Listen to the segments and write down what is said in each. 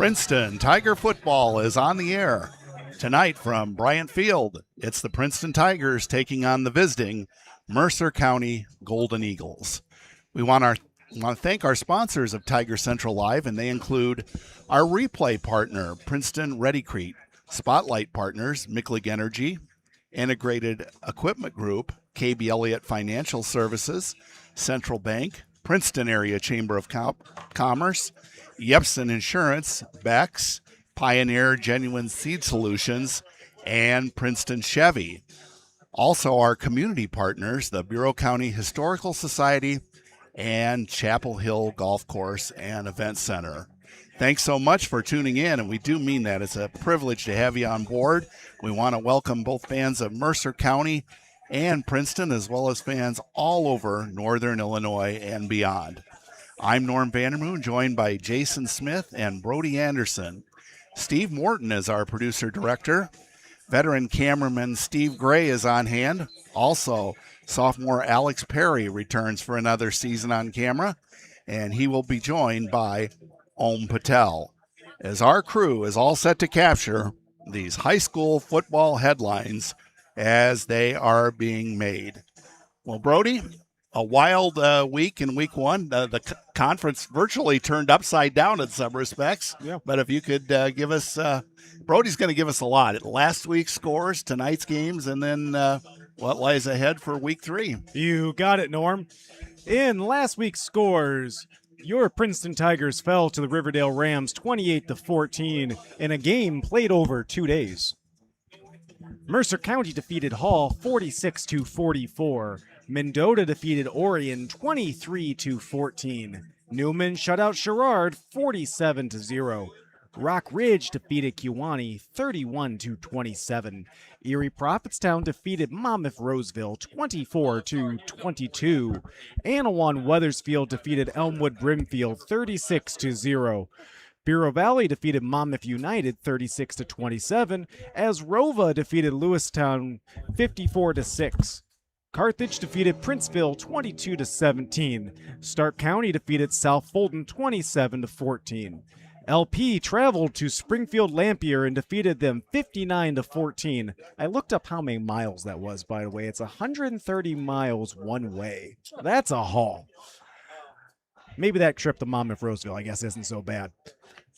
Princeton Tiger football is on the air. Tonight from Bryant Field, it's the Princeton Tigers taking on the visiting Mercer County Golden Eagles. We want to thank our sponsors of Tiger Central Live, and they include our replay partner, Princeton Redi-Crete, Spotlight Partners, Michlig Energy, Integrated Equipment Group, KB Elliott Financial Services, Central Bank, Princeton Area Chamber of Commerce, Yepsen Insurance, Beck's, Pioneer Genuine Seed Solutions, and Princeton Chevy. Also our community partners, the Bureau County Historical Society and Chapel Hill Golf Course and Event Center. Thanks so much for tuning in, and we do mean that. It's a privilege to have you on board. We want to welcome both fans of Mercer County and Princeton, as well as fans all over Northern Illinois and beyond. I'm Norm Vandermoon, joined by Jason Smith and Brody Anderson. Steve Morton is our producer-director. Veteran cameraman Steve Gray is on hand. Also, sophomore Alex Perry returns for another season on camera, and he will be joined by Om Patel, as our crew is all set to capture these high school football headlines as they are being made. Well, Brody, a wild week in week one. The conference virtually turned upside down in some respects. Yeah. But if you could give us, Brody's going to give us a lot. Last week's scores, tonight's games, and then what lies ahead for week 3. You got it, Norm. In last week's scores, your Princeton Tigers fell to the Riverdale Rams 28-14 in a game played over 2 days. Mercer County defeated Hall 46-44. Mendota defeated Orion 23-14. Newman shut out Sherrard 47-0. Rock Ridge defeated Kewanee 31-27. Erie Prophetstown defeated Monmouth Roseville 24-22. Anawan Weathersfield defeated Elmwood Brimfield 36-0. Bureau Valley defeated Monmouth United 36-27, as Rova defeated Lewistown 54-6. Carthage defeated Princeville 22-17. Stark County defeated South Fulton 27-14. LP traveled to Springfield Lampier and defeated them 59-14. I looked up how many miles that was, by the way. It's 130 miles one way. That's a haul. Maybe that trip to Monmouth Roseville, I guess, isn't so bad.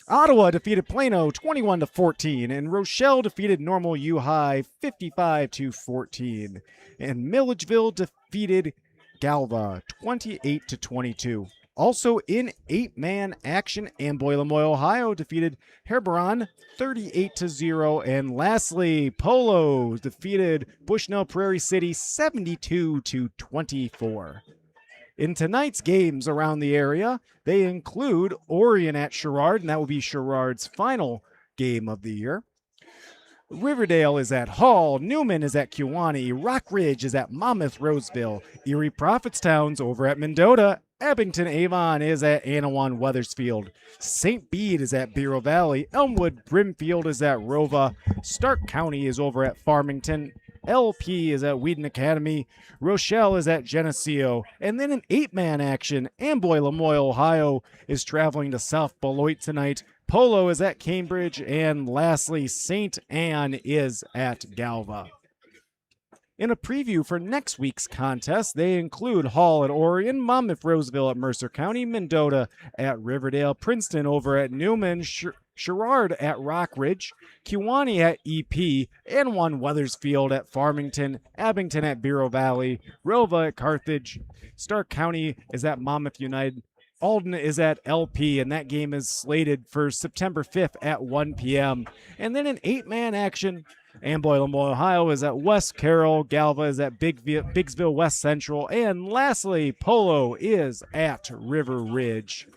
Ottawa defeated Plano 21-14, and Rochelle defeated Normal U High 55-14. And Milledgeville defeated Galva 28-22. Also in 8-man action, Amboy Lamoille, Ohio defeated Heilbronn 38-0. And lastly, Polo defeated Bushnell Prairie City 72-24. In tonight's games around the area, they include Orion at Sherrard, and that will be Sherrard's final game of the year. Riverdale is at Hall, Newman is at Kewanee, Rock Ridge is at Monmouth Roseville, Erie Prophetstown's over at Mendota, Abington Avon is at Anawan Weathersfield, St. Bede is at Bureau Valley, Elmwood Brimfield is at Rova, Stark County is over at Farmington, LP is at Whedon Academy, Rochelle is at Geneseo, and then in 8-man action, Amboy Lamoille, Ohio is traveling to South Beloit tonight. Polo is at Cambridge, and lastly, St. Anne is at Galva. In a preview for next week's contest, they include Hall at Orion, Monmouth Roseville at Mercer County, Mendota at Riverdale, Princeton over at Newman, Sherrard at Rock Ridge, Kewanee at EP, Anawan Weathersfield at Farmington, Abington at Bureau Valley, Rova at Carthage, Stark County is at Monmouth United, Alden is at LP, and that game is slated for September 5th at 1 p.m. And then in 8-man action, Amboy Lamoille, Ohio is at West Carroll, Galva is at Biggsville West Central, and lastly, Polo is at River Ridge.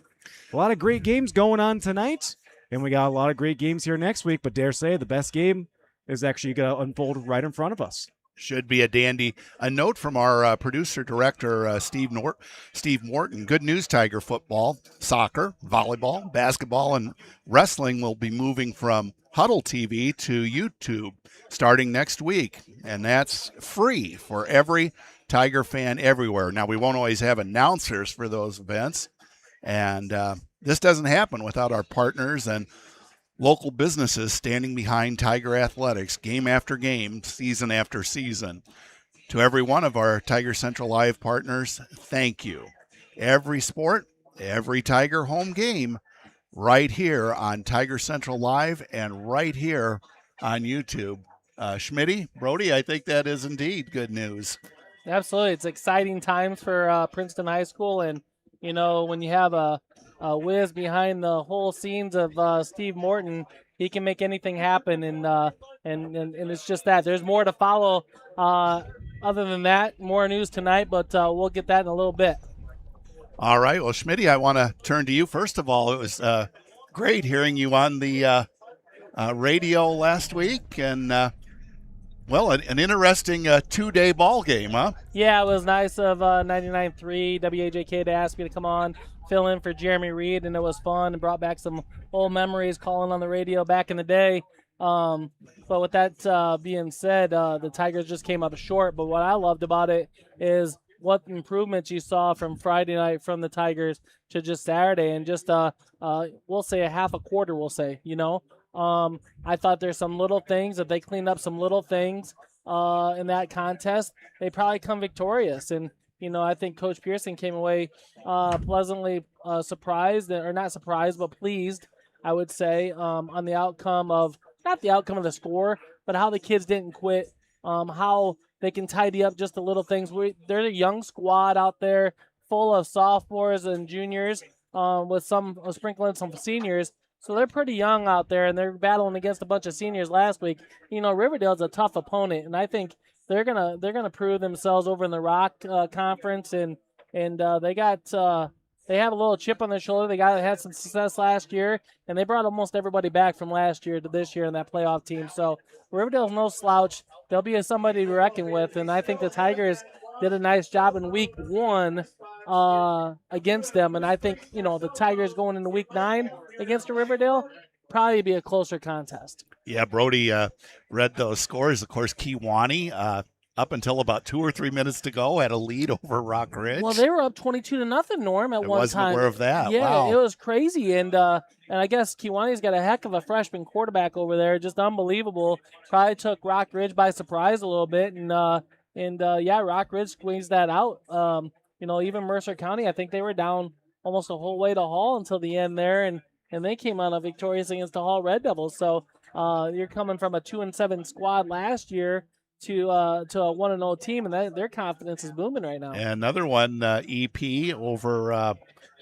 A lot of great games going on tonight, and we got a lot of great games here next week, but dare say the best game is actually going to unfold right in front of us. Should be a dandy. A note from our producer-director, Steve Morton. Good news, Tiger football, soccer, volleyball, basketball, and wrestling will be moving from Huddle TV to YouTube starting next week, and that's free for every Tiger fan everywhere. Now, we won't always have announcers for those events, and this doesn't happen without our partners and Local businesses standing behind Tiger Athletics game after game, season after season. To every one of our Tiger Central Live partners, thank you. Every sport, every Tiger home game, right here on Tiger Central Live and right here on YouTube. Schmitty, Brody, I think that is indeed good news. Absolutely. It's exciting times for Princeton High School. And, when you have a whiz behind the whole scenes of Steve Morton, he can make anything happen. And it's just that. There's more to follow other than that. More news tonight, but we'll get that in a little bit. All right. Well, Schmitty, I want to turn to you. First of all, it was great hearing you on the radio last week. And, an interesting two-day ball game, huh? Yeah, it was nice of 99.3 WAJK to ask me to come on, fill in for Jeremy Reed, and it was fun and brought back some old memories calling on the radio back in the day. But with that being said, the Tigers just came up short. But what I loved about it is what improvements you saw from Friday night from the Tigers to just Saturday, and just we'll say a half a quarter. We'll say, I thought there's some little things. If they cleaned up some little things in that contest, they probably come victorious. And, I think Coach Pearson came away pleasantly surprised, or not surprised, but pleased, I would say, on the outcome of, not the outcome of the score, but how the kids didn't quit, how they can tidy up just the little things. They're a young squad out there full of sophomores and juniors with some sprinkling some seniors. So they're pretty young out there, and they're battling against a bunch of seniors last week. Riverdale's a tough opponent, and I think they're gonna prove themselves over in the Rock Conference, and they have a little chip on their shoulder. They had some success last year, and they brought almost everybody back from last year to this year in that playoff team. So Riverdale's no slouch. They'll be somebody to reckon with, and I think the Tigers did a nice job in week 1 against them. And I think, the Tigers going into week 9 against the Riverdale, probably be a closer contest. Yeah, Brody read those scores. Of course, Kewanee, up until about 2 or 3 minutes to go, had a lead over Rock Ridge. Well, they were up 22-0, Norm, at one time. I wasn't aware of that. Yeah, wow. It was crazy. And I guess Kewanee's got a heck of a freshman quarterback over there, just unbelievable. Probably took Rock Ridge by surprise a little bit. And Rock Ridge squeezed that out. Even Mercer County, I think they were down almost the whole way to Hall until the end there, and they came out victorious against the Hall Red Devils. So you're coming from a 2-7 squad last year to a 1-0 team, and their confidence is booming right now. And another one, EP over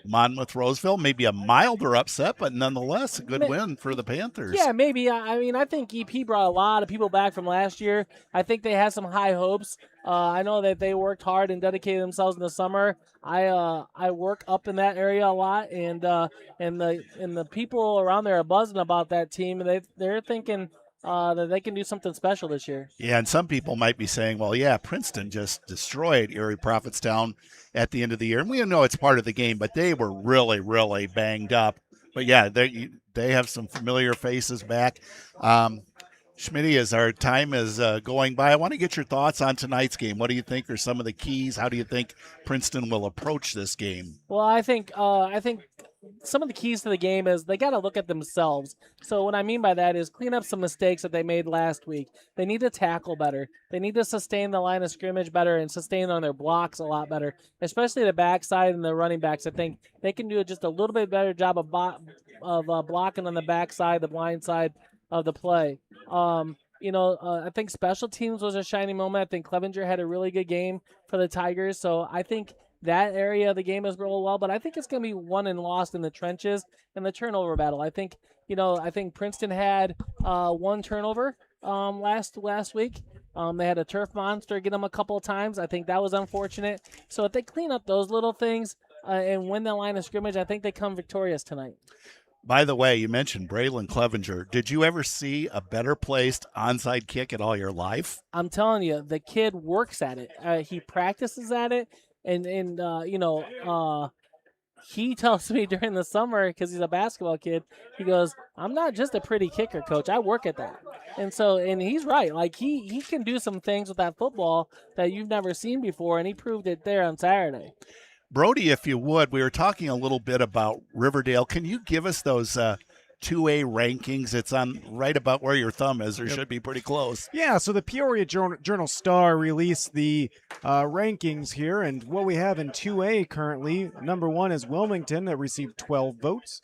Monmouth Roseville, maybe a milder upset, but nonetheless a good win for the Panthers. Yeah, maybe. I think EP brought a lot of people back from last year. I think they had some high hopes. I know that they worked hard and dedicated themselves in the summer. I work up in that area a lot, and the people around there are buzzing about that team, and they're thinking that they can do something special this year. Yeah, and some people might be saying, well, yeah, Princeton just destroyed Erie Prophetstown at the end of the year. And we know it's part of the game, but they were really, really banged up. But, yeah, they have some familiar faces back. Schmitty, as our time is going by, I want to get your thoughts on tonight's game. What do you think are some of the keys? How do you think Princeton will approach this game? Well, I think some of the keys to the game is they got to look at themselves. So what I mean by that is clean up some mistakes that they made last week. They need to tackle better. They need to sustain the line of scrimmage better and sustain on their blocks a lot better, especially the backside and the running backs. I think they can do just a little bit better job of blocking on the backside, the blind side of the play. I think special teams was a shining moment. I think Clevenger had a really good game for the Tigers. So I think that area of the game has rolled well, but I think it's going to be won and lost in the trenches and the turnover battle. I think Princeton had one turnover last week. They had a turf monster get them a couple of times. I think that was unfortunate. So if they clean up those little things and win the line of scrimmage, I think they come victorious tonight. By the way, you mentioned Braylon Clevenger. Did you ever see a better placed onside kick in all your life? I'm telling you, the kid works at it. He practices at it. And he tells me during the summer, because he's a basketball kid, he goes, I'm not just a pretty kicker, coach. I work at that. And he's right. Like, he can do some things with that football that you've never seen before, and he proved it there on Saturday. Brody, if you would, we were talking a little bit about Riverdale. Can you give us those 2A rankings. It's on right about where your thumb is, or should be pretty close. Yeah, so the Peoria Journal-Star released the rankings here, and what we have in 2A currently, number 1 is Wilmington that received 12 votes.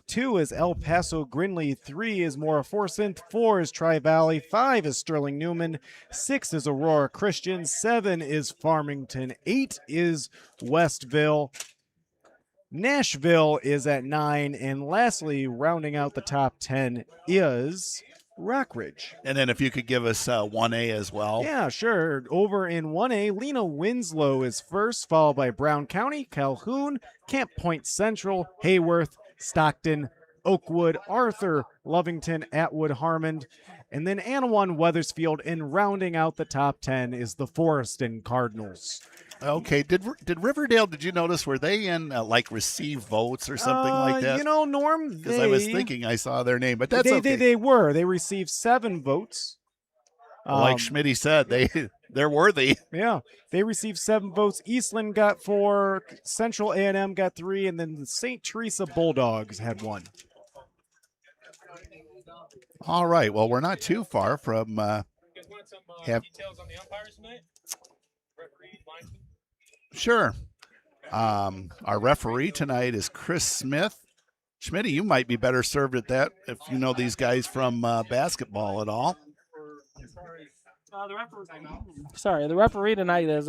2 is El Paso Grinley. 3 is Mora Forsyth. 4 is Tri-Valley. 5 is Sterling Newman. 6 is Aurora Christian. 7 is Farmington. 8 is Westville. Nashville is at 9, and lastly, rounding out the top 10 is Rockridge. And then if you could give us 1A as well. Yeah, sure. Over in 1A, Lena Winslow is first, followed by Brown County, Calhoun, Camp Point Central, Hayworth, Stockton, Oakwood, Arthur, Lovington, Atwood, Harmon, and then Anawan, Weathersfield, and rounding out the top 10 is the Forreston Cardinals. Okay, did Riverdale, did you notice, were they in like receive votes or something like that? You know, Norm, because I was thinking I saw their name, but that's okay. They were. They received 7 votes. Like Schmitty said, they're worthy. Yeah, they received 7 votes. Eastland got 4, Central A&M got 3, and then the St. Teresa Bulldogs had 1. All right, well, we're not too far from details on the umpires tonight? Referee, linesman? Sure. Our referee tonight is Chris Smith. Schmitty, you might be better served at that if you know these guys from basketball at all. The referee tonight is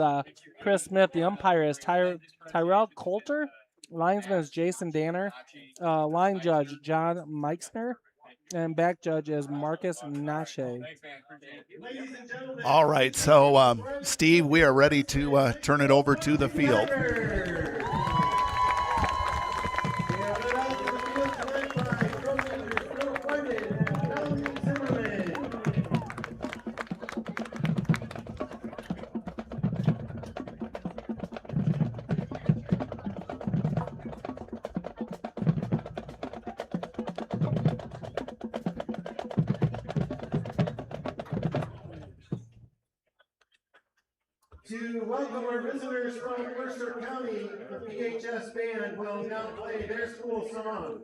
Chris Smith. The umpire is Tyrell Coulter. Linesman is Jason Danner. Line judge John Meixner. And back judge is Marcus Nache. All right, so Steve, we are ready to turn it over to the field. To welcome our visitors from Mercer County, the PHS band will now play their school song.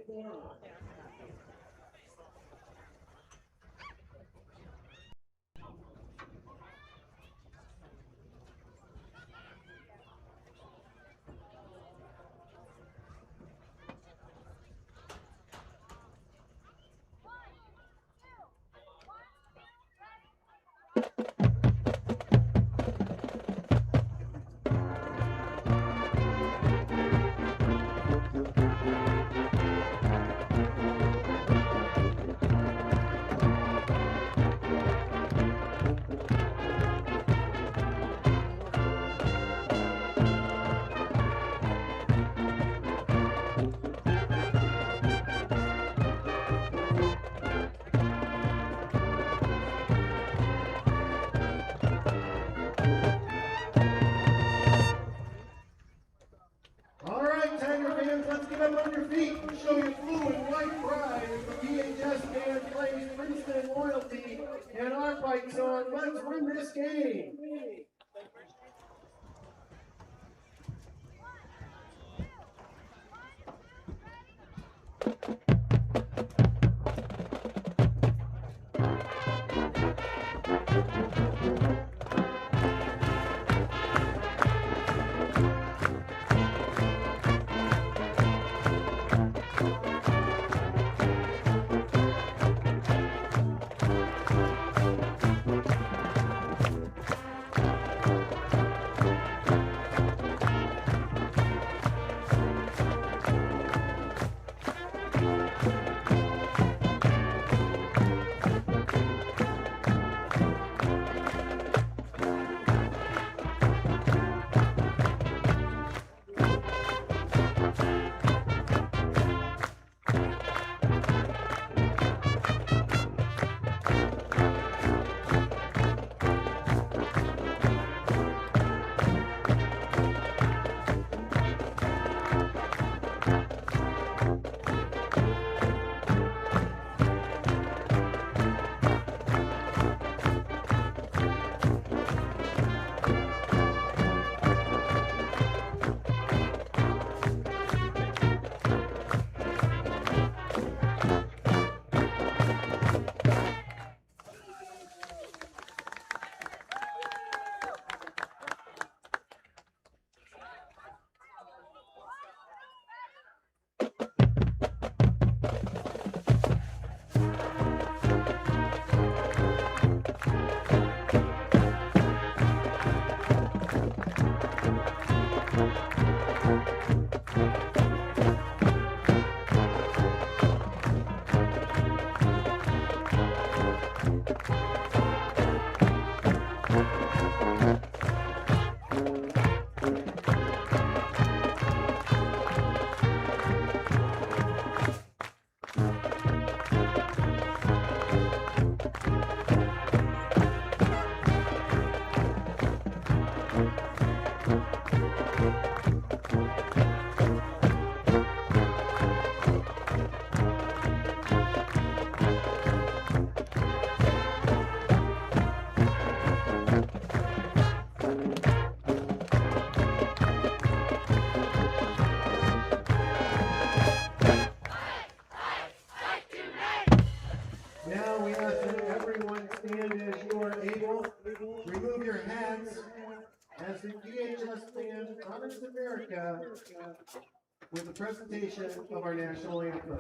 Show your blue and white pride as the PHS band plays Princeton Loyalty and our fight song. Let's win this game. as the PHS band honors America with the presentation of our national anthem.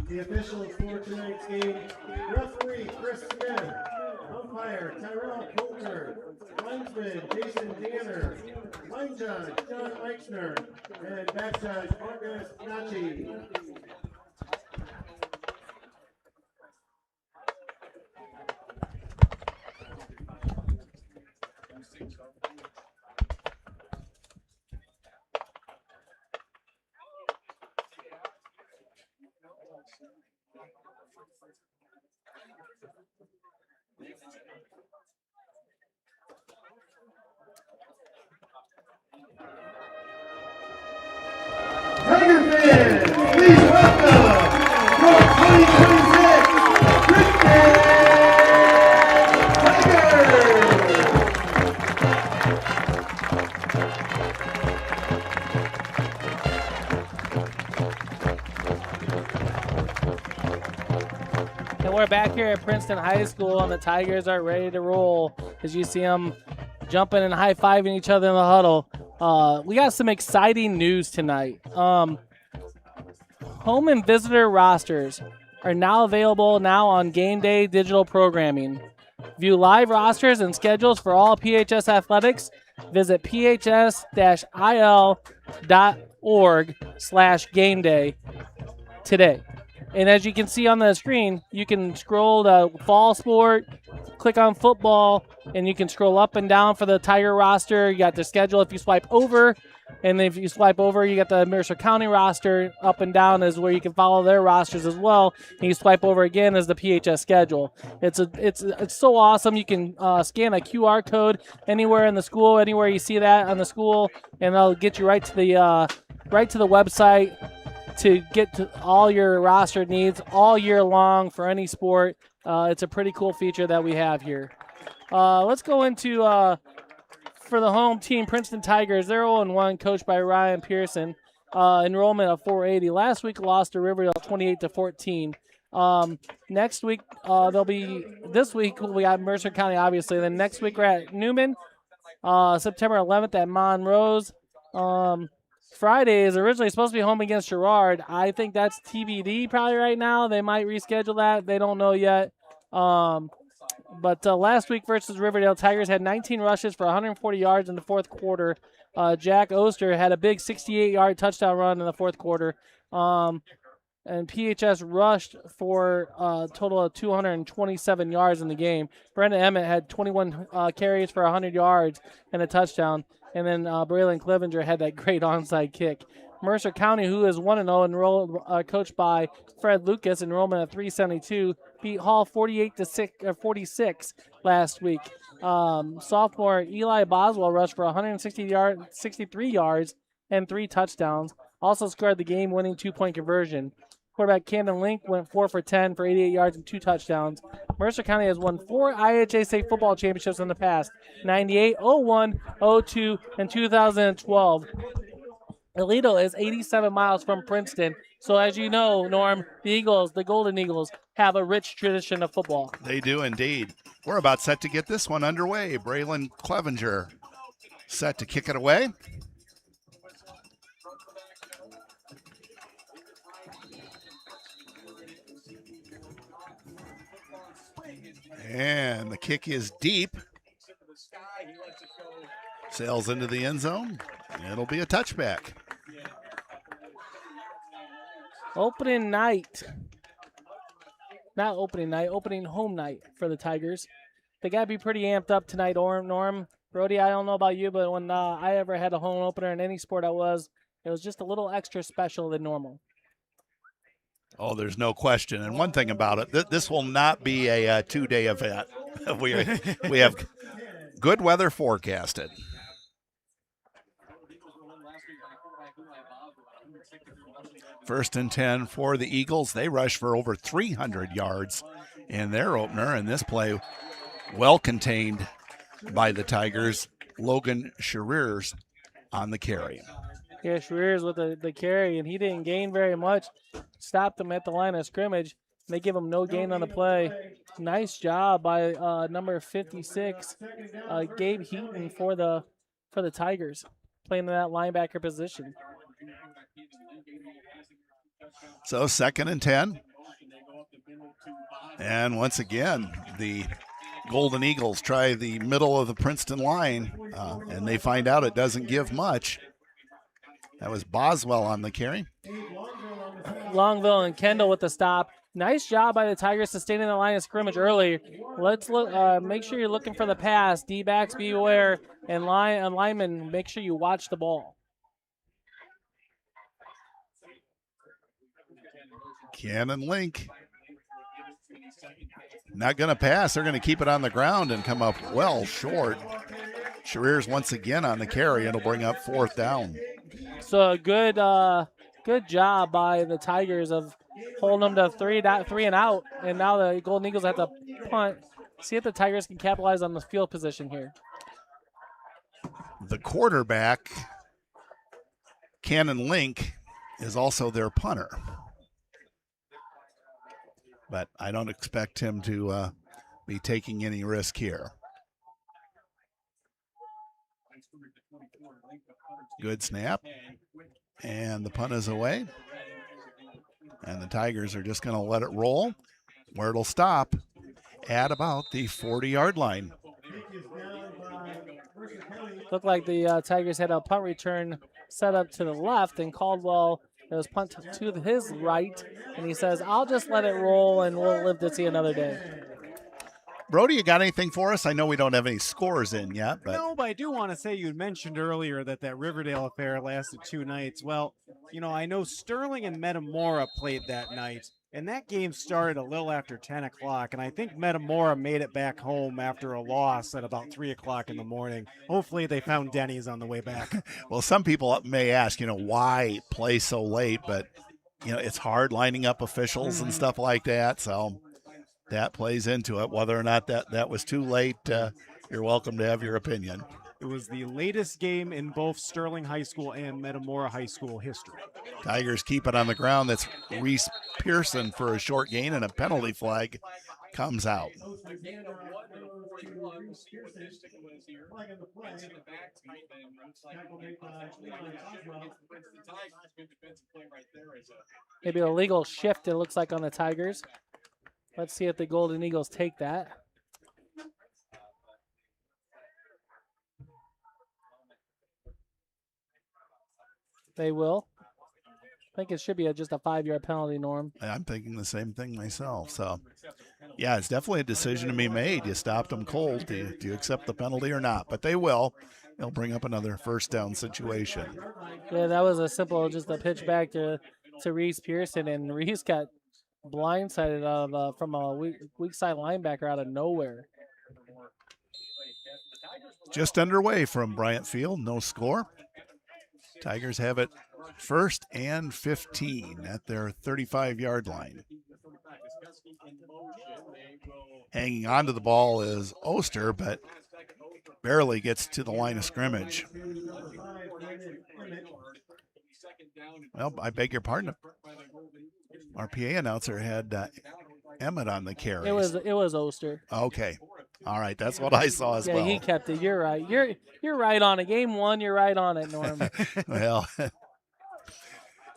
The officials for tonight's game: referee Chris Smith, umpire Tyrell Coulter, linesman Jason Danner, line judge John Eichner, and back judge Marcus Nachi. Tiger fans, please welcome your 2026 Princeton And we're back here at Princeton High School, and the Tigers are ready to roll. As you see them jumping and high-fiving each other in the huddle. We got some exciting news tonight. Home and visitor rosters are now available on Game Day digital programming. View live rosters and schedules for all PHS athletics. Visit phs-il.org/gameday today. And as you can see on the screen, you can scroll to fall sport, click on football, and you can scroll up and down for the Tiger roster. You got the schedule if you swipe over, and if you swipe over, you got the Mercer County roster. Up and down is where you can follow their rosters as well. And you swipe over again is the PHS schedule. It's so awesome. You can scan a QR code anywhere in the school, anywhere you see that on the school, and it'll get you right to the website to get to all your roster needs all year long for any sport. It's a pretty cool feature that we have here. Let's go into for the home team, Princeton Tigers. They're 0-1, coached by Ryan Pearson. Enrollment of 480. Last week lost to Riverdale 28-14. Next week this week we got Mercer County, obviously. Then next week we're at Newman. September 11th at Monrose. Friday is originally supposed to be home against Girard. I think that's TBD probably right now. They might reschedule that. They don't know yet. But last week versus Riverdale, Tigers had 19 rushes for 140 yards in the fourth quarter. Jack Oster had a big 68-yard touchdown run in the fourth quarter. And PHS rushed for a total of 227 yards in the game. Brenda Emmett had 21 carries for 100 yards and a touchdown. And then Braylon Clevenger had that great onside kick. Mercer County, who is 1-0, enrolled, coached by Fred Lucas, enrollment at 372, beat Hall 46 last week. Sophomore Eli Boswell rushed for 63 yards and 3 touchdowns. Also scored the game-winning 2-point conversion. Quarterback Camden Link went 4 for 10 for 88 yards and 2 touchdowns. Mercer County has won 4 IHA state football championships in the past: 98, 01, 02, and 2012. Alito is 87 miles from Princeton. So as you know, Norm, the Eagles, the Golden Eagles, have a rich tradition of football. They do indeed. We're about set to get this one underway. Braylon Clevenger set to kick it away. And the kick is deep. Sails into the end zone. It'll be a touchback. Opening night. Not opening night, opening home night for the Tigers. They got to be pretty amped up tonight, Norm. Brody, I don't know about you, but when I ever had a home opener in any sport it was just a little extra special than normal. Oh, there's no question. And one thing about it, this will not be a 2-day event. we have good weather forecasted. First and 10 for the Eagles. They rush for over 300 yards in their opener, and this play well contained by the Tigers. Logan Schereers on the carry. Yeah, Schereers with the carry, and he didn't gain very much. Stopped him at the line of scrimmage. They give him no gain on the play. Nice job by number 56, Gabe Heaton for the Tigers, playing in that linebacker position. So 2nd and 10. And once again, the Golden Eagles try the middle of the Princeton line, and they find out it doesn't give much. That was Boswell on the carry. Longville and Kendall with the stop. Nice job by the Tigers sustaining the line of scrimmage early. Let's look. Make sure you're looking for the pass. D-backs beware, and linemen, make sure you watch the ball. Cannon Link. Not going to pass. They're going to keep it on the ground and come up well short. Schereers once again on the carry. It'll bring up 4th down. So a good job by the Tigers of holding them to 3 and out. And now the Golden Eagles have to punt. See if the Tigers can capitalize on the field position here. The quarterback, Cannon Link, is also their punter. But I don't expect him to be taking any risk here. Good snap. And the punt is away. And the Tigers are just going to let it roll, where it'll stop at about the 40-yard line. Looked like the Tigers had a punt return set up to the left, and Caldwell, it was punt to his right, and he says, I'll just let it roll, and we'll live to see another day. Brody, you got anything for us? I know we don't have any scores in yet. But No, but I do want to say you mentioned earlier that Riverdale affair lasted 2 nights. Well, I know Sterling and Metamora played that night, and that game started a little after 10 o'clock, and I think Metamora made it back home after a loss at about 3 o'clock in the morning. Hopefully they found Denny's on the way back. Well, some people may ask, why play so late? But, it's hard lining up officials and stuff like that, so that plays into it. Whether or not that was too late, you're welcome to have your opinion. It was the latest game in both Sterling High School and Metamora High School history. Tigers keep it on the ground. That's Reese Pearson for a short gain, and a penalty flag comes out. Maybe a legal shift, it looks like, on the Tigers. Let's see if the Golden Eagles take that. They will. I think it should be just a 5-yard penalty, Norm. I'm thinking the same thing myself. So, yeah, it's definitely a decision to be made. You stopped them cold. Do you accept the penalty or not? But they will. They'll bring up another first down situation. Yeah, that was just a pitch back to Reese Pearson, and Reese got blindsided out of, from a weak side linebacker out of nowhere. Just underway from Bryant Field, no score. Tigers have it 1st and 15 at their 35-yard line. Hanging on to the ball is Oster, but barely gets to the line of scrimmage. Well, I beg your pardon. Our PA announcer had Emmett on the carry. It was Oster. Okay. All right, that's what I saw as well. Yeah, he kept it. You're right. You're right on it. Game 1, you're right on it, Norm. Well,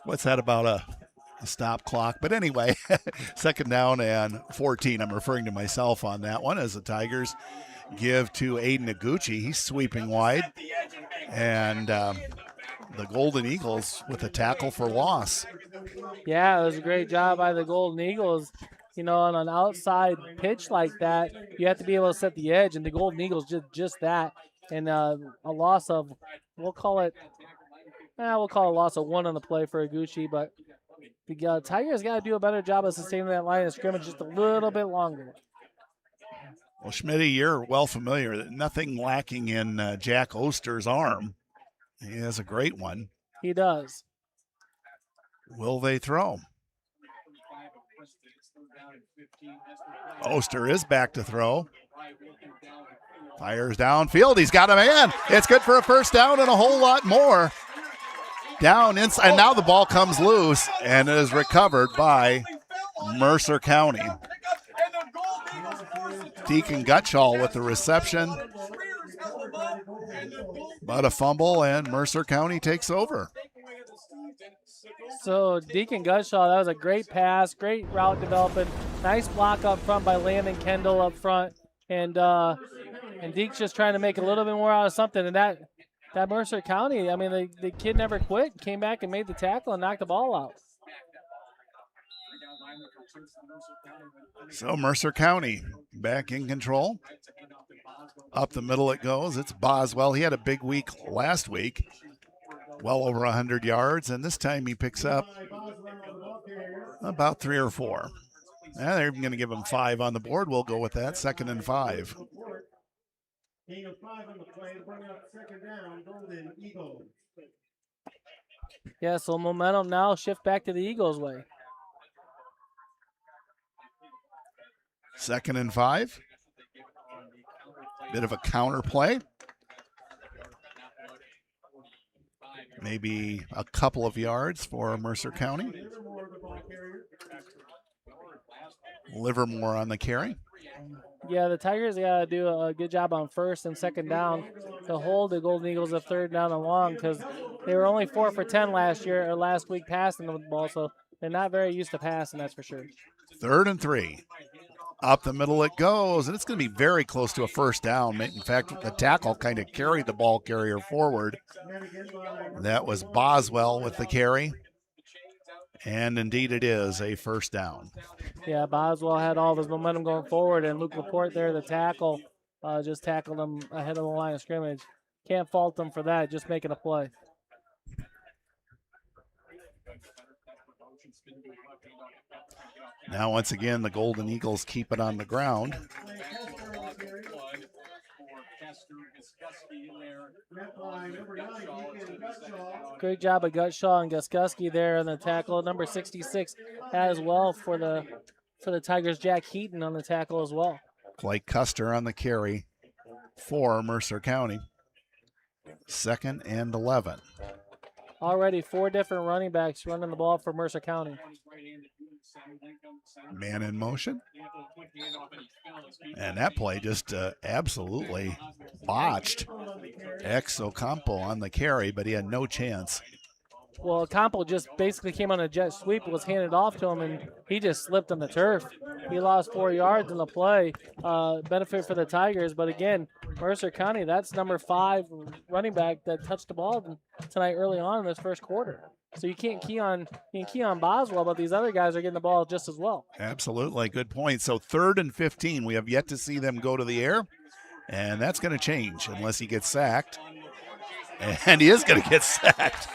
what's that about a stop clock? But anyway, 2nd down and 14. I'm referring to myself on that one as the Tigers give to Aiden Iguchi. He's sweeping wide. And the Golden Eagles with a tackle for loss. Yeah, it was a great job by the Golden Eagles. You know, on an outside pitch like that, you have to be able to set the edge, and the Golden Eagles did just that. And a loss of, we'll call it a loss of 1 on the play for Iguchi, but the Tigers got to do a better job of sustaining that line of scrimmage just a little bit longer. Well, Schmitty, you're well familiar. Nothing lacking in Jack Oster's arm. He has a great one. He does. Will they throw? Oster is back to throw. Fires downfield. He's got a man. It's good for a first down and a whole lot more. Down inside. And now the ball comes loose and is recovered by Mercer County. Deacon Gutschall with the reception. But a fumble, and Mercer County takes over. So Deacon Gutschall, that was a great pass, great route development, nice block up front by Landon Kendall up front, and Deke's just trying to make a little bit more out of something. And that Mercer County, I mean, the kid never quit, came back and made the tackle and knocked the ball out. So Mercer County back in control. Up the middle it goes. It's Boswell. He had a big week last week. Well over 100 yards, and this time he picks up about 3 or 4. They're even going to give him 5 on the board. We'll go with that. 2nd and 5. Yeah, so momentum now shift back to the Eagles' way. 2nd and 5. Bit of a counter play. Maybe a couple of yards for Mercer County. Livermore on the carry. Yeah, the Tigers got to do a good job on 1st and 2nd down to hold the Golden Eagles a 3rd down and long, because they were only 4 for 10 last week passing the ball, so they're not very used to passing, that's for sure. 3rd and 3. Up the middle it goes, and it's going to be very close to a first down. In fact, the tackle kind of carried the ball carrier forward. That was Boswell with the carry. And indeed it is a first down. Yeah, Boswell had all of his momentum going forward, and Luke Laporte there, the tackle, just tackled him ahead of the line of scrimmage. Can't fault him for that, just making a play. Now, once again, the Golden Eagles keep it on the ground. Great job of Gutschall and Guskuski there on the tackle. Number 66 as well for the Tigers. Jack Heaton on the tackle as well. Clay Custer on the carry for Mercer County. 2nd and 11. Already 4 different running backs running the ball for Mercer County. Man in motion. And that play just absolutely botched. Ocampo on the carry, but he had no chance. Well, Ocampo just basically came on a jet sweep, was handed off to him, and he just slipped on the turf. He lost 4 yards in the play. Benefit for the Tigers, but again, Mercer County, that's number 5 running back that touched the ball tonight early on in this first quarter. So you can't key on Boswell, but these other guys are getting the ball just as well. Absolutely. Good point. So 3rd and 15. We have yet to see them go to the air, and that's going to change unless he gets sacked. And he is going to get sacked.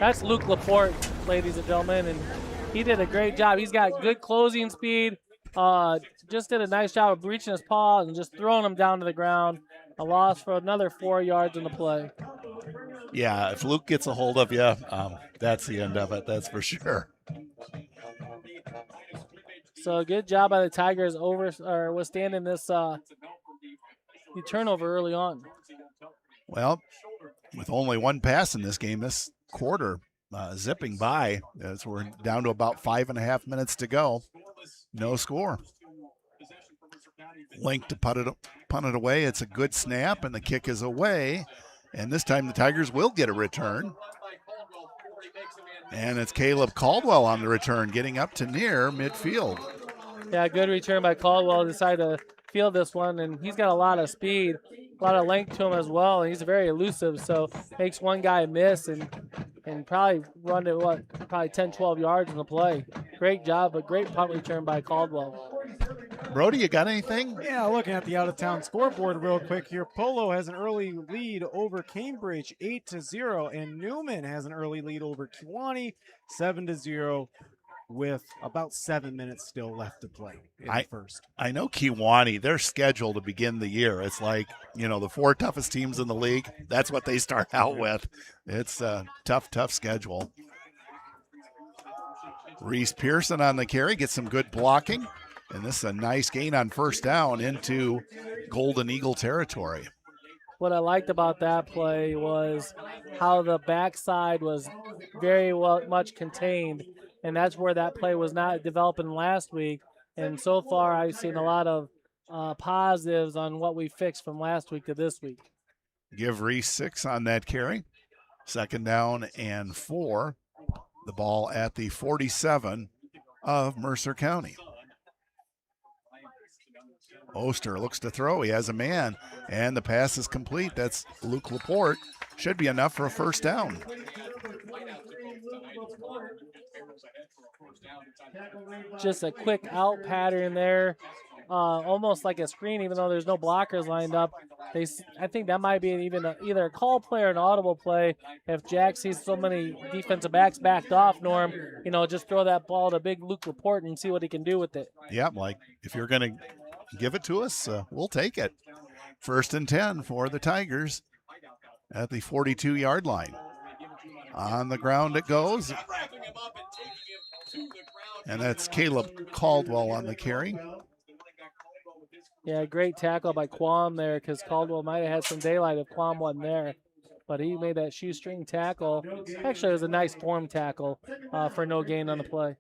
That's Luke Laporte, ladies and gentlemen, and he did a great job. He's got good closing speed. Just did a nice job of reaching his paw and just throwing him down to the ground. A loss for another 4 yards in the play. Yeah, if Luke gets a hold of you, that's the end of it. That's for sure. So good job by the Tigers withstanding this turnover early on. Well, with only one pass in this game, this quarter zipping by as we're down to about 5.5 minutes to go. No score. Link to punt it away. It's a good snap, and the kick is away. And this time the Tigers will get a return. And it's Caleb Caldwell on the return, getting up to near midfield. Yeah, good return by Caldwell. Decided to field this one, and he's got a lot of speed, a lot of length to him as well, and he's very elusive, so makes one guy miss and probably run to, probably 10, 12 yards in the play. Great job, but great punt return by Caldwell. Brody, you got anything? Yeah, looking at the out-of-town scoreboard real quick here. Polo has an early lead over Cambridge, 8-0, and Newman has an early lead over Kewanee, 7-0, with about 7 minutes still left to play in the first. I know Kewanee, their schedule to begin the year, it's like, the 4 toughest teams in the league. That's what they start out with. It's a tough schedule. Reese Pearson on the carry, gets some good blocking. And this is a nice gain on first down into Golden Eagle territory. What I liked about that play was how the backside was very much contained, and that's where that play was not developing last week. And so far, I've seen a lot of positives on what we fixed from last week to this week. Give Reese 6 on that carry. 2nd down and 4. The ball at the 47 of Mercer County. Oster looks to throw. He has a man, and the pass is complete. That's Luke Laporte. Should be enough for a first down. Just a quick out pattern there, almost like a screen, even though there's no blockers lined up. I think that might be either a call play or an audible play. If Jack sees so many defensive backs backed off, Norm, just throw that ball to big Luke Laporte and see what he can do with it. Yeah, like if you're going to give it to us, we'll take it. 1st and 10 for the Tigers at the 42-yard line. On the ground it goes. And that's Caleb Caldwell on the carry. Yeah, great tackle by Quam there, because Caldwell might have had some daylight if Quam wasn't there. But he made that shoestring tackle. Actually, it was a nice form tackle for no gain on the play.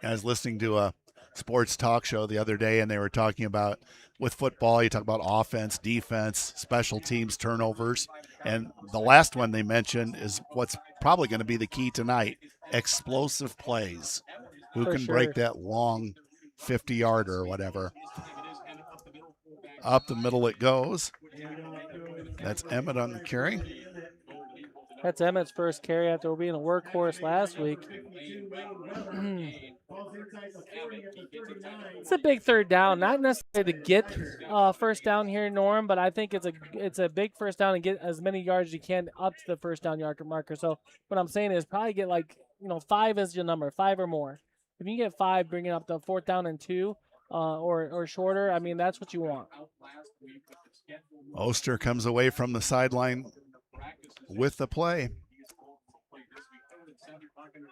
I was listening to a sports talk show the other day, and they were talking about, with football, you talk about offense, defense, special teams, turnovers. And the last one they mentioned is what's probably going to be the key tonight, explosive plays. Who can break that long 50-yarder or whatever. Up the middle it goes. That's Emmett on the carry. That's Emmett's first carry after being a workhorse last week. It's a big 3rd down, not necessarily to get first down here, Norm, but I think it's a big first down and get as many yards as you can up to the first down yard marker. So what I'm saying is probably get 5 is your number, 5 or more. If you get 5, bring it up to 4th down and 2 or shorter, I mean, that's what you want. Oster comes away from the sideline with the play.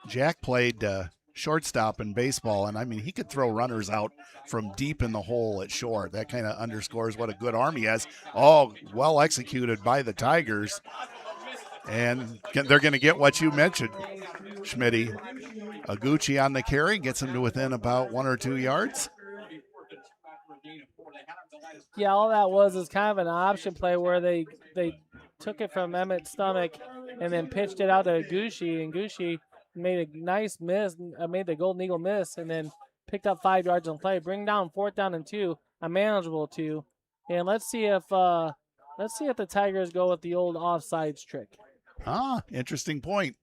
Jack played shortstop in baseball, and I mean, he could throw runners out from deep in the hole at short. That kind of underscores what a good arm he has. Oh, well executed by the Tigers. And they're going to get what you mentioned, Schmitty. Aguchi on the carry gets him to within about 1 or 2 yards. Yeah, all that was is kind of an option play where they took it from Emmett's stomach and then pitched it out to Aguchi, and Aguchi made a nice miss, made the Golden Eagle miss, and then picked up 5 yards on play. Bring down 4th down and 2, a manageable 2. And let's see if Let's see if the Tigers go with the old offsides trick. Interesting point.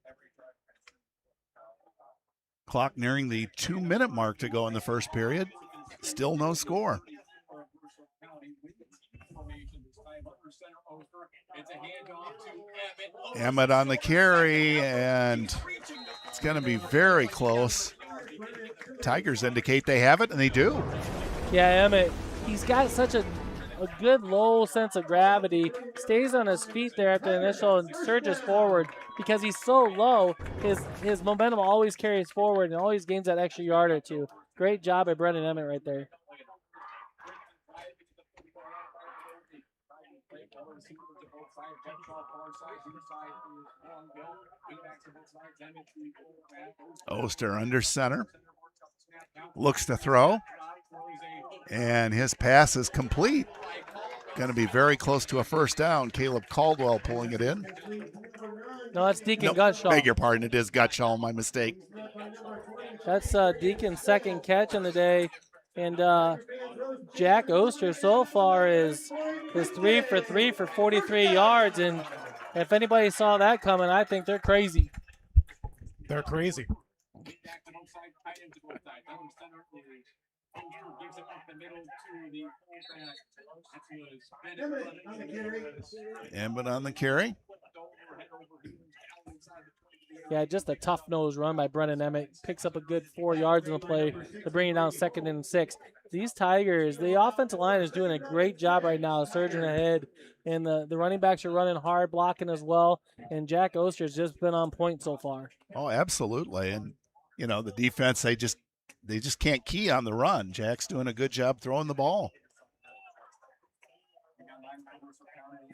Clock nearing the 2-minute mark to go in the first period. Still no score. Emmett on the carry, and it's going to be very close. Tigers indicate they have it, and they do. Yeah, Emmett, he's got such a good low sense of gravity. Stays on his feet there at the initial and surges forward. Because he's so low, his momentum always carries forward and always gains that extra yard or two. Great job by Brendan Emmett right there. Oster under center. Looks to throw. And his pass is complete. Going to be very close to a first down. Caleb Caldwell pulling it in. No, that's Deacon Gutschall. Beg your pardon. It is Gutschall. My mistake. That's Deacon's second catch in the day. And Jack Oster so far is 3 for 3 for 43 yards. And if anybody saw that coming, I think they're crazy. They're crazy. Emmett on the carry. Yeah, just a tough nose run by Brennan Emmett. Picks up a good 4 yards in the play to bring it down 2nd and 6. These Tigers, the offensive line is doing a great job right now, surging ahead. And the running backs are running hard, blocking as well. And Jack Oster's just been on point so far. Oh, absolutely. And, you know, the defense, they just can't key on the run. Jack's doing a good job throwing the ball.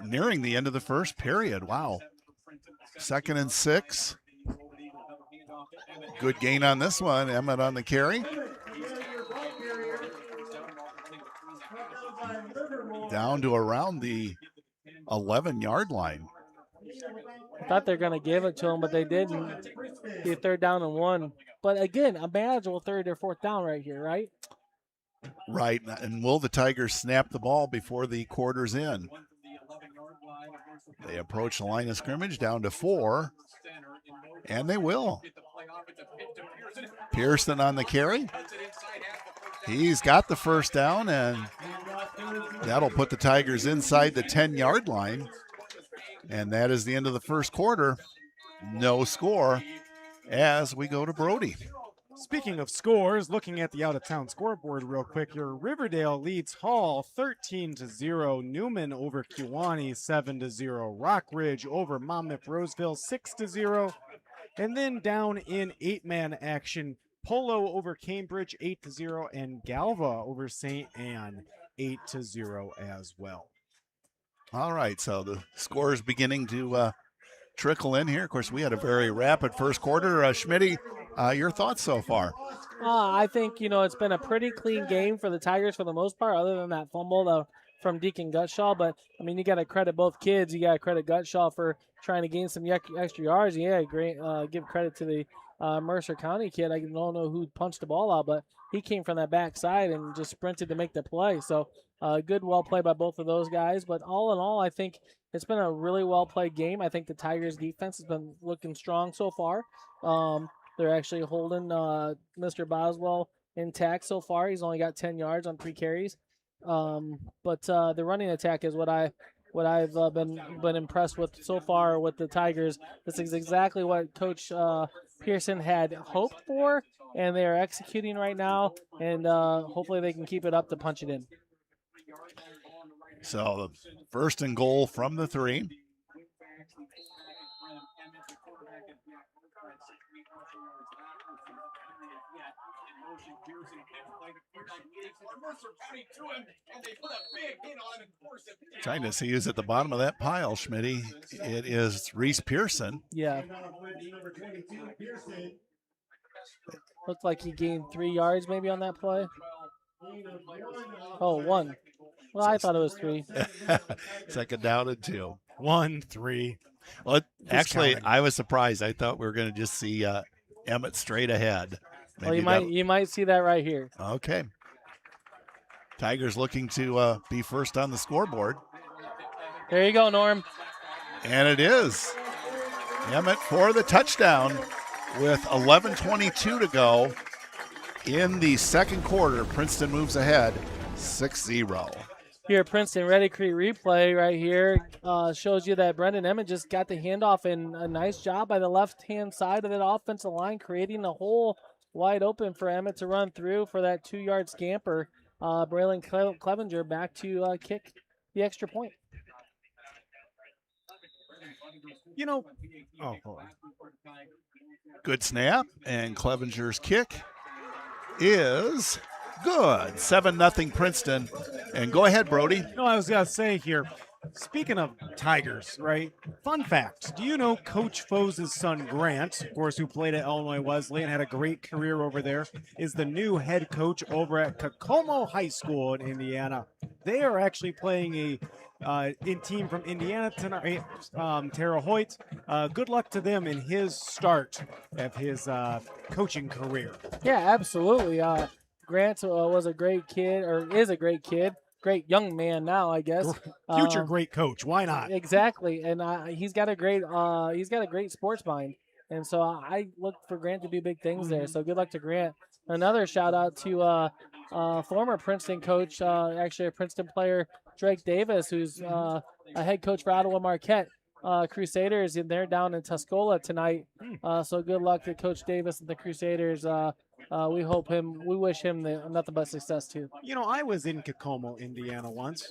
Nearing the end of the first period. Wow. 2nd and 6. Good gain on this one. Emmett on the carry. Down to around the 11-yard line. I thought they were going to give it to him, but they didn't. Be a 3rd down and 1. But again, a manageable 3rd or 4th down right here, right? Right. And will the Tigers snap the ball before the quarter's in? They approach the line of scrimmage down to 4, and they will. Pearson on the carry. He's got the first down, and that'll put the Tigers inside the 10-yard line. And that is the end of the first quarter. No score as we go to Brody. Speaking of scores, looking at the out-of-town scoreboard real quick here, Riverdale leads Hall 13-0, Newman over Kewanee 7-0, Rock Ridge over Monmouth Roseville 6-0, and then down in 8-man action, Polo over Cambridge 8-0, and Galva over St. Anne 8-0 as well. All right, so the score is beginning to trickle in here. Of course, we had a very rapid first quarter. Schmitty, your thoughts so far? I think, you know, it's been a pretty clean game for the Tigers for the most part, other than that fumble from Deacon Gutschall. But, I mean, you got to credit both kids. You got to credit Gutschall for trying to gain some extra yards. Yeah, great. Give credit to the Mercer County kid. I don't know who punched the ball out, but he came from that backside and just sprinted to make the play. So, good, well played by both of those guys. But all in all, I think it's been a really well played game. I think the Tigers defense has been looking strong so far. They're actually holding Mr. Boswell intact so far. He's only got 10 yards on 3 carries. But the running attack is what I've been impressed with so far with the Tigers. This is exactly what Coach Pearson had hoped for, and they are executing right now. And hopefully they can keep it up to punch it in. So the 1st and goal from the 3. Trying to see who's at the bottom of that pile, Schmitty. It is Reese Pearson. Yeah. Looked like he gained 3 yards maybe on that play. Oh, 1. Well, I thought it was 3. 2nd down and 2. 1, 3. Well, actually, counting? I was surprised. I thought we were going to just see Emmett straight ahead. Well, you might see that right here. Okay. Tigers looking to be first on the scoreboard. There you go, Norm. And it is Emmett for the touchdown with 11:22 to go in the second quarter. Princeton moves ahead 6-0. Here, Princeton Redi-Crete replay right here shows you that Brendan Emmett just got the handoff, and a nice job by the left-hand side of that offensive line, creating a hole wide open for Emmett to run through for that 2-yard scamper. Braylon Clevenger back to kick the extra point. You know, oh, hold on. Good snap, and Clevenger's kick is good. 7-0 Princeton. And go ahead, Brody. No, I was going to say here, speaking of Tigers, right? Fun fact. Do you know Coach Fose's son, Grant, of course, who played at Illinois Wesleyan, had a great career over there, is the new head coach over at Kokomo High School in Indiana. They are actually playing a team from Indiana tonight, Terre Haute. Good luck to them in his start of his coaching career. Yeah, absolutely. Grant was a great kid, or is a great kid. Great young man now, I guess. Future great coach. Why not? Exactly, and he's got a great sports mind, and so I look for Grant to do big things there. So good luck to Grant. Another shout out to former Princeton coach, actually a Princeton player, Drake Davis, who's a head coach for Ottawa Marquette Crusaders, and they're down in Tuscola tonight. So good luck to Coach Davis and the Crusaders. We wish him nothing but success too. You know, I was in Kokomo, Indiana once.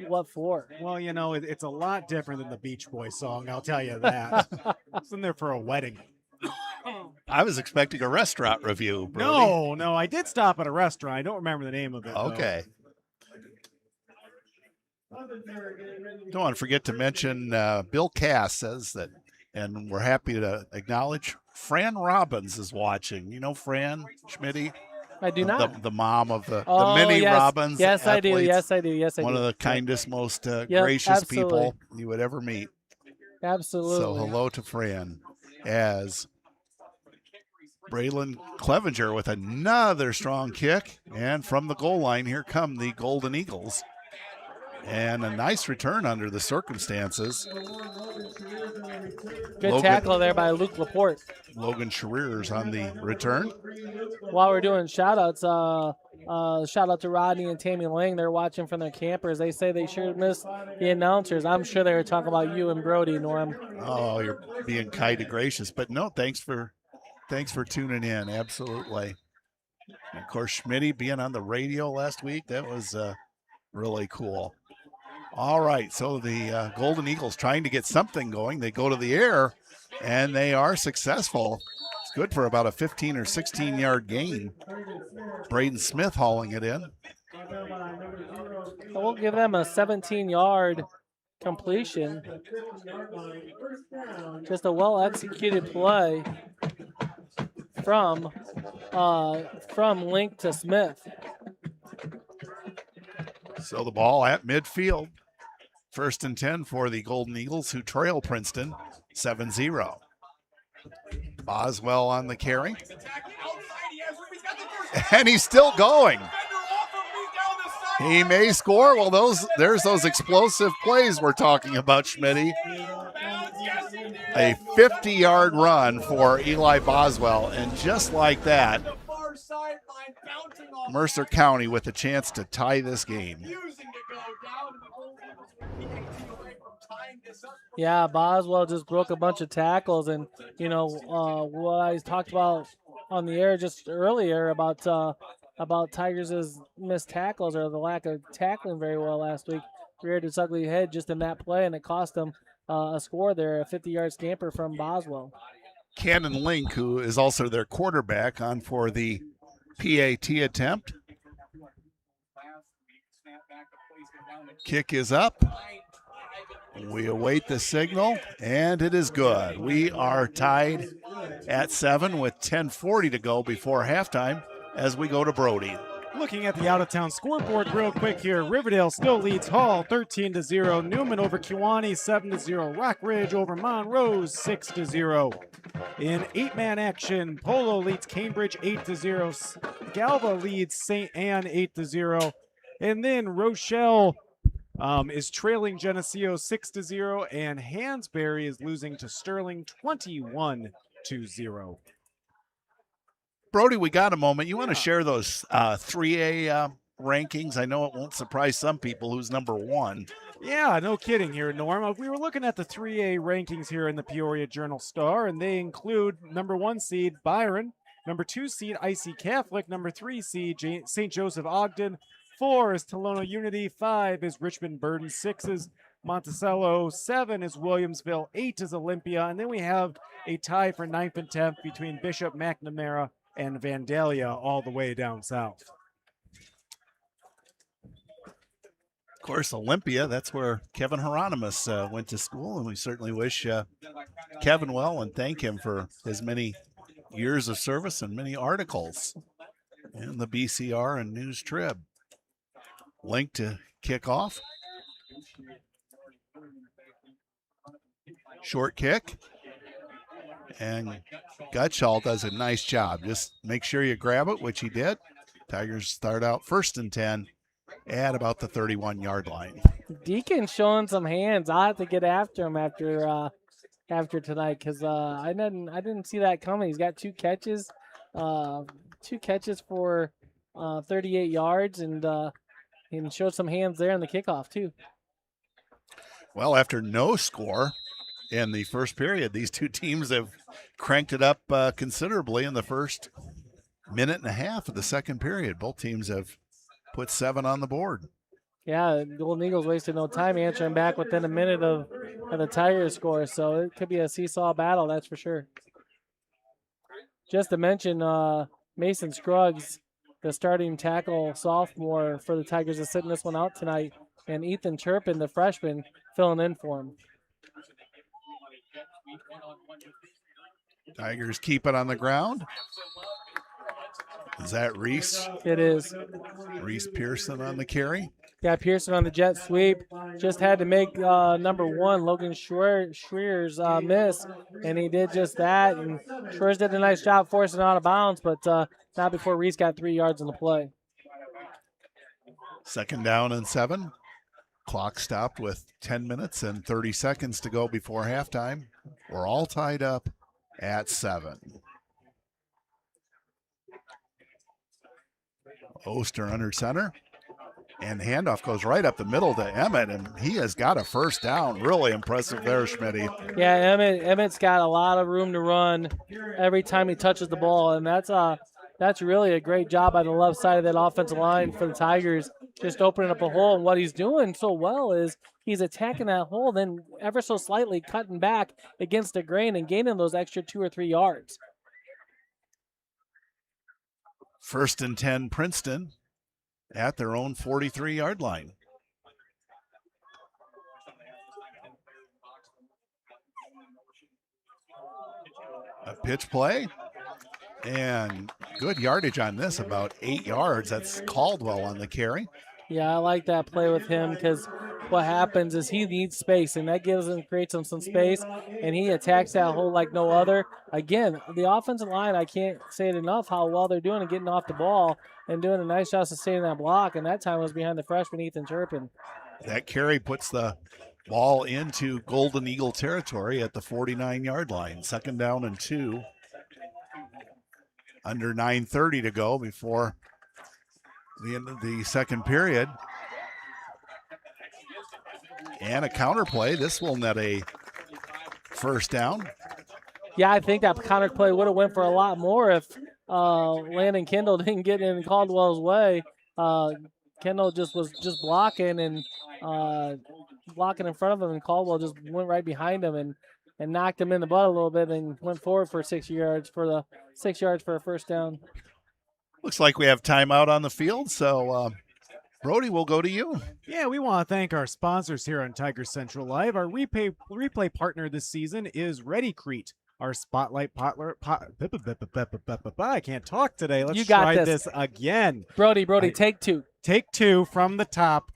What for? Well, you know, it's a lot different than the Beach Boys song, I'll tell you that. I was in there for a wedding. I was expecting a restaurant review, Brody. No, I did stop at a restaurant. I don't remember the name of it. Okay. Don't want to forget to mention Bill Cass says that, and we're happy to acknowledge Fran Robbins is watching. You know Fran Schmitty? I do not. The mom of the mini yes. Robbins. Yes, athletes. I do. Yes, I do. Yes, I do. One of the kindest, most gracious absolutely. people you would ever meet. Absolutely. So hello to Fran. As Braylon Clevenger with another strong kick. And from the goal line, here come the Golden Eagles. And a nice return under the circumstances. Good tackle there by Luke Laporte. Logan Schreer's on the return. While we're doing shout-outs, shout out to Rodney and Tammy Lang. They're watching from their campers. They say they sure missed the announcers. I'm sure they were talking about you and Brody, Norm. Oh, you're being kind and gracious. But no, thanks for tuning in. Absolutely. And of course, Schmitty being on the radio last week, that was really cool. All right, so the Golden Eagles trying to get something going. They go to the air, and they are successful. It's good for about a 15 or 16-yard gain. Braden Smith hauling it in. We'll give them a 17-yard completion. Just a well-executed play from Link to Smith. So the ball at midfield. 1st and 10 for the Golden Eagles, who trail Princeton 7-0. Boswell on the carry. And he's still going. He may score. Well, there's those explosive plays we're talking about, Schmitty. A 50-yard run for Eli Boswell. And just like that, Mercer County with a chance to tie this game. Yeah, Boswell just broke a bunch of tackles, and you know what I talked about on the air just earlier about Tigers' missed tackles or the lack of tackling very well last week. Reared its ugly head just in that play, and it cost them a score there, a 50-yard scamper from Boswell. Cannon Link, who is also their quarterback, on for the PAT attempt. Kick is up. We await the signal, and it is good. We are tied at 7 with 10:40 to go before halftime as we go to Brody. Looking at the out-of-town scoreboard real quick here, Riverdale still leads Hall 13-0. Newman over Kewanee 7-0. Rock Ridge over Monrose 6-0. In 8-man action, Polo leads Cambridge 8-0. Galva leads St. Anne 8-0. And then Rochelle is trailing Geneseo 6-0, and Hansberry is losing to Sterling 21-0. Brody, we got a moment. You want to share those 3A rankings? I know it won't surprise some people who's number 1. Yeah, no kidding here, Norm. We were looking at the 3A rankings here in the Peoria Journal-Star, and they include number 1 seed Byron, number 2 seed Icy Catholic, number 3 seed St. Joseph Ogden, 4 is Tolono Unity, 5 is Richmond Burden, 6 is Monticello, 7 is Williamsville, 8 is Olympia, and then we have a tie for 9th and 10th between Bishop, McNamara, and Vandalia all the way down south. Of course, Olympia, that's where Kevin Hieronymus went to school, and we certainly wish Kevin well and thank him for his many years of service and many articles in the BCR and News Trib. Link to kick off. Short kick. And Gutschall does a nice job. Just make sure you grab it, which he did. Tigers start out 1st and 10 at about the 31-yard line. Deacon showing some hands. I'll have to get after him after tonight because I didn't see that coming. He's got 2 catches for 38 yards, and showed some hands there in the kickoff too. Well, after no score in the first period, these two teams have cranked it up considerably in the first minute and a half of the second period. Both teams have put 7 on the board. Yeah, Golden Eagles wasted no time answering back within a minute of the Tigers score, so it could be a seesaw battle, that's for sure. Just to mention, Mason Scruggs, the starting tackle sophomore for the Tigers, is sitting this one out tonight, and Ethan Turpin, the freshman, filling in for him. Tigers keep it on the ground. Is that Reese? It is. Reese Pearson on the carry. Yeah, Pearson on the jet sweep. Just had to make number 1, Logan Schreers, miss, and he did just that. And Schreers did a nice job forcing it out of bounds, but not before Reese got 3 yards in the play. 2nd down and 7. Clock stopped with 10 minutes and 30 seconds to go before halftime. We're all tied up at 7. Oster under center. And the handoff goes right up the middle to Emmett, and he has got a first down. Really impressive there, Schmitty. Yeah, Emmett's got a lot of room to run every time he touches the ball, and that's really a great job by the left side of that offensive line for the Tigers, just opening up a hole. And what he's doing so well is he's attacking that hole, then ever so slightly cutting back against the grain and gaining those extra 2 or 3 yards. 1st and 10, Princeton at their own 43-yard line. A pitch play, and good yardage on this, about 8 yards. That's Caldwell on the carry. Yeah, I like that play with him because what happens is he needs space, and that creates him some space, and he attacks that hole like no other. Again, the offensive line, I can't say it enough how well they're doing and getting off the ball and doing a nice job sustaining that block, and that time was behind the freshman Ethan Turpin. That carry puts the ball into Golden Eagle territory at the 49-yard line. 2nd down and 2. Under 9:30 to go before the end of the second period. And a counter play. This will net a first down. Yeah, I think that counter play would have went for a lot more if Landon Kendall didn't get in Caldwell's way. Kendall was blocking and blocking in front of him, and Caldwell just went right behind him and knocked him in the butt a little bit and went forward for 6 yards for a first down. Looks like we have timeout on the field, so Brody, we'll go to you. Yeah, we want to thank our sponsors here on Tiger Central Live. Our replay partner this season is Redi-Crete. Our spotlight I can't talk today. Let's try this again. Brody, take 2. Take 2 from the top.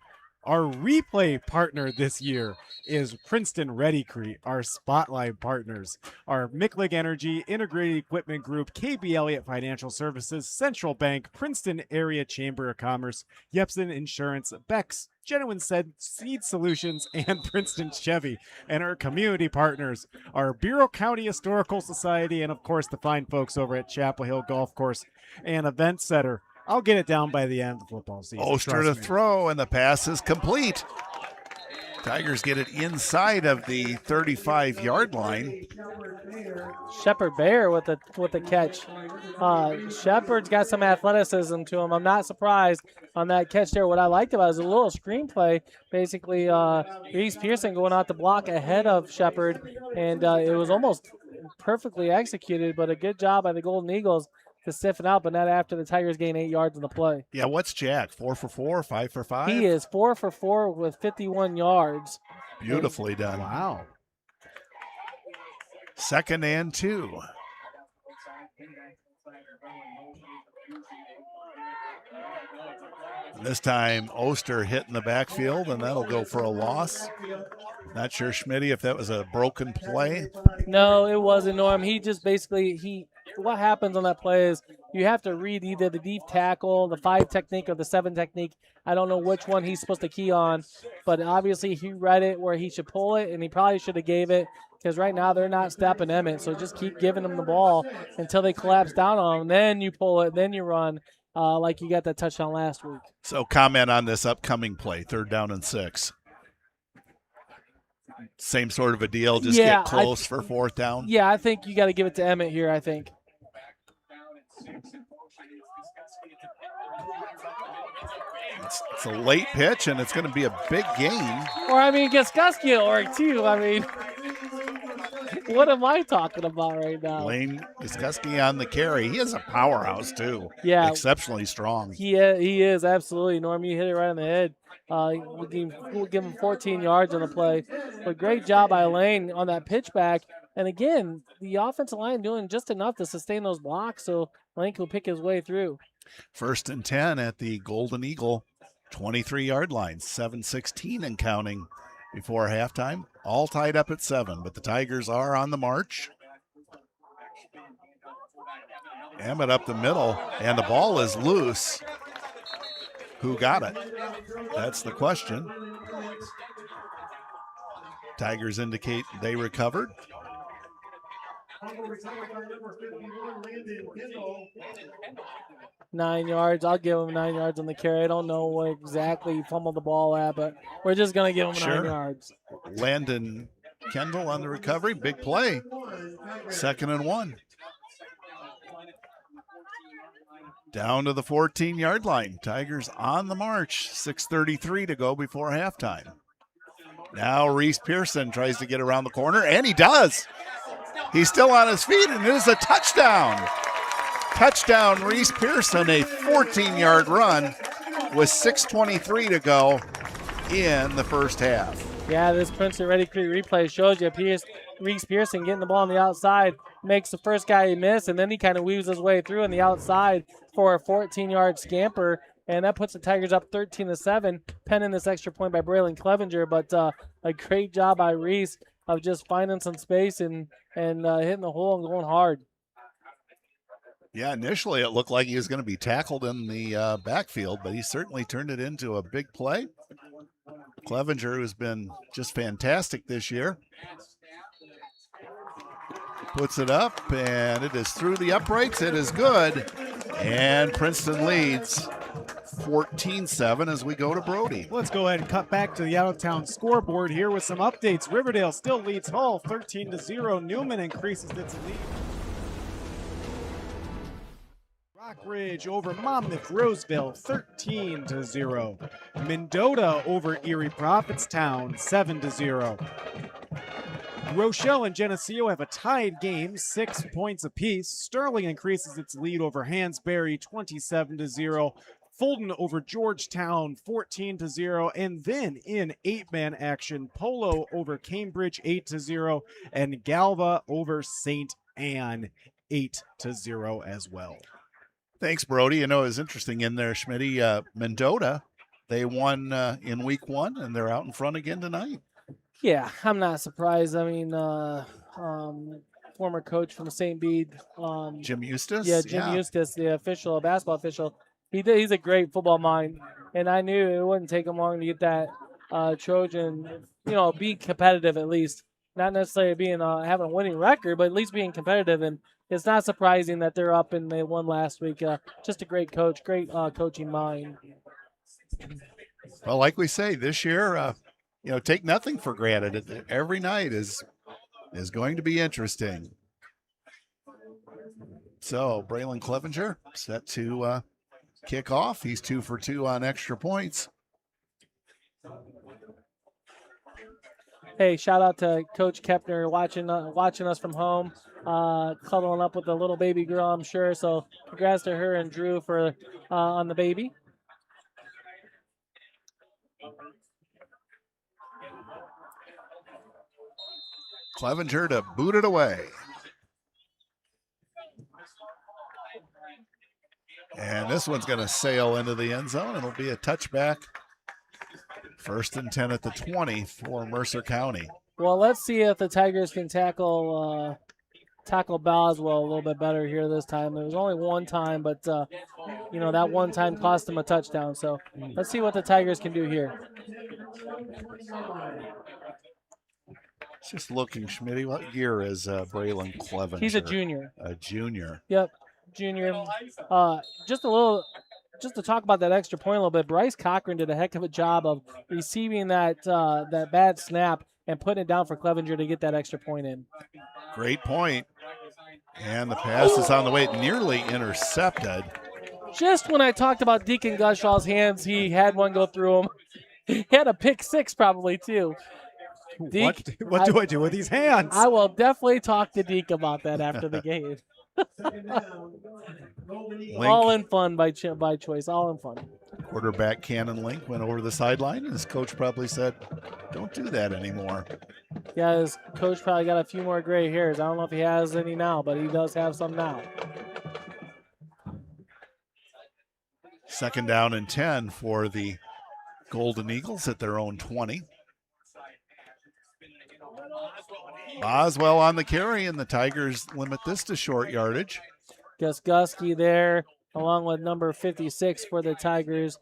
Our replay partner this year is Princeton Redi-Crete. Our spotlight partners are Michlig Energy, Integrated Equipment Group, KB Elliott Financial Services, Central Bank, Princeton Area Chamber of Commerce, Yepsen Insurance, Beck's Genuine Seed Solutions, and Princeton Chevy, and our community partners, our Bureau County Historical Society, and of course the fine folks over at Chapel Hill Golf Course and Event Center. I'll get it down by the end of the football season. Oster to throw, and the pass is complete. Tigers get it inside of the 35-yard line. Shepard Bear with the catch. Shepard's got some athleticism to him. I'm not surprised on that catch there. What I liked about it was a little screenplay. Basically, Reese Pearson going out the block ahead of Shepard, and it was almost perfectly executed, but a good job by the Golden Eagles to stiffen out, but not after the Tigers gain 8 yards in the play. Yeah, what's Jack? 4 for 4, 5 for 5? He is 4 for 4 with 51 yards. Beautifully done. Wow. 2nd and 2. This time, Oster hitting the backfield, and that'll go for a loss. Not sure, Schmitty, if that was a broken play. No, it wasn't, Norm. He just basically, what happens on that play is you have to read either the deep tackle, the 5 technique, or the 7 technique. I don't know which one he's supposed to key on, but obviously he read it where he should pull it, and he probably should have gave it, because right now they're not stepping Emmett, so just keep giving them the ball until they collapse down on him. Then you pull it, then you run, like you got that touchdown last week. So comment on this upcoming play, 3rd down and 6. Same sort of a deal, just get close for 4th down. Yeah, I think you got to give it to Emmett here, I think. It's a late pitch, and it's going to be a big gain. Or, I mean, Goskuski will work, too. I mean, what am I talking about right now? Lane Goskuski on the carry. He is a powerhouse, too. Yeah. Exceptionally strong. He is, absolutely. Norm, you hit it right on the head. We'll give him 14 yards on the play. But great job by Lane on that pitch back. And, again, the offensive line doing just enough to sustain those blocks so Lane will pick his way through. 1st and 10 at the Golden Eagle 23-yard line. 7:16 and counting before halftime. All tied up at 7, but the Tigers are on the march. Emmett up the middle, and the ball is loose. Who got it? That's the question. Tigers indicate they recovered. 9 yards. I'll give him 9 yards on the carry. I don't know what exactly he fumbled the ball at, but we're just going to give him 9 yards. Landon Kendall on the recovery. Big play. 2nd and 1. Down to the 14-yard line. Tigers on the march. 6:33 to go before halftime. Now Reese Pearson tries to get around the corner, and he does. He's still on his feet, and it is a touchdown. Touchdown, Reese Pearson, a 14-yard run with 6:23 to go in the first half. Yeah, this Princeton Redi-Crete replay shows you Reese Pearson getting the ball on the outside, makes the first guy miss, and then he kind of weaves his way through on the outside for a 14-yard scamper, and that puts the Tigers up 13-7, penning this extra point by Braylon Clevenger, but a great job by Reese of just finding some space and hitting the hole and going hard. Yeah, initially it looked like he was going to be tackled in the backfield, but he certainly turned it into a big play. Clevenger, who's been just fantastic this year, puts it up, and it is through the uprights. It is good, and Princeton leads 14-7 as we go to Brody. Let's go ahead and cut back to the out-of-town scoreboard here with some updates. Riverdale still leads Hull 13-0. Newman increases its lead. Rockridge over Monmouth Roseville 13-0. Mendota over Erie Prophetstown 7-0. Rochelle and Geneseo have a tied game, 6 points apiece. Sterling increases its lead over Hansberry 27-0. Fulton over Georgetown 14-0. And then in 8-man action, Polo over Cambridge 8-0. And Galva over St. Anne 8-0 as well. Thanks, Brody. You know, it was interesting in there, Schmitty. Mendota, they won in week 1, and they're out in front again tonight. Yeah, I'm not surprised. I mean, former coach from St. Bede. Jim Eustace? Yeah, Jim Eustace, the basketball official. He's a great football mind. and I knew it wouldn't take them long to get that Trojan, be competitive at least. Not necessarily being having a winning record, but at least being competitive. And it's not surprising that they're up and they won last week. Just a great coach, great coaching mind. Well, like we say, this year, take nothing for granted. Every night is going to be interesting. So Braylon Clevenger set to kick off. He's 2 for 2 on extra points. Hey, shout out to Coach Kepner watching us from home, cuddling up with the little baby girl, I'm sure. So congrats to her and Drew for on the baby. Clevenger to boot it away. And this one's going to sail into the end zone. It'll be a touchback. 1st and 10 at the 20 for Mercer County. Well, let's see if the Tigers can tackle Boswell a little bit better here this time. There was only one time, but that one time cost them a touchdown. So let's see what the Tigers can do here. Just looking, Schmitty, what year is Braylon Clevenger? He's a junior. A junior. Yep, junior. Just to talk about that extra point a little bit, Bryce Cochran did a heck of a job of receiving that bad snap and putting it down for Clevenger to get that extra point in. Great point. And the pass is on the way, nearly intercepted. Just when I talked about Deacon Gushaw's hands, he had one go through him. He had a pick 6 probably too. Deke, what do I do with these hands? I will definitely talk to Deke about that after the game. All in fun by choice. All in fun. Quarterback Cannon Link went over the sideline, and his coach probably said, "Don't do that anymore." Yeah, his coach probably got a few more gray hairs. I don't know if he has any now, but he does have some now. 2nd down and 10 for the Golden Eagles at their own 20. Boswell on the carry, and the Tigers limit this to short yardage. Gusky there, along with number 56 for the Tigers,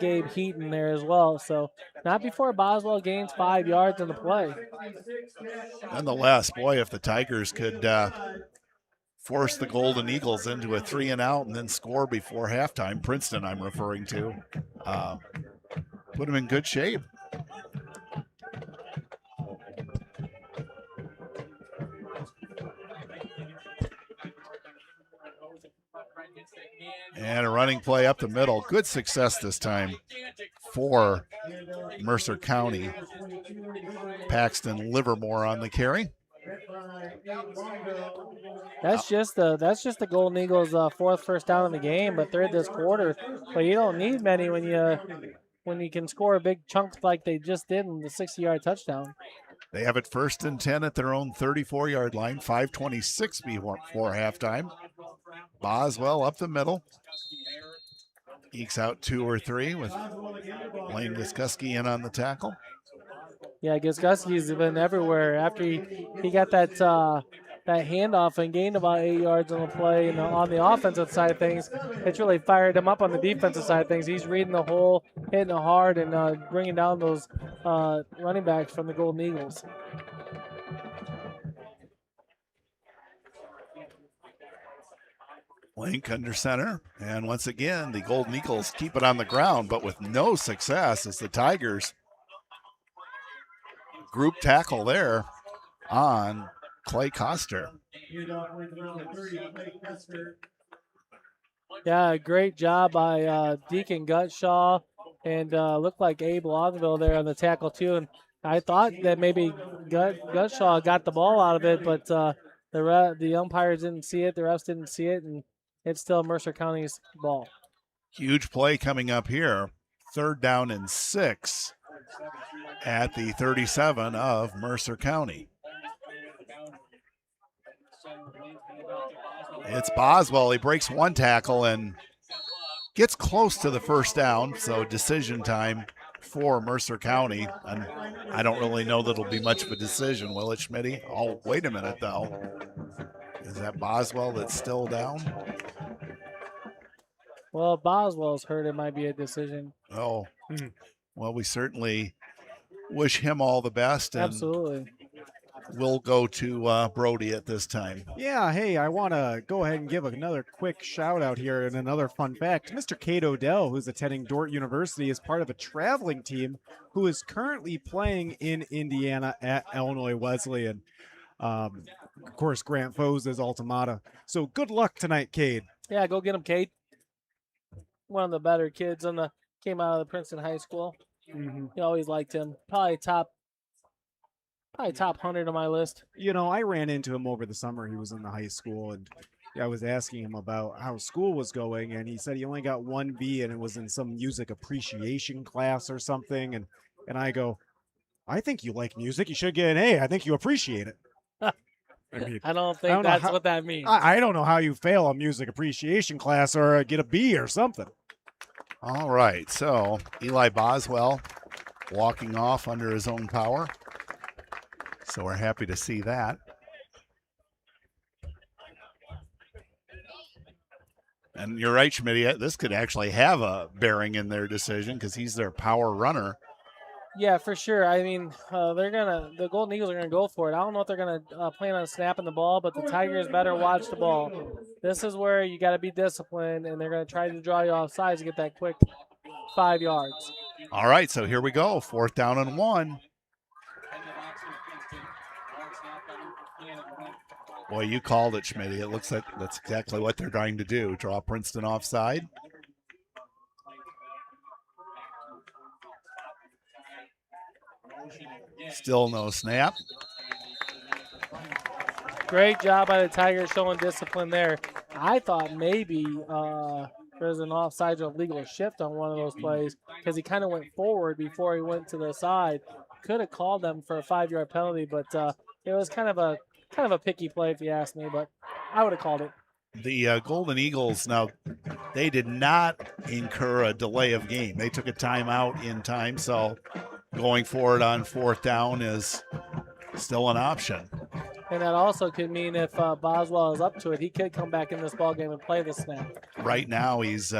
Gabe Heaton there as well. So not before Boswell gains 5 yards in the play. Nonetheless, boy, if the Tigers could force the Golden Eagles into a 3-and-out and then score before halftime, Princeton I'm referring to, put them in good shape. And a running play up the middle. Good success this time for Mercer County. Paxton Livermore on the carry. That's just the Golden Eagles' 4th first down in the game, but 3rd this quarter. But you don't need many when you can score a big chunk like they just did in the 60-yard touchdown. They have it 1st and 10 at their own 34-yard line. 5:26 before halftime. Boswell up the middle. Ekes out 2 or 3 with Lane Gusky in on the tackle. Yeah, Gusky's been everywhere. After he got that handoff and gained about 8 yards on the play, and on the offensive side of things, it's really fired him up on the defensive side of things. He's reading the hole, hitting it hard, and bringing down those running backs from the Golden Eagles. Link under center, and once again the Golden Eagles keep it on the ground, but with no success as the Tigers group tackle there on Clay Coster. Yeah, great job by Deacon Gutshaw, and looked like Abe Longville there on the tackle too. And I thought that maybe Gutshaw got the ball out of it, but the umpires didn't see it, the refs didn't see it, and it's still Mercer County's ball. Huge play coming up here. 3rd down and 6 at the 37 of Mercer County. It's Boswell. He breaks one tackle and gets close to the 1st down, so decision time for Mercer County. And I don't really know that it'll be much of a decision, will it, Schmitty? Oh, wait a minute, though. Is that Boswell that's still down? Well, if Boswell's hurt, it might be a decision. Oh, Hmm. well, we certainly wish him all the best, and Absolutely. we'll go to Brody at this time. Yeah, hey, I want to go ahead and give another quick shout out here and another fun fact. Mr. Kate Odell, who's attending Dordt University, is part of a traveling team who is currently playing in Indiana at Illinois Wesleyan. Of course, Grant Foes is Altamata. So good luck tonight, Cade. Yeah, go get him, Kate. One of the better kids came out of the Princeton High School. You always liked him. Probably top 100 on my list. You know, I ran into him over the summer. He was in the high school, and I was asking him about how school was going, and he said he only got 1 B, and it was in some music appreciation class or something. And I go, I think you like music. You should get an A. I think you appreciate it. I mean, I don't I think don't know that's how- what that means. I don't know how you fail a music appreciation class or get a B or something. All right, so Eli Boswell walking off under his own power. So we're happy to see that. And you're right, Schmidt, this could actually have a bearing in their decision because he's their power runner. Yeah, for sure. I mean, the Golden Eagles are gonna go for it. I don't know if they're gonna plan on snapping the ball, but the Tigers better watch the ball. This is where you got to be disciplined, and they're gonna try to draw you off sides to get that quick 5 yards. All right, so here we go, 4th down and 1. Boy, you called it, Schmidt. It looks like that's exactly what they're trying to do, draw Princeton offside. Still no snap. Great job by the Tigers showing discipline there. I thought maybe there's an offsides or legal shift on one of those plays because he kind of went forward before he went to the side. Could have called them for a 5-yard penalty, but it was kind of a picky play if you ask me. But I would have called it. The Golden Eagles, now, they did not incur a delay of game. They took a timeout in time, so going forward on 4th down is still an option. And that also could mean if Boswell is up to it, he could come back in this ballgame and play the snap. Right now, he's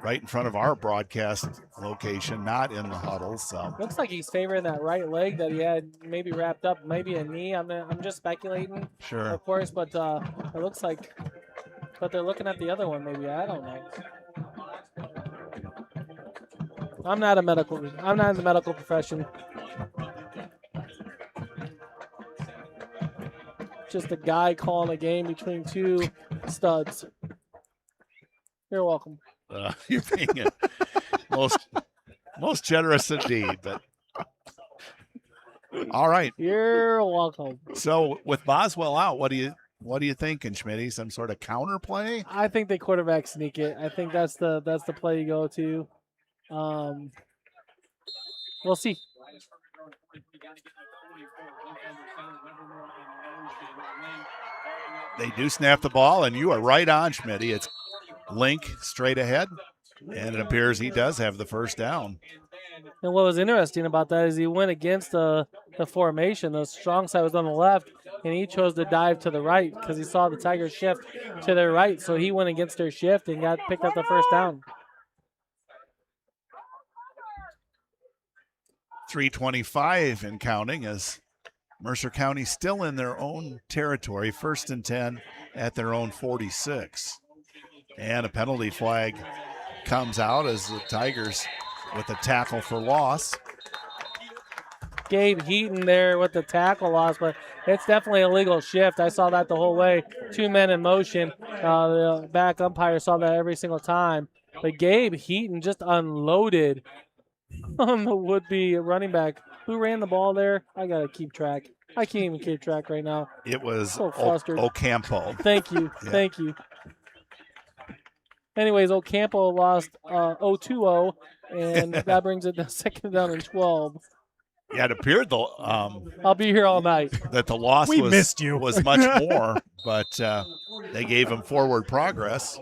right in front of our broadcast location, not in the huddle. So Looks like he's favoring that right leg that he had maybe wrapped up, maybe a knee. I'm just speculating, sure. of course, but it looks like. But they're looking at the other one, maybe. I don't know. I'm not in the medical profession. Just a guy calling a game between two studs. You're welcome. You're being most generous indeed. But all right. You're welcome. So with Boswell out, what do you thinking, Schmitty? Some sort of counter play? I think they quarterback sneak it. I think that's the play you go to. We'll see. They do snap the ball, and you are right on, Schmitty. It's Link straight ahead, and it appears he does have the first down. And what was interesting about that is he went against the formation. The strong side was on the left, and he chose to dive to the right because he saw the Tigers shift to their right. So he went against their shift and picked up the first down. 3:25 and counting as Mercer County still in their own territory, 1st and 10 at their own 46. And a penalty flag comes out as the Tigers with a tackle for loss. Gabe Heaton there with the tackle loss, but it's definitely a legal shift. I saw that the whole way. 2 men in motion. The back umpire saw that every single time. But Gabe Heaton just unloaded on the would-be running back. Who ran the ball there? I got to keep track. I can't even keep track right now. It was So flustered. Ocampo. Thank you. Yeah. Thank you. Anyways, Ocampo lost 0-2-0, and that brings it to 2nd down and 12. Yeah, it appeared I'll be here all night. that the loss We missed you. was much more, but they gave him forward progress.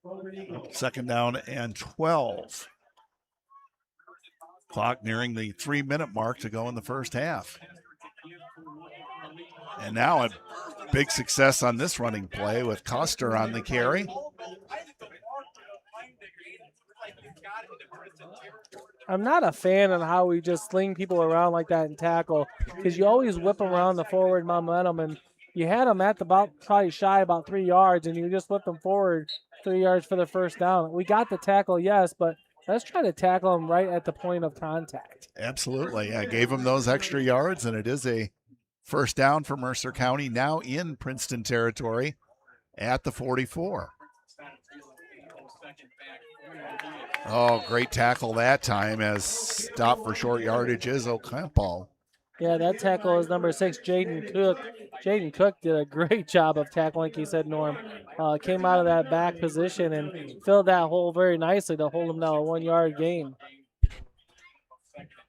2nd down and 12. Clock nearing the 3-minute mark to go in the first half. And now a big success on this running play with Custer on the carry. I'm not a fan of how we just sling people around like that and tackle, because you always whip them around the forward momentum, and you had them at probably shy about 3 yards, and you just whip them forward 3 yards for the first down. We got the tackle, yes, but let's try to tackle them right at the point of contact. Absolutely. I gave them those extra yards, and it is a first down for Mercer County, now in Princeton territory at the 44. Oh, great tackle that time, as stop for short yardage is Ocampo. Yeah, that tackle is number 6, Jaden Cook. Jaden Cook did a great job of tackling, like you said, Norm. Came out of that back position and filled that hole very nicely to hold him to a 1 yard gain.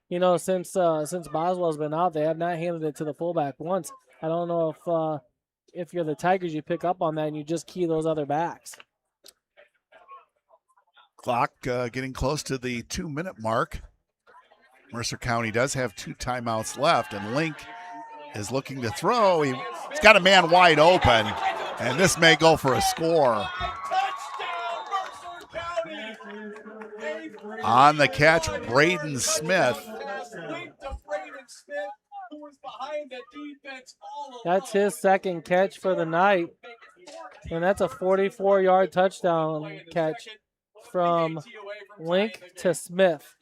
You know, since Boswell's been out, they have not handed it to the fullback once. I don't know if you're the Tigers, you pick up on that and you just key those other backs. Clock getting close to the 2-minute mark. Mercer County does have 2 timeouts left, and Link is looking to throw. He's got a man wide open, and this may go for a score. On the catch, Braden Smith. That's his second catch for the night, and that's a 44-yard touchdown catch from Link to Smith.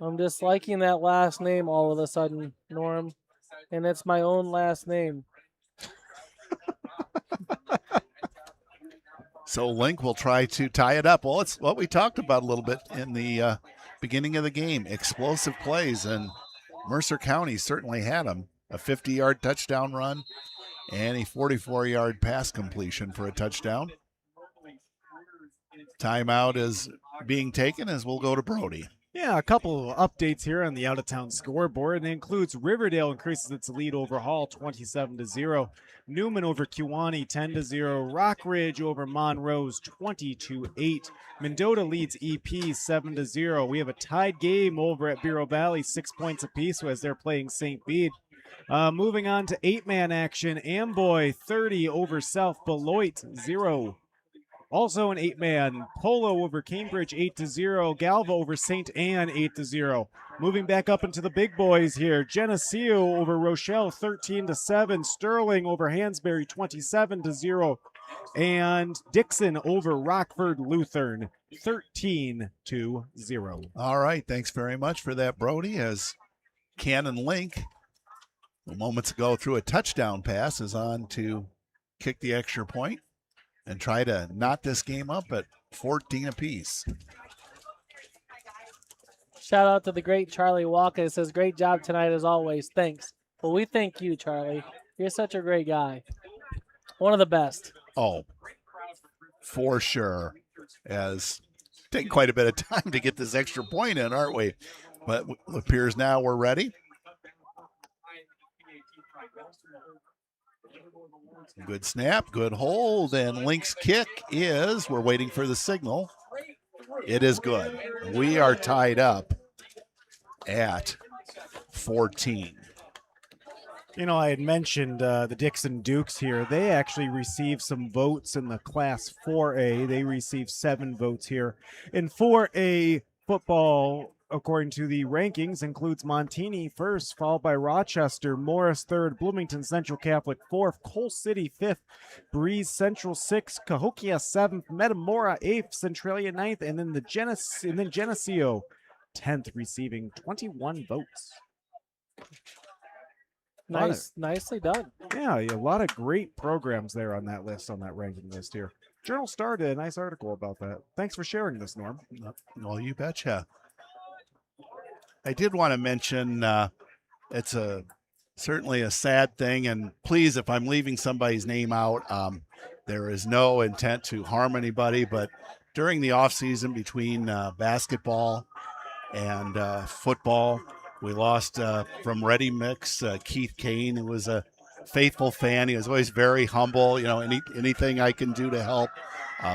I'm just liking that last name all of a sudden, Norm, and it's my own last name. So Link will try to tie it up. Well, it's what we talked about a little bit in the beginning of the game, explosive plays, and Mercer County certainly had them. A 50-yard touchdown run and a 44-yard pass completion for a touchdown. Timeout is being taken as we'll go to Brody. Yeah, a couple of updates here on the out-of-town scoreboard. And it includes Riverdale increases its lead over Hall 27-0. Newman over Kewanee 10-0. Rockridge over Monrose 20-8. Mendota leads EP 7-0. We have a tied game over at Bureau Valley, 6 points apiece as they're playing St. Bede. Moving on to 8-man action, Amboy 30 over South Beloit 0. Also an 8-man, Polo over Cambridge 8-0, Galva over St. Anne 8-0. Moving back up into the big boys here, Geneseo over Rochelle 13-7, Sterling over Hansberry 27-0, and Dixon over Rockford Lutheran 13-0. All right, thanks very much for that, Brody, as Cannon Link moments ago threw a touchdown pass, is on to kick the extra point and try to knot this game up at 14 apiece. Shout out to the great Charlie Walker. It says, great job tonight as always. Thanks. Well, we thank you, Charlie. You're such a great guy. One of the best. Oh, for sure. As taking quite a bit of time to get this extra point in, aren't we? But it appears now we're ready. Good snap, good hold, and Link's kick is, we're waiting for the signal. It is good. We are tied up at 14. You know, I had mentioned the Dixon Dukes here. They actually received some votes in the Class 4A. They received 7 votes here. In 4A football, according to the rankings, includes Montini first, followed by Rochester, Morris third, Bloomington Central Catholic fourth, Cole City fifth, Breeze Central sixth, Cahokia seventh, Metamora eighth, Centralia ninth, and then Geneseo 10th, receiving 21 votes. Nicely done. Yeah, a lot of great programs there on that list, on that ranking list here. Journal Star did a nice article about that. Thanks for sharing this, Norm. Well, you betcha. I did want to mention it's certainly a sad thing, and please, if I'm leaving somebody's name out, there is no intent to harm anybody, but during the off season between basketball and football, we lost from Ready Mix, Keith Kane, who was a faithful fan. He was always very humble, anything I can do to help.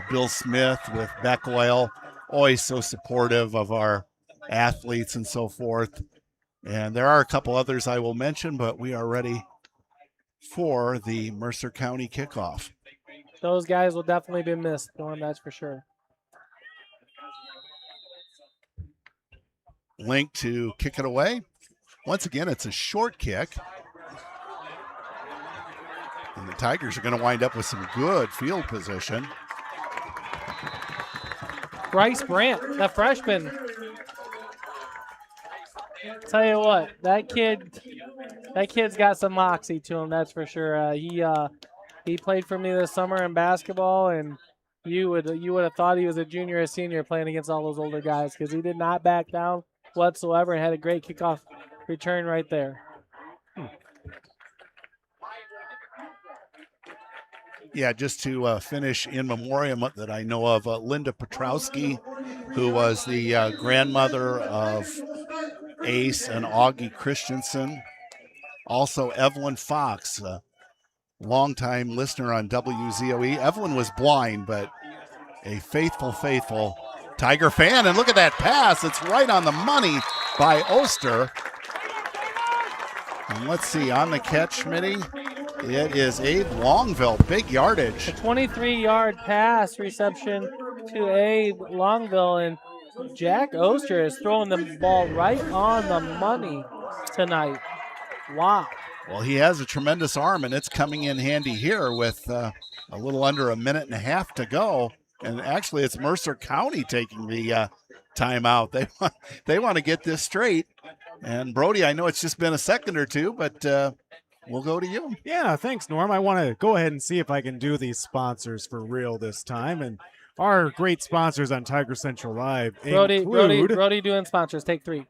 Bill Smith with Beck Oil, always so supportive of our athletes and so forth. And there are a couple others I will mention, but we are ready for the Mercer County kickoff. Those guys will definitely be missed, Norm, that's for sure. Link to kick it away. Once again, it's a short kick. And the Tigers are going to wind up with some good field position. Bryce Brandt, the freshman. Tell you what, that kid's got some moxie to him, that's for sure. He played for me this summer in basketball, and you would have thought he was a junior or senior playing against all those older guys, because he did not back down whatsoever and had a great kickoff return right there. Yeah, just to finish in memoriam that I know of, Linda Petrowski, who was the grandmother of Ace and Augie Christensen. Also, Evelyn Fox, a longtime listener on WZOE. Evelyn was blind, but a faithful Tiger fan. And look at that pass. It's right on the money by Oster. And let's see, on the catch, Schmitty, it is Abe Longville, big yardage. A 23-yard pass reception to Abe Longville, and Jack Oster is throwing the ball right on the money tonight. Wow. Well, he has a tremendous arm, and it's coming in handy here with a little under a minute and a half to go. And actually, it's Mercer County taking the timeout. They want to get this straight. And Brody, I know it's just been a second or two, but we'll go to you. Yeah, thanks, Norm. I want to go ahead and see if I can do these sponsors for real this time. And our great sponsors on Tiger Central Live Brody doing sponsors. Take 3.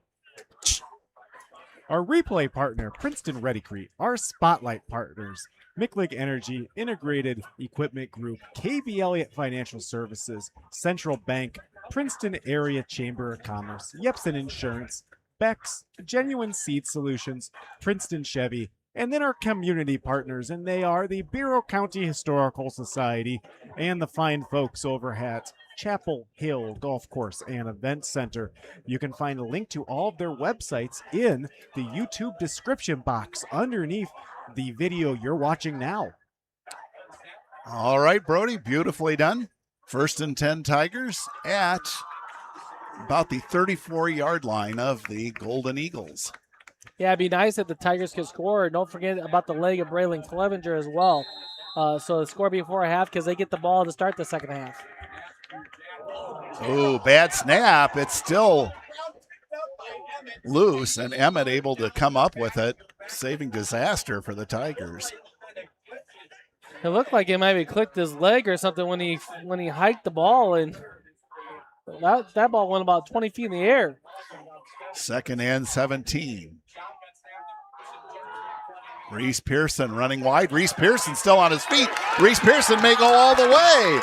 Our replay partner, Princeton Redi-Crete. Our spotlight partners, Michlig Energy, Integrated Equipment Group, KB Elliott Financial Services, Central Bank, Princeton Area Chamber of Commerce, Yepsen Insurance, Beck's, Genuine Seed Solutions, Princeton Chevy, and then our community partners, and they are the Bureau County Historical Society and the fine folks over at Chapel Hill Golf Course and Event Center. You can find a link to all of their websites in the YouTube description box underneath the video you're watching now. All right, Brody, beautifully done. 1st and 10 Tigers at about the 34-yard line of the Golden Eagles. Yeah, it'd be nice if the Tigers could score. Don't forget about the leg of Braylon Clevenger as well. So score before half because they get the ball to start the second half. Oh, bad snap. It's still loose, and Emmett able to come up with it, saving disaster for the Tigers. It looked like he maybe clicked his leg or something when he hiked the ball, and that ball went about 20 feet in the air. 2nd and 17. Reese Pearson running wide. Reese Pearson still on his feet. Reese Pearson may go all the way.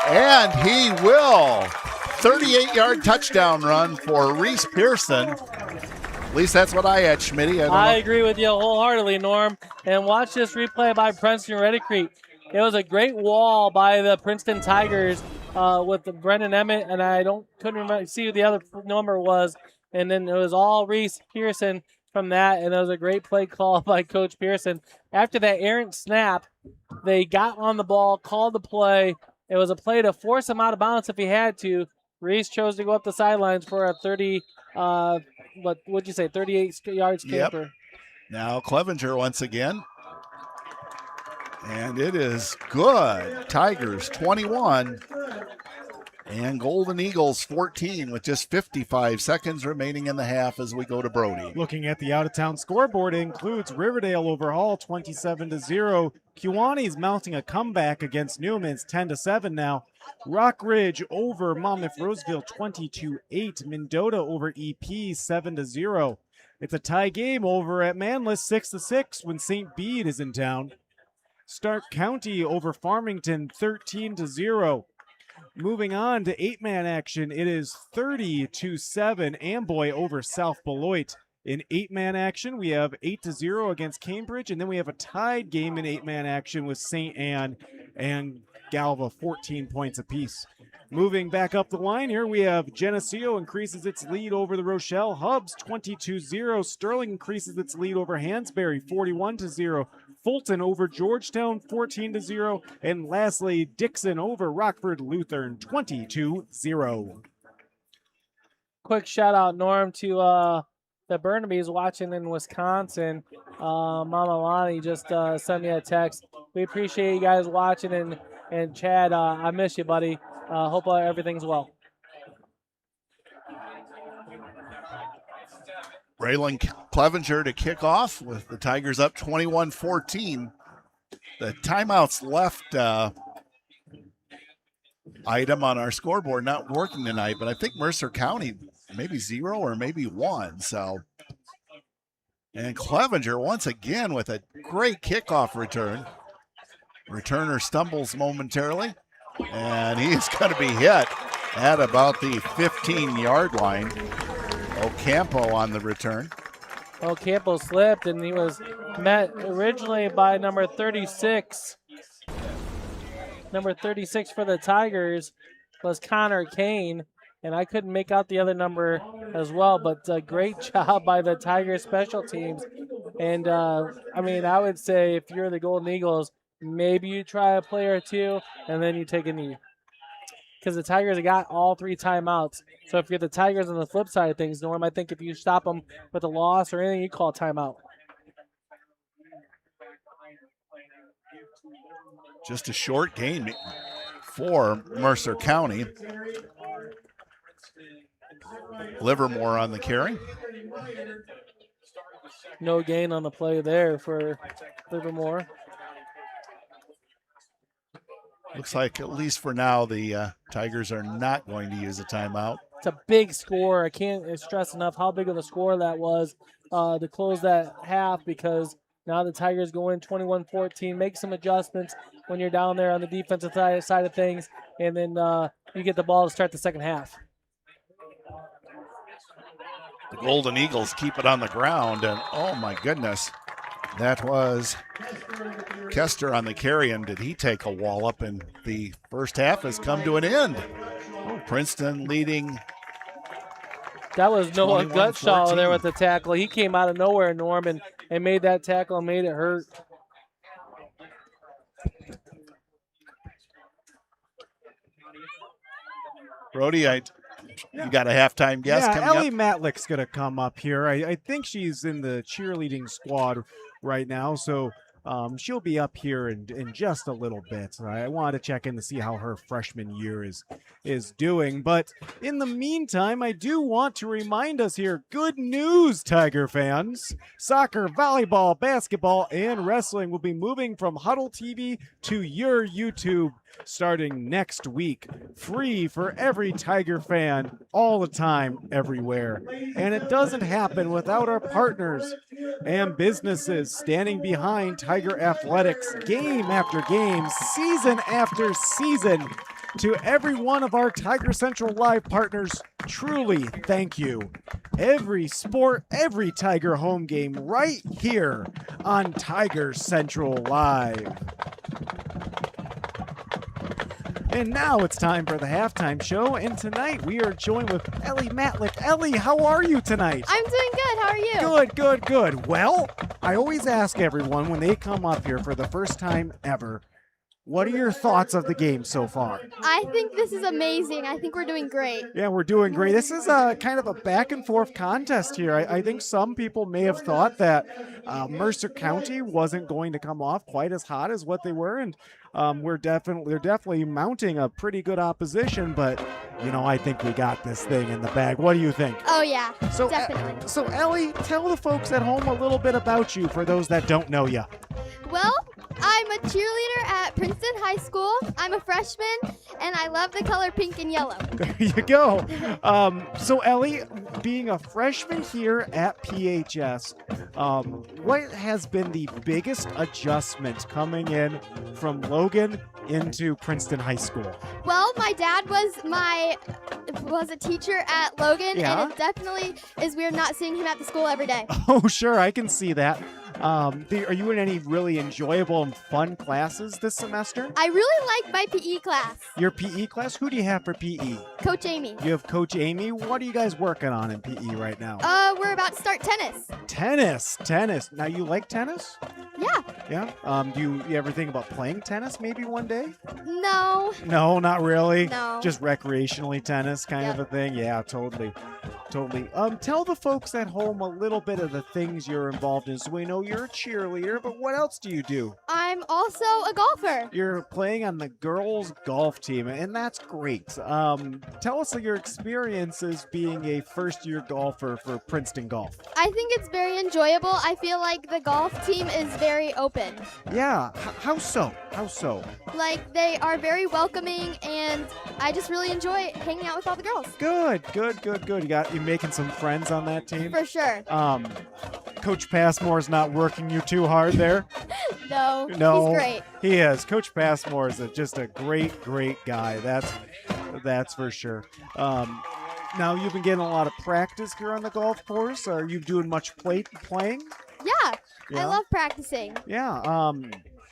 And he will. 38-yard touchdown run for Reese Pearson. At least that's what I had, Schmitty. I agree with you wholeheartedly, Norm. And watch this replay by Princeton Redi-Crete. It was a great wall by the Princeton Tigers with the Brendan Emmett, and couldn't remember, see who the other number was. And then it was all Reese Pearson from that, and it was a great play call by Coach Pearson. After that errant snap, they got on the ball, called the play. It was a play to force him out of bounds if he had to. Reese chose to go up the sidelines for a 38 yards camper. Yep. Now Clevenger once again. And it is good. Tigers 21 and Golden Eagles 14 with just 55 seconds remaining in the half as we go to Brody. Looking at the out-of-town scoreboard, it includes Riverdale over Hall 27-0. Kewaunee mounting a comeback against Newman's 10-7 now. Rock Ridge over Monmouth Roseville 22-8. Mendota over EP 7-0. It's a tie game over at Manlius 6-6 when St. Bede is in town. Stark County over Farmington 13-0. Moving on to 8-man action, it is 30-7. Amboy over South Beloit. In 8-man action, we have 8-0 against Cambridge, and then we have a tied game in 8-man action with St. Anne and Galva, 14 points apiece. Moving back up the line here, we have Geneseo increases its lead over the Rochelle Hubs, 22-0. Sterling increases its lead over Hansberry, 41-0. Fulton over Georgetown, 14-0. And lastly, Dixon over Rockford Lutheran, 20-0. quick shout out, Norm, to the Burnabys watching in Wisconsin. Mama Lonnie just sent me a text. We appreciate you guys watching, and Chad, I miss you, buddy. Hope everything's well. Braylon Clevenger to kick off with the Tigers up 21-14. The timeouts left item on our scoreboard not working tonight, but I think Mercer County maybe 0 or maybe 1. So, and Clevenger once again with a great kickoff return. Returner stumbles momentarily, and he's going to be hit at about the 15-yard line. Ocampo on the return. Ocampo slipped, and he was met originally by number 36. Number 36 for the Tigers was Connor Kane, and I couldn't make out the other number as well, but a great job by the Tigers special teams. And, I mean, I would say if you're the Golden Eagles, maybe you try a play or two, and then you take a knee. Because the Tigers have got all 3 timeouts. So if you're the Tigers on the flip side of things, Norm, I think if you stop them with a loss or anything, you call a timeout. Just a short gain for Mercer County. Livermore on the carry. No gain on the play there for Livermore. Looks like, at least for now, the Tigers are not going to use a timeout. It's a big score. I can't stress enough how big of a score that was to close that half, because now the Tigers go in 21-14, make some adjustments when you're down there on the defensive side of things, and then you get the ball to start the second half. The Golden Eagles keep it on the ground, and oh my goodness, that was Kester on the carry, and did he take a wallop? And the first half has come to an end. Princeton leading. That was Noah 21-14. Gutshaw there with the tackle. He came out of nowhere, Norm, and made that tackle and made it hurt. Brody, you got a halftime guess Yeah, coming Ellie up? Matlick's going to come up here. I think she's in the cheerleading squad right now, so she'll be up here in just a little bit. I wanted to check in to see how her freshman year is doing. But in the meantime, I do want to remind us here, good news, Tiger fans. Soccer, volleyball, basketball, and wrestling will be moving from Huddle TV to your YouTube starting next week. Free for every Tiger fan, all the time, everywhere. And it doesn't happen without our partners and businesses standing behind Tiger Athletics game after game, season after season. To every one of our Tiger Central Live partners, truly thank you. Every sport, every Tiger home game right here on Tiger Central Live. And now it's time for the halftime show, and tonight we are joined with Ellie Matlick. Ellie, how are you tonight? I'm doing good. How are you? Good. Well, I always ask everyone when they come up here for the first time ever, what are your thoughts of the game so far? I think this is amazing. I think we're doing great. Yeah, we're doing great. This is kind of a back and forth contest here. I think some people may have thought that Mercer County wasn't going to come off quite as hot as what they were, and they're definitely mounting a pretty good opposition. But I think we got this thing in the bag. What do you think? Oh yeah, So, definitely. So Ellie, tell the folks at home a little bit about you for those that don't know you. Well, I'm a cheerleader at Princeton High School. I'm a freshman, and I love the color pink and yellow. There you go. So Ellie, being a freshman here at PHS, what has been the biggest adjustment coming in from Logan into Princeton High School? Well, my dad was a teacher at Logan, Yeah? and it definitely is weird not seeing him at the school every day. Oh, sure, I can see that. Are you in any really enjoyable and fun classes this semester? I really like my PE class. Your PE class? Who do you have for PE? Coach Amy. You have Coach Amy. What are you guys working on in PE right now? We're about to start tennis. Tennis. Now, you like tennis? Yeah. Yeah. Do you ever think about playing tennis maybe one day? No. No, not really. No. Just recreationally tennis kind of Yep. a thing. Yeah, totally. Totally. Tell the folks at home a little bit of the things you're involved in. So we know you're a cheerleader, but what else do you do? I'm also a golfer. You're playing on the girls' golf team, and that's great. Tell us your experiences being a first-year golfer for Princeton Golf. I think it's very enjoyable. I feel like the golf team is very open. Yeah, how so? How so? Like, they are very welcoming, and I just really enjoy hanging out with all the girls. Good. You making some friends on that team? For sure. Coach Passmore's not working you too hard there. No, No, he's great. He is. Coach Passmore is just a great guy. That's for sure. Now you've been getting a lot of practice here on the golf course. Are you doing much playing? Yeah, Yeah. I love practicing. Yeah.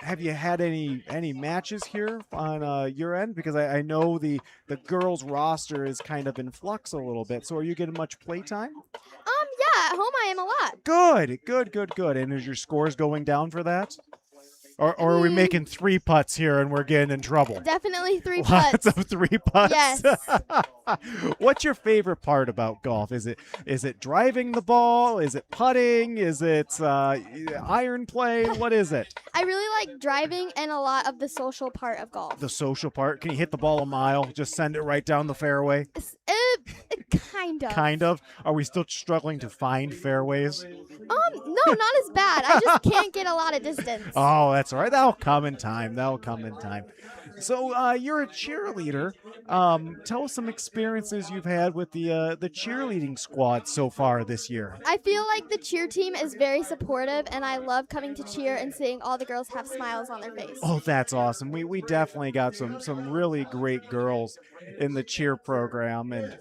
Have you had any matches here on your end? Because I know the girls roster is kind of in flux a little bit. So are you getting much play time? Yeah, at home I am a lot. Good. And is your scores going down for that? Or are we making 3 putts here and we're getting in trouble? Definitely 3 Lots putts. of 3 putts. Yes. What's your favorite part about golf? Is it driving the ball? Is it putting? Is it iron play? What is it? I really like driving and a lot of the social part of golf. The social part. Can you hit the ball a mile? Just send it right down the fairway? Kind of. Kind of. Are we still struggling to find fairways? No, not as bad. I just can't get a lot of distance. Oh, that's all right. That'll come in time. So you're a cheerleader. Tell us some experiences you've had with the cheerleading squad so far this year. I feel like the cheer team is very supportive, and I love coming to cheer and seeing all the girls have smiles on their face. Oh, that's awesome. We definitely got some really great girls in the cheer program, and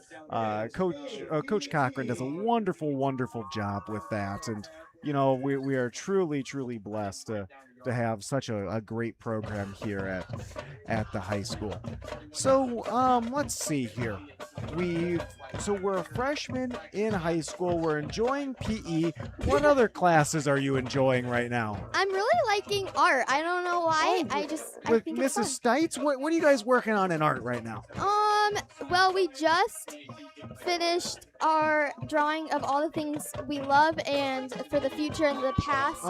Coach Cochran does a wonderful job with that. And you know, we are truly blessed to have such a great program here at the high school. So let's see here. We're a freshman in high school. We're enjoying PE. What other classes are you enjoying right now? I'm really liking art. I don't know why. I With think Mrs. it's fun. Stites, what are you guys working on in art right now? Well, we just finished our drawing of all the things we love and for the future and the past.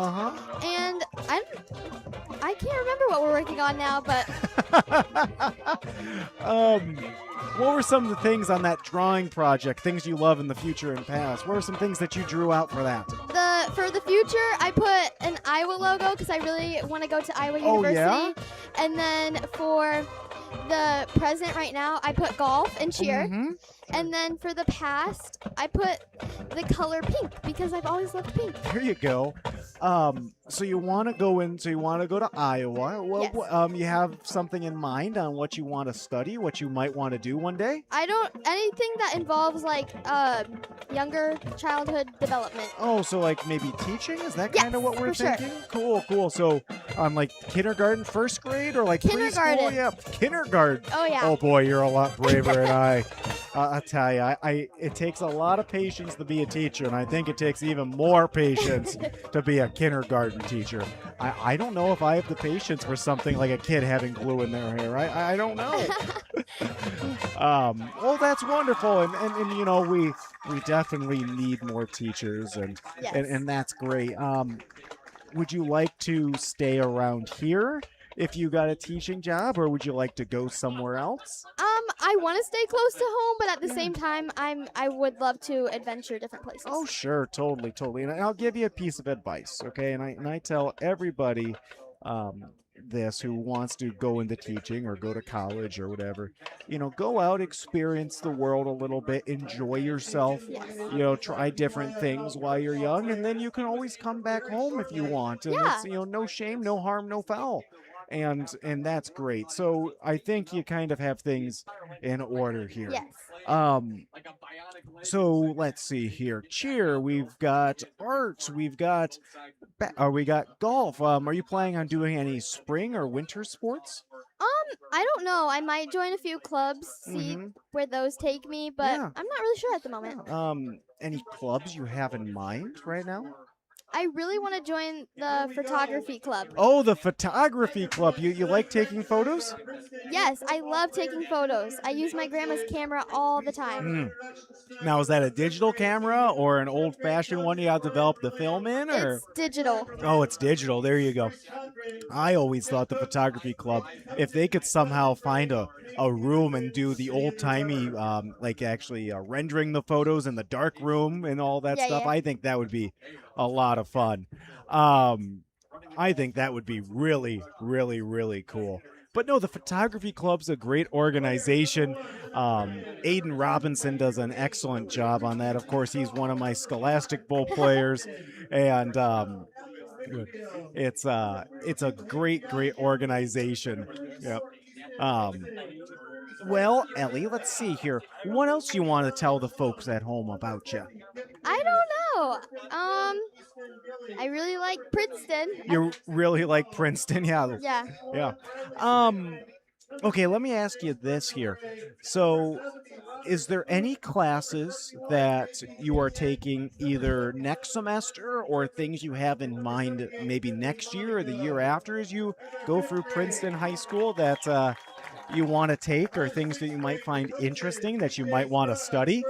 And I can't remember what we're working on now, but what were some of the things on that drawing project, things you love in the future and past? What are some things that you drew out for that? for the future, I put an Iowa logo because I really want to go to Iowa Oh, University. yeah? And then for the present right now, I put golf and cheer. Mm-hmm. And then for the past, I put the color pink because I've always loved pink. There you go. So you want to go to Iowa. Well, Yes. you have something in mind on what you want to study, what you might want to do one day? Anything that involves like younger childhood development. Oh, so like maybe teaching? Is that Yes, kind of what we're for sure. thinking? Cool. So on like kindergarten, first grade, or like Kindergarten. preschool? Yeah, kindergarten. Oh yeah. Oh boy, you're a lot braver than I tell you, it takes a lot of patience to be a teacher, and I think it takes even more patience to be a kindergarten teacher. I don't know if I have the patience for something like a kid having glue in their hair. I don't know. Well, that's wonderful, and you know, we definitely need more teachers, and Yes. and that's great. Would you like to stay around here if you got a teaching job, or would you like to go somewhere else? I want to stay close to home, but at the same time, I would love to adventure different places. Oh, sure, totally. And I'll give you a piece of advice, okay? And I tell everybody this who wants to go into teaching or go to college or whatever, you know, go out, experience the world a little bit, enjoy yourself, Yes. you know, try different things while you're young, and then you can always come back home if you want. And Yeah. it's, you know, no shame, no harm, no foul. And that's great. So I think you kind of have things in order here. Yes. So let's see here. Cheer. We've got art. We got golf. Are you planning on doing any spring or winter sports? I don't know. I might join a few clubs, see Mhm. where those take me, but Yeah. I'm not really sure at the moment. Any clubs you have in mind right now? I really want to join the photography club. Oh, the photography club. You like taking photos? Yes, I love taking photos. I use my grandma's camera all the time. Now, is that a digital camera or an old-fashioned one you have developed the film in? Or It's digital. Oh, it's digital. There you go. I always thought the photography club, if they could somehow find a room and do the old-timey, like actually rendering the photos in the dark room and all that stuff, Yeah. I think that would be a lot of fun. I think that would be really, really, really cool. But no, the photography club's a great organization. Aiden Robinson does an excellent job on that. Of course, he's one of my Scholastic Bowl players, and it's a great organization. Yep. Well, Ellie, let's see here. What else you want to tell the folks at home about you? I don't know. I really like Princeton. You really like Princeton, yeah. Yeah. Yeah. Okay, let me ask you this here. So, is there any classes that you are taking either next semester or things you have in mind maybe next year or the year after as you go through Princeton High School that you want to take, or things that you might find interesting that you might want to study?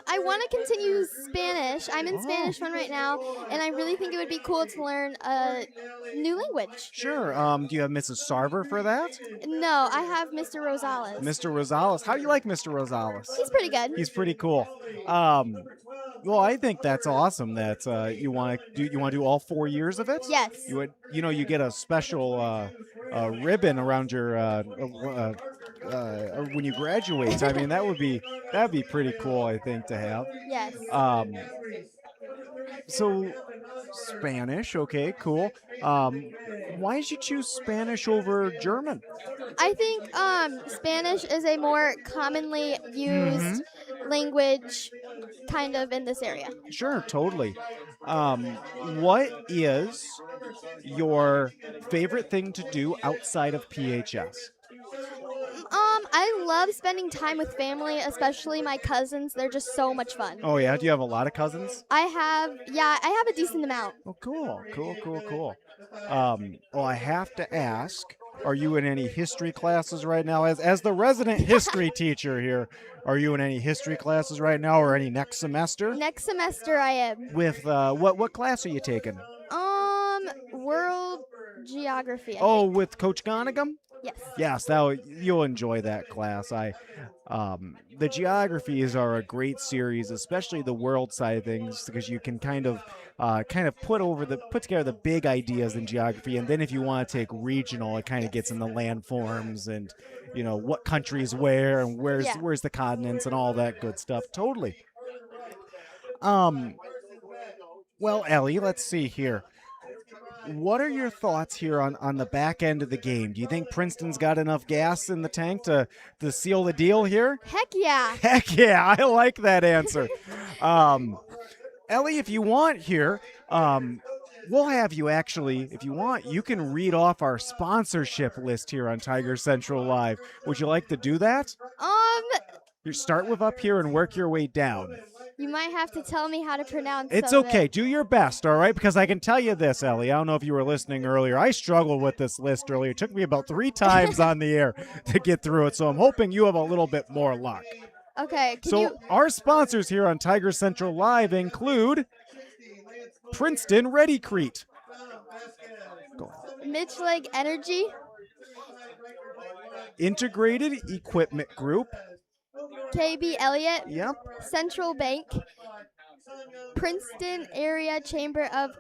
I want to continue Spanish. I'm in Spanish 1 right now, and I really think it would be cool to learn a new language. Sure. Do you have Mrs. Sarver for that? No, I have Mr. Rosales. Mr. Rosales. How do you like Mr. Rosales? He's pretty good. He's pretty cool. Well, I think that's awesome that you want to do all 4 years of it. Yes. You get a special ribbon around your when you graduate. I mean, that'd be pretty cool, I think, to have. Yes. So Spanish, okay, cool. Why did you choose Spanish over German? I think Spanish is a more commonly used language kind of in this area. Sure, totally. What is your favorite thing to do outside of PHS? I love spending time with family, especially my cousins. They're just so much fun. Oh yeah, do you have a lot of cousins? I have a decent amount. Oh, cool. Well, I have to ask, are you in any history classes right now? As the resident history teacher here, are you in any history classes right now, or any next semester? Next semester I am. With what class are you taking? World Geography. I Oh, think. with Coach Gonagum? Yes. Yes, you'll enjoy that class. The geographies are a great series, especially the world side of things, because you can kind of put together the big ideas in geography, and then if you want to take regional, it kind of gets in the landforms and what countries where and where's the continents and all that good stuff. Totally. Well, Ellie, let's see here. What are your thoughts here on the back end of the game? Do you think Princeton's got enough gas in the tank to seal the deal here? Heck yeah. Heck yeah, I like that answer. Ellie, if you want here, we'll have you actually, if you want, you can read off our sponsorship list here on Tiger Central Live. Would you like to do that? You start with up here and work your way down. You might have to tell me how to pronounce It's some of okay. it. Do your best, all right? Because I can tell you this, Ellie. I don't know if you were listening earlier. I struggled with this list earlier. It took me about 3 times on the air to get through it, so I'm hoping you have a little bit more luck. Okay. Our sponsors here on Tiger Central Live include Princeton Redi-Crete. Michlig Energy. Integrated Equipment Group. KB Elliott. Yep. Central Bank. Princeton Area Chamber of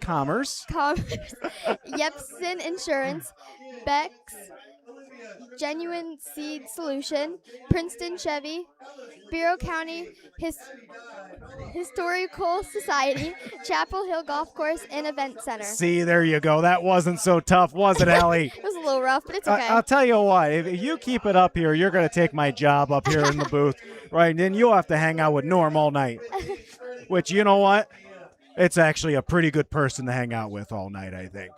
Commerce. Yepsen Insurance. Beck's Genuine Seed Solution. Princeton Chevy. Bureau County Historical Society. Chapel Hill Golf Course and Event Center. See, there you go. That wasn't so tough, was it, Ellie? It was a little rough, but it's okay. I'll tell you what, if you keep it up here, you're going to take my job up here in the booth, right? And then you'll have to hang out with Norm all night, which, you know what? It's actually a pretty good person to hang out with all night, I think.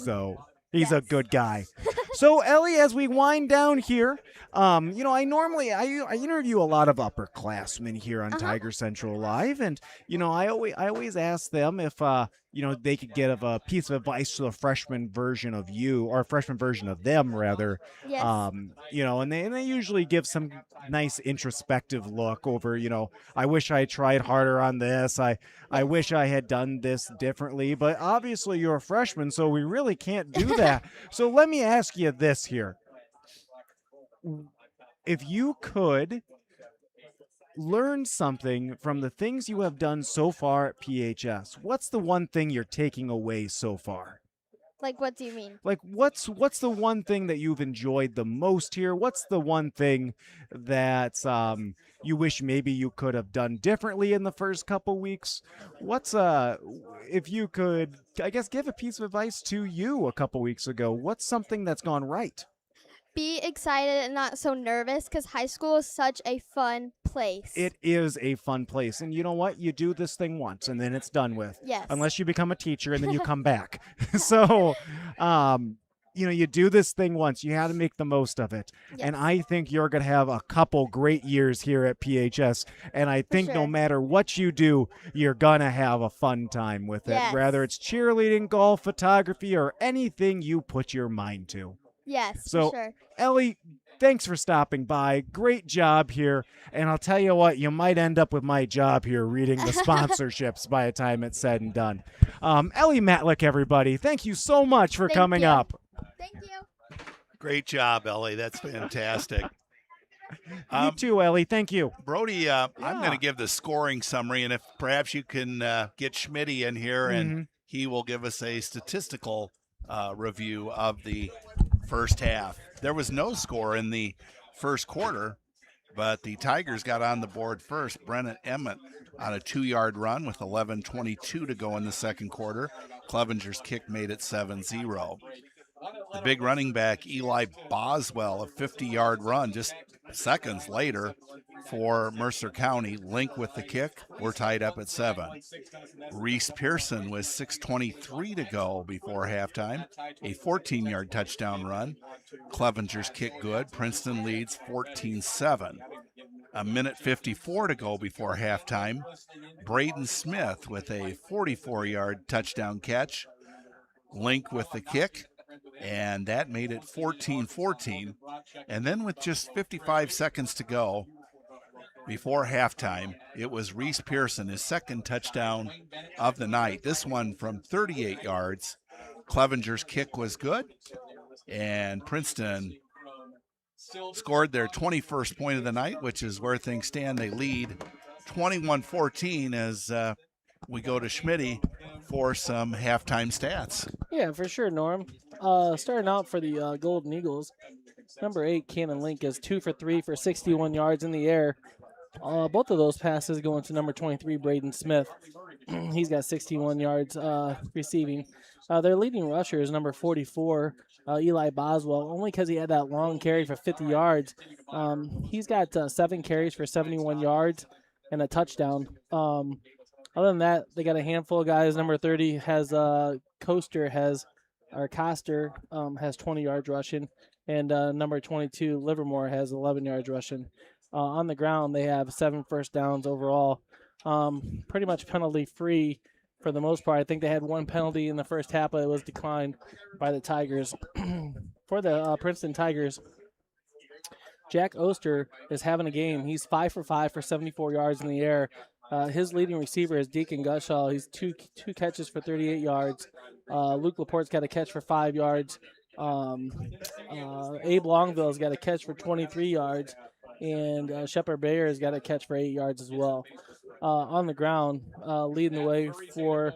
So he's a good guy. So, Ellie, as we wind down here, I normally I interview a lot of upperclassmen here on Tiger Central Live, and I always ask them if they could give a piece of advice to the freshman version of you, or freshman version of them rather. Yes. And they usually give some nice introspective look over. I wish I tried harder on this. I wish I had done this differently, but obviously you're a freshman, so we really can't do that. So let me ask you this here. If you could learn something from the things you have done so far at PHS, what's the one thing you're taking away so far? Like, what do you mean? Like, what's the one thing that you've enjoyed the most here? What's the one thing that you wish maybe you could have done differently in the first couple weeks? If you could, I guess, give a piece of advice to you a couple weeks ago, what's something that's gone right? Be excited and not so nervous, because high school is such a fun place. It is a fun place. And you know what? You do this thing once and then it's done with. Yes. Unless you become a teacher and then you come back. So, you do this thing once. You have to make the most of it. Yes. And I think you're going to have a couple great years here at PHS. And I think no sure. matter what you do, you're going to have a fun time with it. Yes. Whether it's cheerleading, golf, photography, or anything you put your mind to. Yes, So, for sure. Ellie, thanks for stopping by. Great job here. And I'll tell you what, you might end up with my job here reading the sponsorships by the time it's said and done. Ellie Matlick, everybody, thank you so much for coming up. Thank you. Great job, Ellie. That's fantastic. You too, Ellie. Thank you. Brody, I'm going to give the scoring summary, and if perhaps you can get Schmitty in here, and he will give us a statistical review of the first half. There was no score in the first quarter, but the Tigers got on the board first. Brennan Emmett on a 2-yard run with 11:22 to go in the second quarter. Clevenger's kick made it 7-0. The big running back, Eli Boswell, a 50-yard run just seconds later for Mercer County. Link with the kick. We're tied up at 7. Reese Pearson with 6:23 to go before halftime. A 14-yard touchdown run. Clevenger's kick good. Princeton leads 14-7. A minute 54 to go before halftime. Braden Smith with a 44-yard touchdown catch. Link with the kick. And that made it 14-14. And then with just 55 seconds to go before halftime, it was Reese Pearson, his second touchdown of the night. This one from 38 yards. Clevenger's kick was good. And Princeton scored their 21st point of the night, which is where things stand. They lead 21-14 as we go to Schmitty for some halftime stats. Yeah, for sure, Norm. Starting out for the Golden Eagles, number 8, Cannon Link, is 2 for 3 for 61 yards in the air. Both of those passes going to number 23, Braden Smith. He's got 61 yards receiving. Their leading rusher is number 44, Eli Boswell, only because he had that long carry for 50 yards. He's got 7 carries for 71 yards and a touchdown. Other than that, they got a handful of guys. Number 30 has Coster has 20 yards rushing, and number 22, Livermore, has 11 yards rushing. On the ground, they have 7 first downs overall. Pretty much penalty-free for the most part. I think they had 1 penalty in the first half, but it was declined by the Tigers. For the Princeton Tigers, Jack Oster is having a game. He's 5 for 5 for 74 yards in the air. His leading receiver is Deacon Gutshall. He's two catches for 38 yards. Luke Laporte's got a catch for 5 yards. Abe Longville's got a catch for 23 yards. And Shepard Bayer has got a catch for 8 yards as well. On the ground, leading the way for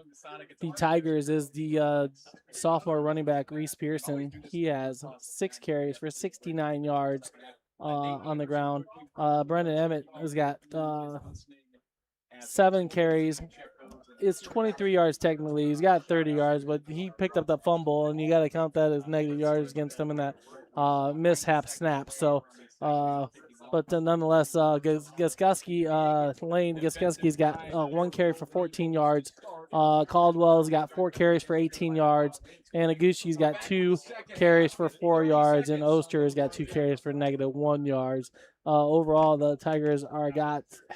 the Tigers is the sophomore running back, Reese Pearson. He has 6 carries for 69 yards on the ground. Brendan Emmett has got 7 carries. It's 23 yards technically. He's got 30 yards, but he picked up the fumble, and you got to count that as negative yards against him in that mishap snap. So But nonetheless, Lane Goskeski's got 1 carry for 14 yards. Caldwell's got 4 carries for 18 yards. And Aguchi's got 2 carries for 4 yards. And Oster's got 2 carries for -1 yards. Overall, the Tigers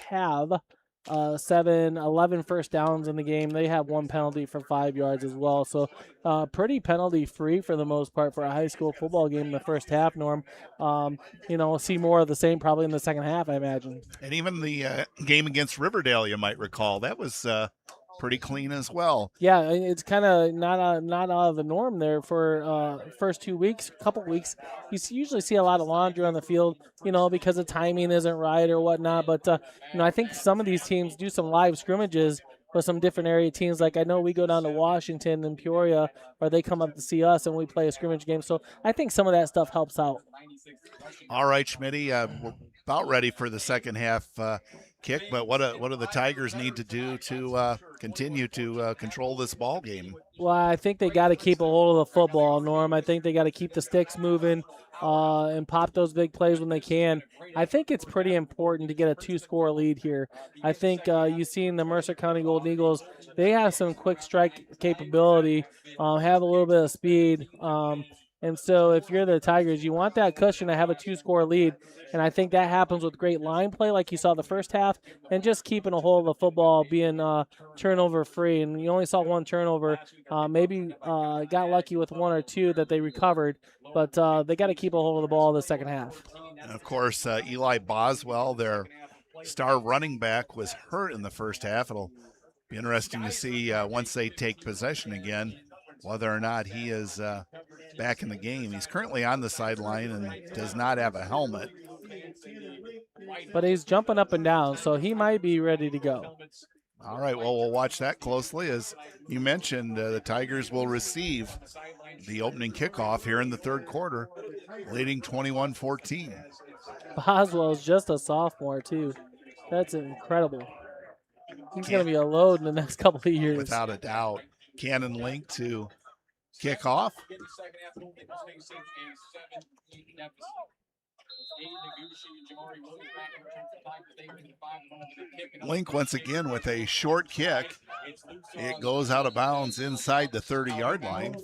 have 11 first downs in the game. They have 1 penalty for 5 yards as well. So pretty penalty free for the most part for a high school football game in the first half, Norm. We'll see more of the same probably in the second half, I imagine. And even the game against Riverdale, you might recall, that was pretty clean as well. Yeah, it's kind of not out of the norm there for first 2 weeks, couple weeks. You usually see a lot of laundry on the field, because the timing isn't right or whatnot. But I think some of these teams do some live scrimmages with some different area teams. Like I know we go down to Washington and Peoria, or they come up to see us and we play a scrimmage game. So I think some of that stuff helps out. All right, Schmitty, we're about ready for the second half kick, but what do the Tigers need to do to continue to control this ball game? Well, I think they got to keep a hold of the football, Norm. I think they got to keep the sticks moving and pop those big plays when they can. I think it's pretty important to get a 2-score lead here. I think you've seen the Mercer County Golden Eagles. They have some quick strike capability, have a little bit of speed. And so if you're the Tigers, you want that cushion to have a 2-score lead. And I think that happens with great line play like you saw the first half and just keeping a hold of the football, being turnover free. And you only saw 1 turnover. Maybe got lucky with 1 or 2 that they recovered. But they got to keep a hold of the ball in the second half. And, of course, Eli Boswell, their star running back, was hurt in the first half. It'll be interesting to see once they take possession again whether or not he is back in the game. He's currently on the sideline and does not have a helmet. But he's jumping up and down, so he might be ready to go. All right, well, we'll watch that closely. As you mentioned, the Tigers will receive the opening kickoff here in the third quarter, leading 21-14. Boswell's just a sophomore, too. That's incredible. He's going to be a load in the next couple of years. Without a doubt. Cannon Link to kick off. Link once again with a short kick. It goes out of bounds inside the 30-yard line.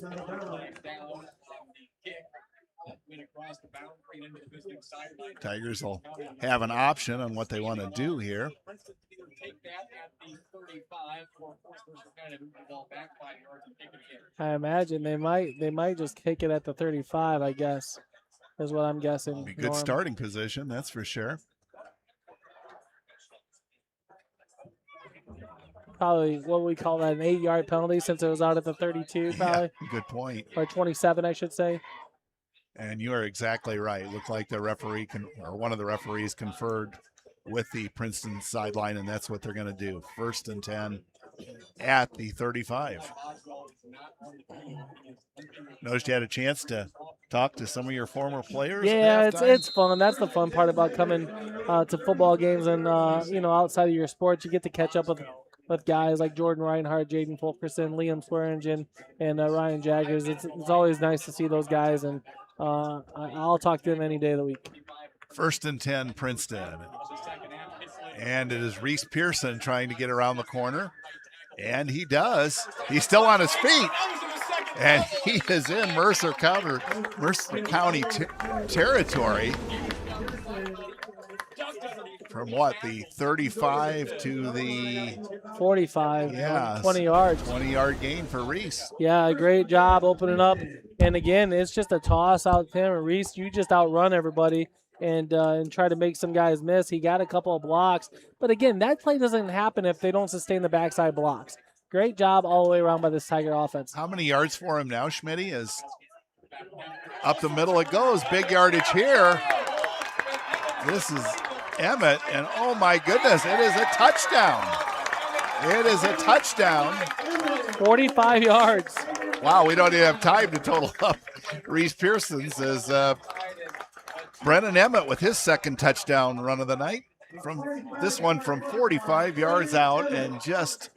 Tigers will have an option on what they want to do here. I imagine they might just kick it at the 35, I guess, is what I'm guessing. Be good starting position, that's for sure. Probably what we call that, an 8-yard penalty since it was out at the 32, probably. Yeah, good point. Or 27, I should say. And you are exactly right. Looked like the referee or one of the referees conferred with the Princeton sideline, and that's what they're going to do. 1st and 10 at the 35. Noticed you had a chance to talk to some of your former players. Yeah, it's fun. That's the fun part about coming to football games and outside of your sports, you get to catch up with guys like Jordan Reinhardt, Jaden Fulkerson, Liam Swearingen, and Ryan Jaggers. It's always nice to see those guys, and I'll talk to them any day of the week. 1st and 10, Princeton. And it is Reese Pearson trying to get around the corner. And he does. He's still on his feet. And he is in Mercer County territory. From what, the 35 to the 45. Yeah, 20 yards. 20-yard gain for Reese. Yeah, great job opening up. And again, it's just a toss out to him. And Reese, you just outrun everybody and try to make some guys miss. He got a couple of blocks. But again, that play doesn't happen if they don't sustain the backside blocks. Great job all the way around by this Tiger offense. How many yards for him now, Schmitty? Is up the middle it goes. Big yardage here. This is Emmett, and oh my goodness, it is a touchdown. It is a touchdown. 45 yards. Wow, we don't even have time to total up Reese Pearson's as Brennan Emmett with his second touchdown run of the night. From this one from 45 yards out and just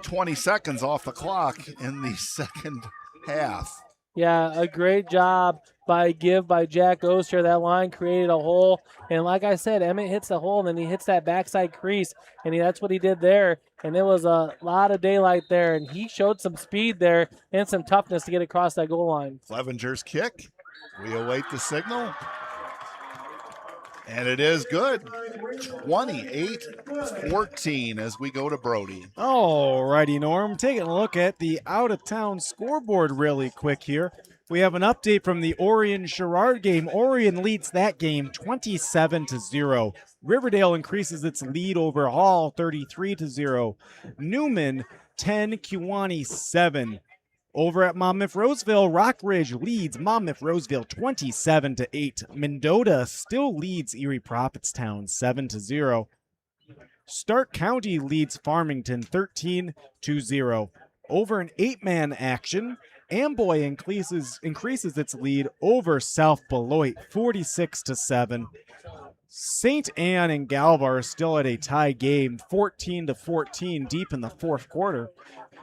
20 seconds off the clock in the second half. Yeah, a great job by Jack Oster. That line created a hole. And like I said, Emmett hits the hole, and then he hits that backside crease, and that's what he did there. And it was a lot of daylight there, and he showed some speed there and some toughness to get across that goal line. Clevenger's kick. We await the signal. And it is good. 28-14 as we go to Brody. All righty, Norm. Taking a look at the out-of-town scoreboard really quick here. We have an update from the Orion-Sherrard game. Orion leads that game 27-0. Riverdale increases its lead over Hall 33-0. Newman 10, Kewanee 7. Over at Monmouth-Roseville, Rockridge leads Monmouth-Roseville 27-8. Mendota still leads Erie Prophetstown 7-0. Stark County leads Farmington 13-0. Over an 8-man action, Amboy increases its lead over South Beloit 46-7. St. Anne and Galva are still at a tie game 14-14 deep in the fourth quarter.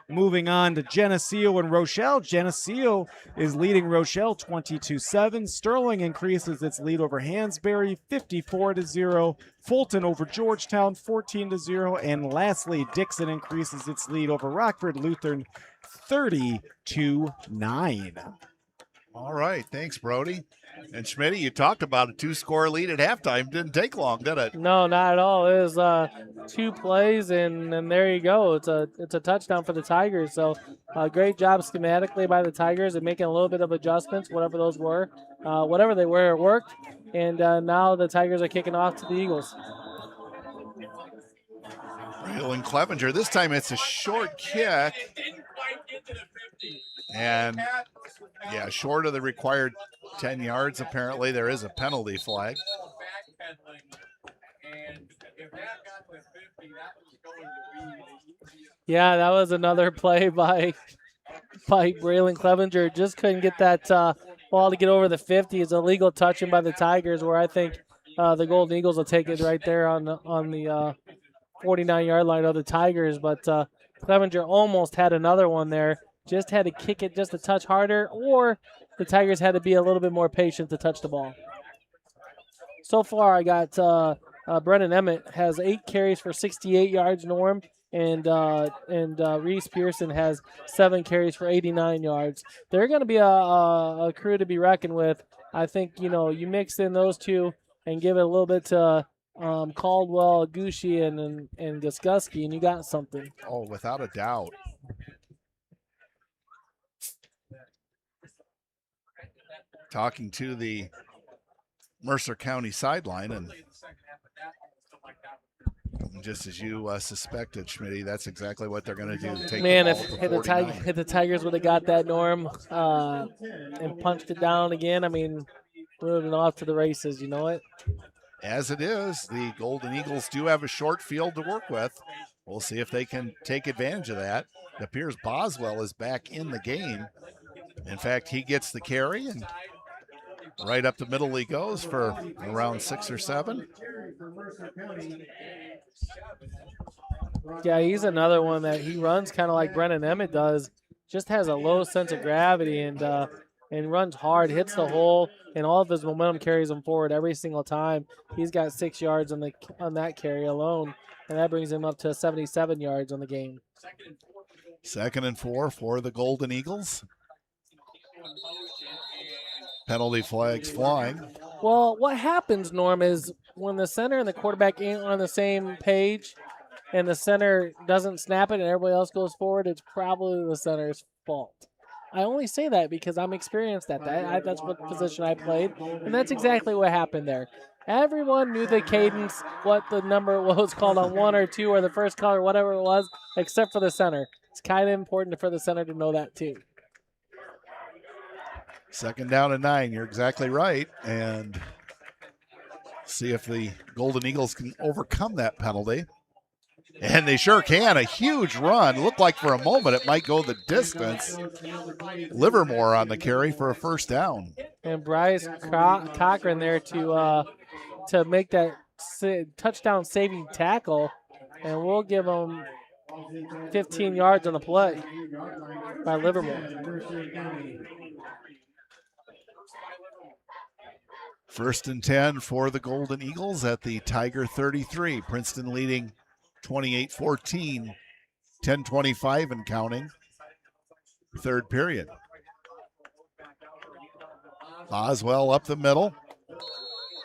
Moving on to Geneseo and Rochelle. Geneseo is leading Rochelle 22-7. Sterling increases its lead over Hansberry 54-0. Fulton over Georgetown 14-0. And lastly, Dixon increases its lead over Rockford Lutheran 30-9. All right. Thanks, Brody. And Schmitty, you talked about a 2-score lead at halftime. Didn't take long, did it? No, not at all. It was 2 plays, and there you go. It's a touchdown for the Tigers. So great job schematically by the Tigers and making a little bit of adjustments, whatever those were. Whatever they were, it worked. And now the Tigers are kicking off to the Eagles. Braylon Clevenger. This time it's a short kick. And, yeah, short of the required 10 yards, apparently. There is a penalty flag. Yeah, that was another play by Braylon Clevenger. Just couldn't get that ball to get over the 50. It's a legal touching by the Tigers, where I think the Golden Eagles will take it right there on the 49-yard line of the Tigers. But Clevenger almost had another one there. Just had to kick it just a touch harder, or the Tigers had to be a little bit more patient to touch the ball. So far, I got Brennan Emmett has 8 carries for 68 yards, Norm, and Reese Pearson has 7 carries for 89 yards. They're going to be a crew to be reckoned with. I think, you mix in those two and give it a little bit to Caldwell, Gucci, and Guskuski, and you got something. Oh, without a doubt. Talking to the Mercer County sideline, and just as you suspected, Schmitty, that's exactly what they're going to do. Take Man, the if the Tigers would have got that, Norm, and punched it down again, I mean, we would have been off to the races, you know it? As it is, the Golden Eagles do have a short field to work with. We'll see if they can take advantage of that. It appears Boswell is back in the game. In fact, he gets the carry, and right up the middle he goes for around 6 or 7. Yeah, he's another one that he runs kind of like Brennan Emmett does. Just has a low sense of gravity and runs hard, hits the hole, and all of his momentum carries him forward every single time. He's got 6 yards on that carry alone, and that brings him up to 77 yards on the game. 2nd and 4 for the Golden Eagles. Penalty flags flying. Well, what happens, Norm, is when the center and the quarterback ain't on the same page and the center doesn't snap it and everybody else goes forward, it's probably the center's fault. I only say that because I'm experienced at that. That's what position I played, and that's exactly what happened there. Everyone knew the cadence, what the number was called on 1 or 2 or the first call or whatever it was, except for the center. It's kind of important for the center to know that too. 2nd down and 9. You're exactly right. And see if the Golden Eagles can overcome that penalty. And they sure can. A huge run. Looked like for a moment it might go the distance. Livermore on the carry for a 1st down. And Bryce Cochran there to make that touchdown saving tackle. And we'll give him 15 yards on the play by Livermore. First and 10 for the Golden Eagles at the Tiger 33. Princeton leading 28-14, 10:25 and counting. Third period. Boswell up the middle.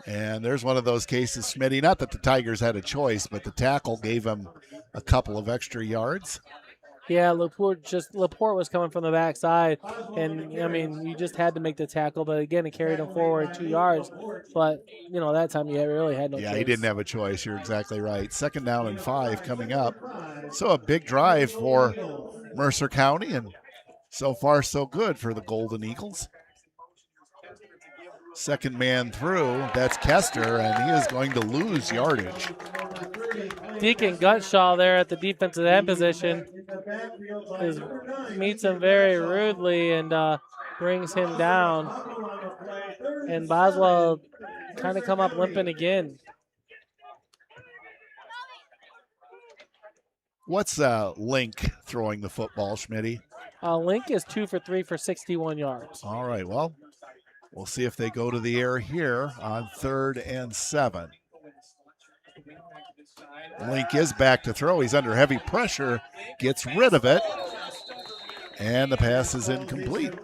And there's one of those cases, Smitty, not that the Tigers had a choice, but the tackle gave him a couple of extra yards. Yeah, Laporte was coming from the backside, and I mean, you just had to make the tackle, but again, it carried him forward 2 yards. But that time you really had no choice. Yeah, he didn't have a choice. You're exactly right. Second down and 5 coming up. So a big drive for Mercer County, and so far so good for the Golden Eagles. Second man through, that's Kester, and he is going to lose yardage. Deacon Gutshaw there at the defensive end position meets him very rudely and brings him down. And Boswell kind of come up limping again. What's Link throwing the football, Schmitty? Link is 2 for 3 for 61 yards. All right, well, we'll see if they go to the air here on 3rd and 7. Link is back to throw. He's under heavy pressure, gets rid of it, and the pass is incomplete.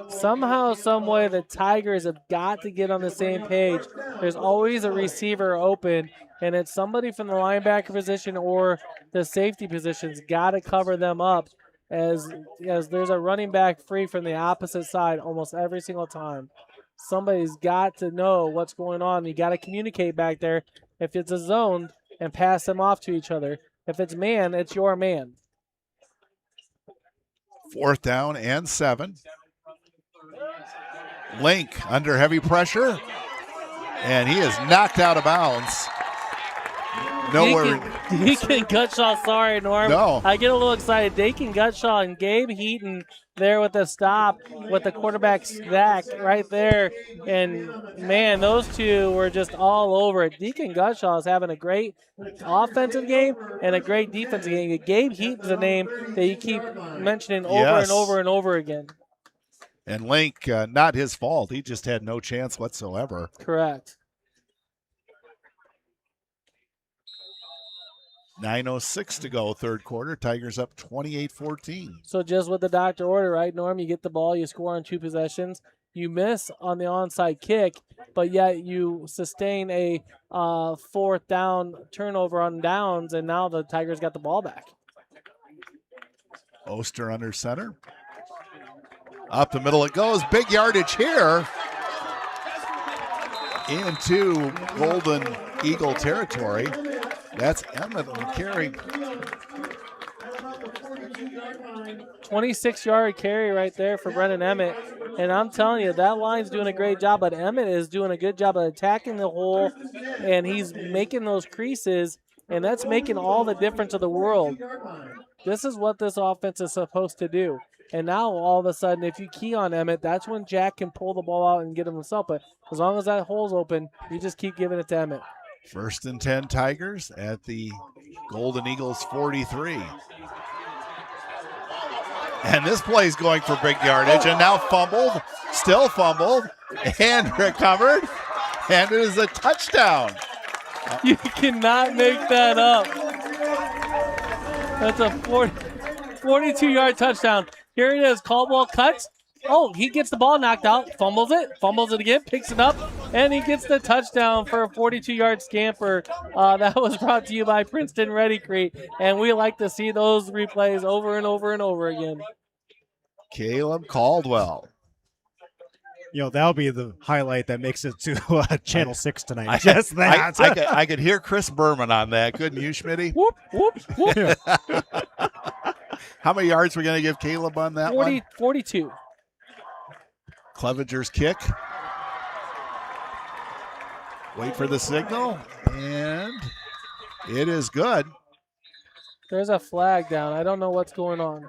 Somehow, some way, the Tigers have got to get on the same page. There's always a receiver open, and it's somebody from the linebacker position or the safety position's got to cover them up as there's a running back free from the opposite side almost every single time. Somebody's got to know what's going on. You got to communicate back there. If it's a zone, and pass them off to each other. If it's man, it's your man. 4th down and 7. Link under heavy pressure, and he is knocked out of bounds. Nowhere. Deacon Gutshaw, sorry, Norm. No. I get a little excited. Deacon Gutshaw and Gabe Heaton there with the stop with the quarterback stack right there. And, man, those two were just all over it. Deacon Gutshaw is having a great offensive game and a great defensive game. Gabe Heaton's a name that you keep mentioning over and over and over again. And Link, not his fault. He just had no chance whatsoever. Correct. 9:06 to go, third quarter. Tigers up 28-14. So just with the doctor order, right, Norm? You get the ball, you score on 2 possessions. You miss on the onside kick, but yet you sustain a 4th down turnover on downs, and now the Tigers got the ball back. Oster under center. Up the middle it goes. Big yardage here into Golden Eagle territory. That's Emmett on the carry. 26-yard carry right there for Brennan Emmett. And I'm telling you, that line's doing a great job, but Emmett is doing a good job of attacking the hole, and he's making those creases, and that's making all the difference of the world. This is what this offense is supposed to do. And now, all of a sudden, if you key on Emmett, that's when Jack can pull the ball out and get him himself. But as long as that hole's open, you just keep giving it to Emmett. 1st and 10 Tigers at the Golden Eagles 43. And this play's going for big yardage, and now fumbled, still fumbled, and recovered, and it is a touchdown. You cannot make that up. That's a 42-yard touchdown. Here it is, Caldwell cuts. Oh, he gets the ball knocked out, fumbles it again, picks it up, and he gets the touchdown for a 42-yard scamper. That was brought to you by Princeton Redi-Crete, and we like to see those replays over and over and over again. Caleb Caldwell. That'll be the highlight that makes it to Channel 6 tonight. Just that. I could hear Chris Berman on that, couldn't you, Schmitty? Whoop, whoop, whoop. How many yards are we going to give Caleb on that one? 42. Clevenger's kick. Wait for the signal, and it is good. There's a flag down. I don't know what's going on.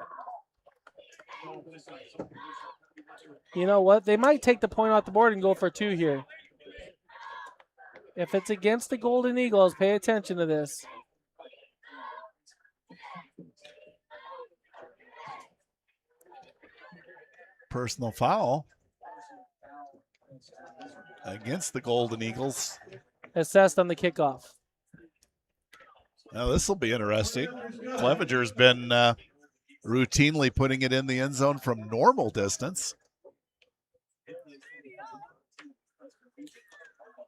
You know what? They might take the point off the board and go for 2 here. If it's against the Golden Eagles, pay attention to this. Personal foul against the Golden Eagles. Assessed on the kickoff. Now this will be interesting. Clevenger's been routinely putting it in the end zone from normal distance.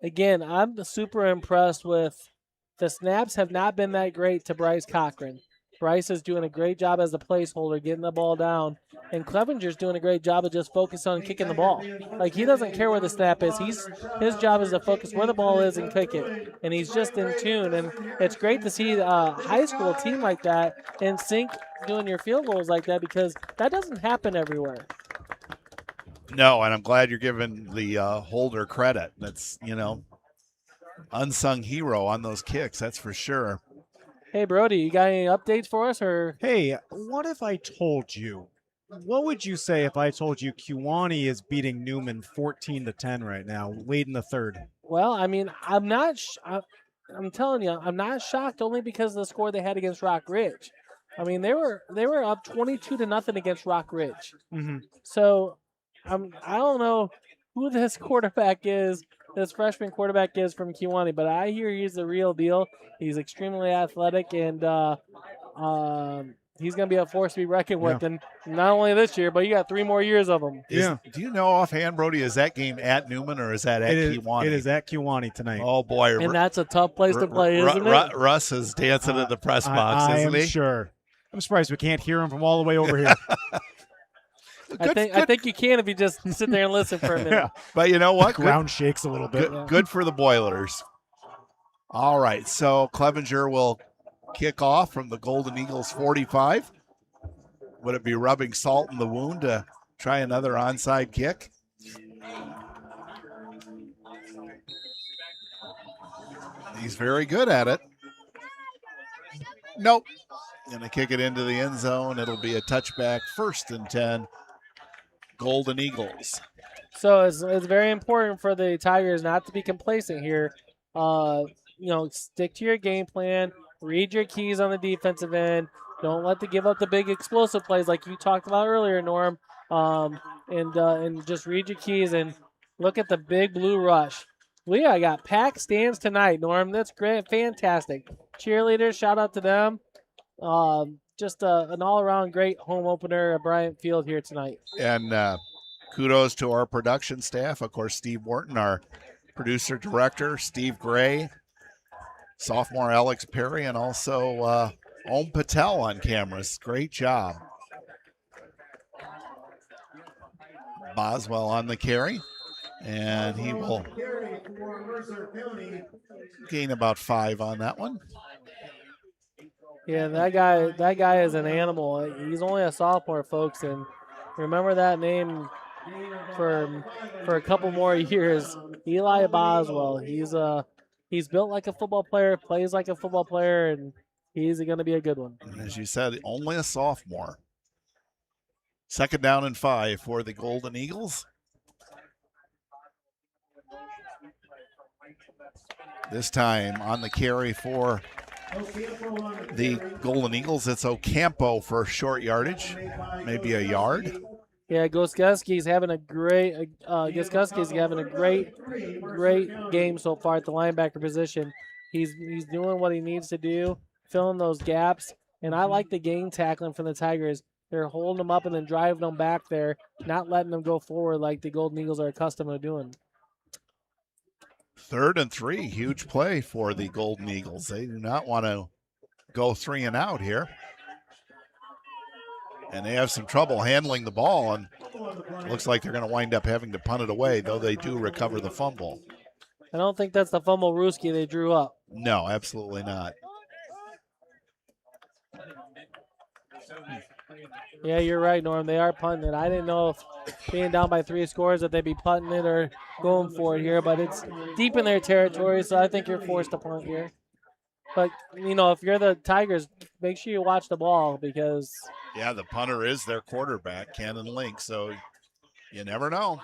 Again, I'm super impressed with the snaps have not been that great to Bryce Cochran. Bryce is doing a great job as a placeholder, getting the ball down. And Clevenger's doing a great job of just focusing on kicking the ball. Like, he doesn't care where the snap is. His job is to focus where the ball is and kick it. And he's just in tune. And it's great to see a high school team like that in sync doing your field goals like that, because that doesn't happen everywhere. No, and I'm glad you're giving the holder credit. That's, unsung hero on those kicks, that's for sure. Hey, Brody, you got any updates for us? Or Hey, what if I told you? What would you say if I told you Kewanee is beating Newman 14-10 right now, late in the third? Well, I mean, I'm telling you, I'm not shocked, only because of the score they had against Rock Ridge. I mean, they were up 22-0 against Rock Ridge. Mm-hmm. So I don't know who this quarterback is, this freshman quarterback is from Kewanee, but I hear he's the real deal. He's extremely athletic, and he's going to be a force to be reckoned with. And not only this year, but you got 3 more years of him. Do you know offhand, Brody, is that game at Newman or is that at Kewanee? It is at Kewanee tonight. Oh, boy. And that's a tough place to play, isn't it? Russ is dancing in the press box, isn't he? I am sure. I'm surprised we can't hear him from all the way over here. I think you can if you just sit there and listen for a minute. Yeah. But you know what? The ground shakes a little bit. Good for the Boilers. All right, so Clevenger will kick off from the Golden Eagles 45. Would it be rubbing salt in the wound to try another onside kick? He's very good at it. Nope. Going to kick it into the end zone. It'll be a touchback, 1st and 10. Golden Eagles. So it's very important for the Tigers not to be complacent here. Stick to your game plan. Read your keys on the defensive end. Don't let give up the big explosive plays like you talked about earlier, Norm. And just read your keys and look at the big blue rush. We got packed stands tonight, Norm. That's great, fantastic. Cheerleaders, shout out to them. Just an all-around great home opener at Bryant Field here tonight. And kudos to our production staff. Of course, Steve Wharton, our producer-director, Steve Gray, sophomore Alex Perry, and also Om Patel on cameras. Great job. Boswell on the carry, and he will gain about 5 on that one. Yeah, that guy is an animal. He's only a sophomore, folks, and remember that name for a couple more years. Eli Boswell. He's built like a football player, plays like a football player, and he's going to be a good one. As you said, only a sophomore. 2nd down and 5 for the Golden Eagles. This time on the carry for the Golden Eagles, it's Ocampo for short yardage, maybe a yard. Yeah, Goskuski's having a great game so far at the linebacker position. He's doing what he needs to do, filling those gaps, and I like the game tackling from the Tigers. They're holding them up and then driving them back there, not letting them go forward like the Golden Eagles are accustomed to doing. 3rd and 3, huge play for the Golden Eagles. They do not want to go 3 and out here. And they have some trouble handling the ball, and looks like they're going to wind up having to punt it away, though they do recover the fumble. I don't think that's the fumble Ruski they drew up. No, absolutely not. Yeah, you're right, Norm. They are punting it. I didn't know if being down by 3 scores that they'd be punting it or going for it here, but it's deep in their territory, so I think you're forced to punt here. But, if you're the Tigers, make sure you watch the ball because... Yeah, the punter is their quarterback, Cannon Link, so you never know.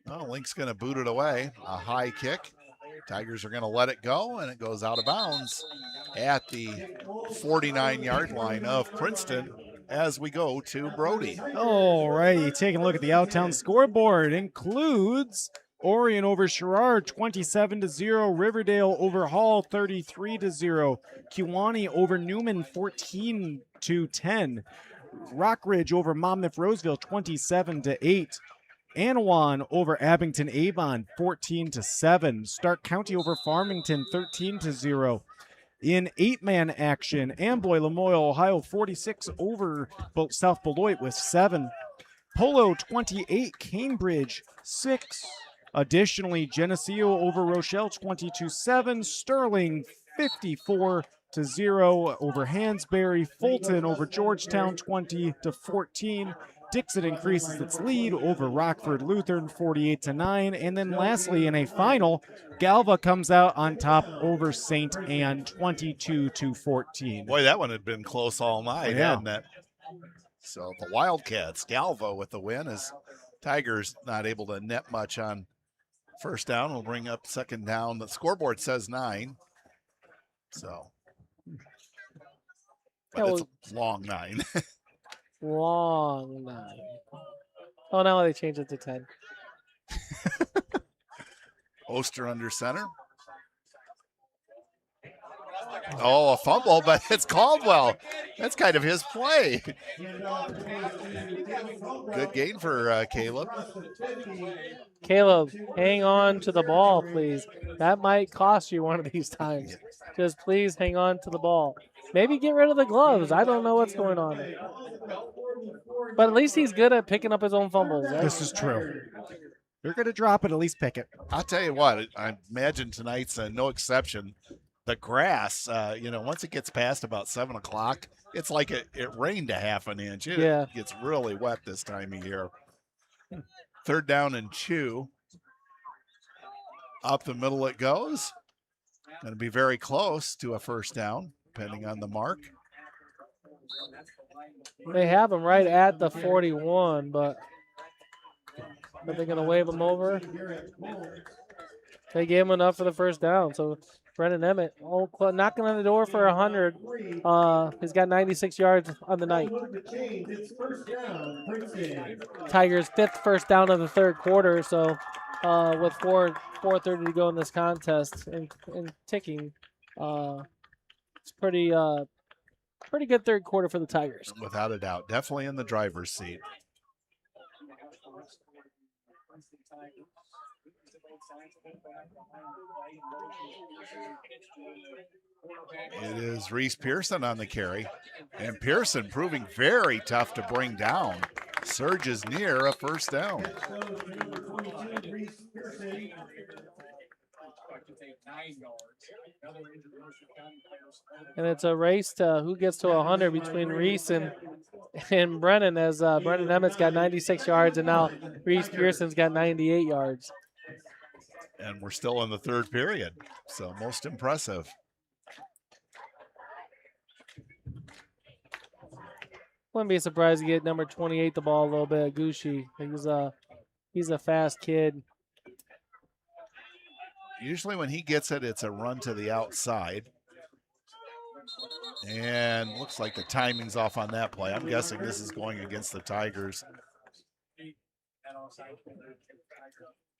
Well, Link's going to boot it away. A high kick. Tigers are going to let it go, and it goes out of bounds at the 49-yard line of Princeton. as we go to Brody. All righty, taking a look at the Outtown scoreboard. Includes Orion over Sherrard 27-0, Riverdale over Hall 33-0, Kewanee over Newman 14-10, Rockridge over Monmouth Roseville 27-8. Anawan over Abington Avon 14-7. Stark County over Farmington 13-0. In 8-man action, Amboy Lamoille, Ohio 46 over South Beloit with 7. Polo 28, Cambridge 6. Additionally, Geneseo over Rochelle 22-7. Sterling 54-0 over Hansberry. Fulton over Georgetown 20-14. Dixon increases its lead over Rockford Lutheran 48-9. And then lastly, in a final, Galva comes out on top over St. Anne 22-14. Boy, that one had been close all night, hadn't it? So the Wildcats, Galva with the win, as Tigers not able to net much on first down. We'll bring up second down. The scoreboard says 9. So, but it's a long 9. Long 9. Oh, now they changed it to 10. Oster under center. Oh, a fumble, but it's Caldwell. That's kind of his play. Good gain for Caleb. Caleb, hang on to the ball, please. That might cost you one of these times. Just please hang on to the ball. Maybe get rid of the gloves. I don't know what's going on. But at least he's good at picking up his own fumbles. Right? This is true. You're going to drop it, at least pick it. I'll tell you what, I imagine tonight's no exception. The grass, once it gets past about 7 o'clock, it's like it rained a half an inch. It gets really wet this time of year. Third down and 2. Up the middle it goes. Going to be very close to a first down, depending on the mark. They have him right at the 41, but are they going to wave him over? They gave him enough for the first down, so Brennan Emmett knocking on the door for 100. He's got 96 yards on the night. Tigers' 5th first down of the third quarter, so with 4:30 to go in this contest and ticking, it's pretty good third quarter for the Tigers. Without a doubt. Definitely in the driver's seat. It is Reese Pearson on the carry. And Pearson proving very tough to bring down. Surges near a first down. And it's a race to who gets to 100 between Reese and Brennan, as Brennan Emmett's got 96 yards and now Reese Pearson's got 98 yards. And we're still in the third period, so most impressive. Wouldn't be surprised to get number 28 the ball a little bit. Gucci, he's a fast kid. Usually when he gets it, it's a run to the outside. And looks like the timing's off on that play. I'm guessing this is going against the Tigers.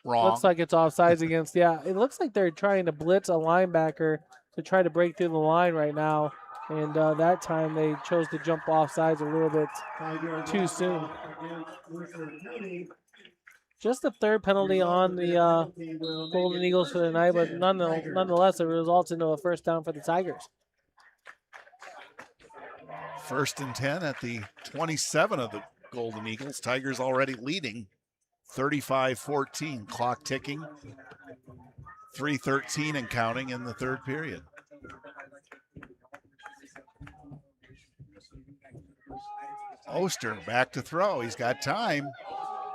Wrong. Looks like it's offsides against, it looks like they're trying to blitz a linebacker to try to break through the line right now. And that time they chose to jump offsides a little bit too soon. Just the third penalty on the Golden Eagles for the night, but nonetheless, it results into a first down for the Tigers. 1st and 10 at the 27 of the Golden Eagles. Tigers already leading 35-14. Clock ticking. 3:13 and counting in the third period. Oster back to throw. He's got time.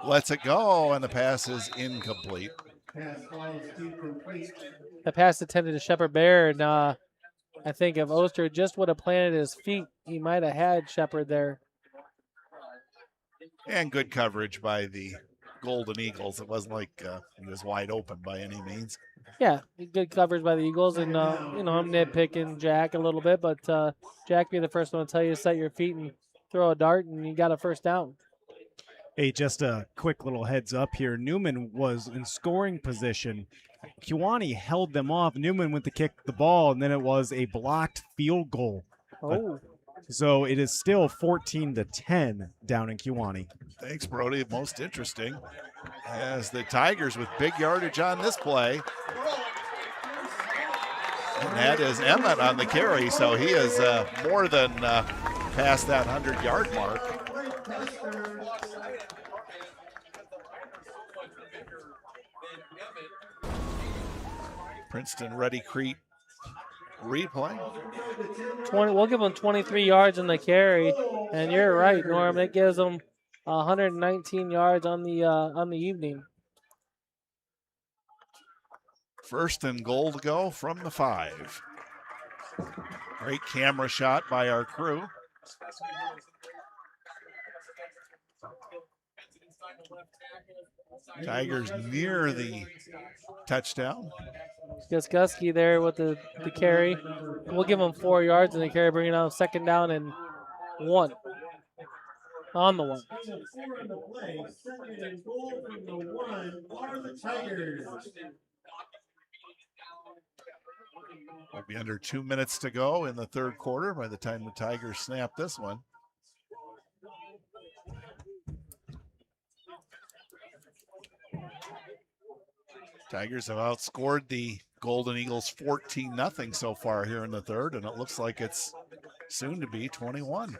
Lets it go, and the pass is incomplete. The pass intended to Shepard Baird. I think if Oster just would have planted his feet, he might have had Shepard there. And good coverage by the Golden Eagles. It wasn't like he was wide open by any means. Yeah, good coverage by the Eagles. And, I'm nitpicking Jack a little bit, but Jack be the first one to tell you to set your feet and throw a dart and you got a first down. Hey, just a quick little heads up here. Newman was in scoring position. Kewanee held them off. Newman went to kick the ball, and then it was a blocked field goal. Oh. So it is still 14-10 down in Kewanee. Thanks, Brody. Most interesting as the Tigers with big yardage on this play. And that is Emmett on the carry, so he is more than past that 100-yard mark. Princeton Redi-Crete replay. We'll give them 23 yards in the carry, and you're right, Norm. It gives them 119 yards on the evening. First and goal to go from the 5. Great camera shot by our crew. Tigers near the touchdown. Gusky there with the carry. We'll give them 4 yards in the carry, bringing out 2nd down and 1. On the 1. Second and goal from the 1 are the Tigers. Will be under 2 minutes to go in the third quarter by the time the Tigers snap this one. Tigers have outscored the Golden Eagles 14-0 so far here in the third, and it looks like it's soon to be 21.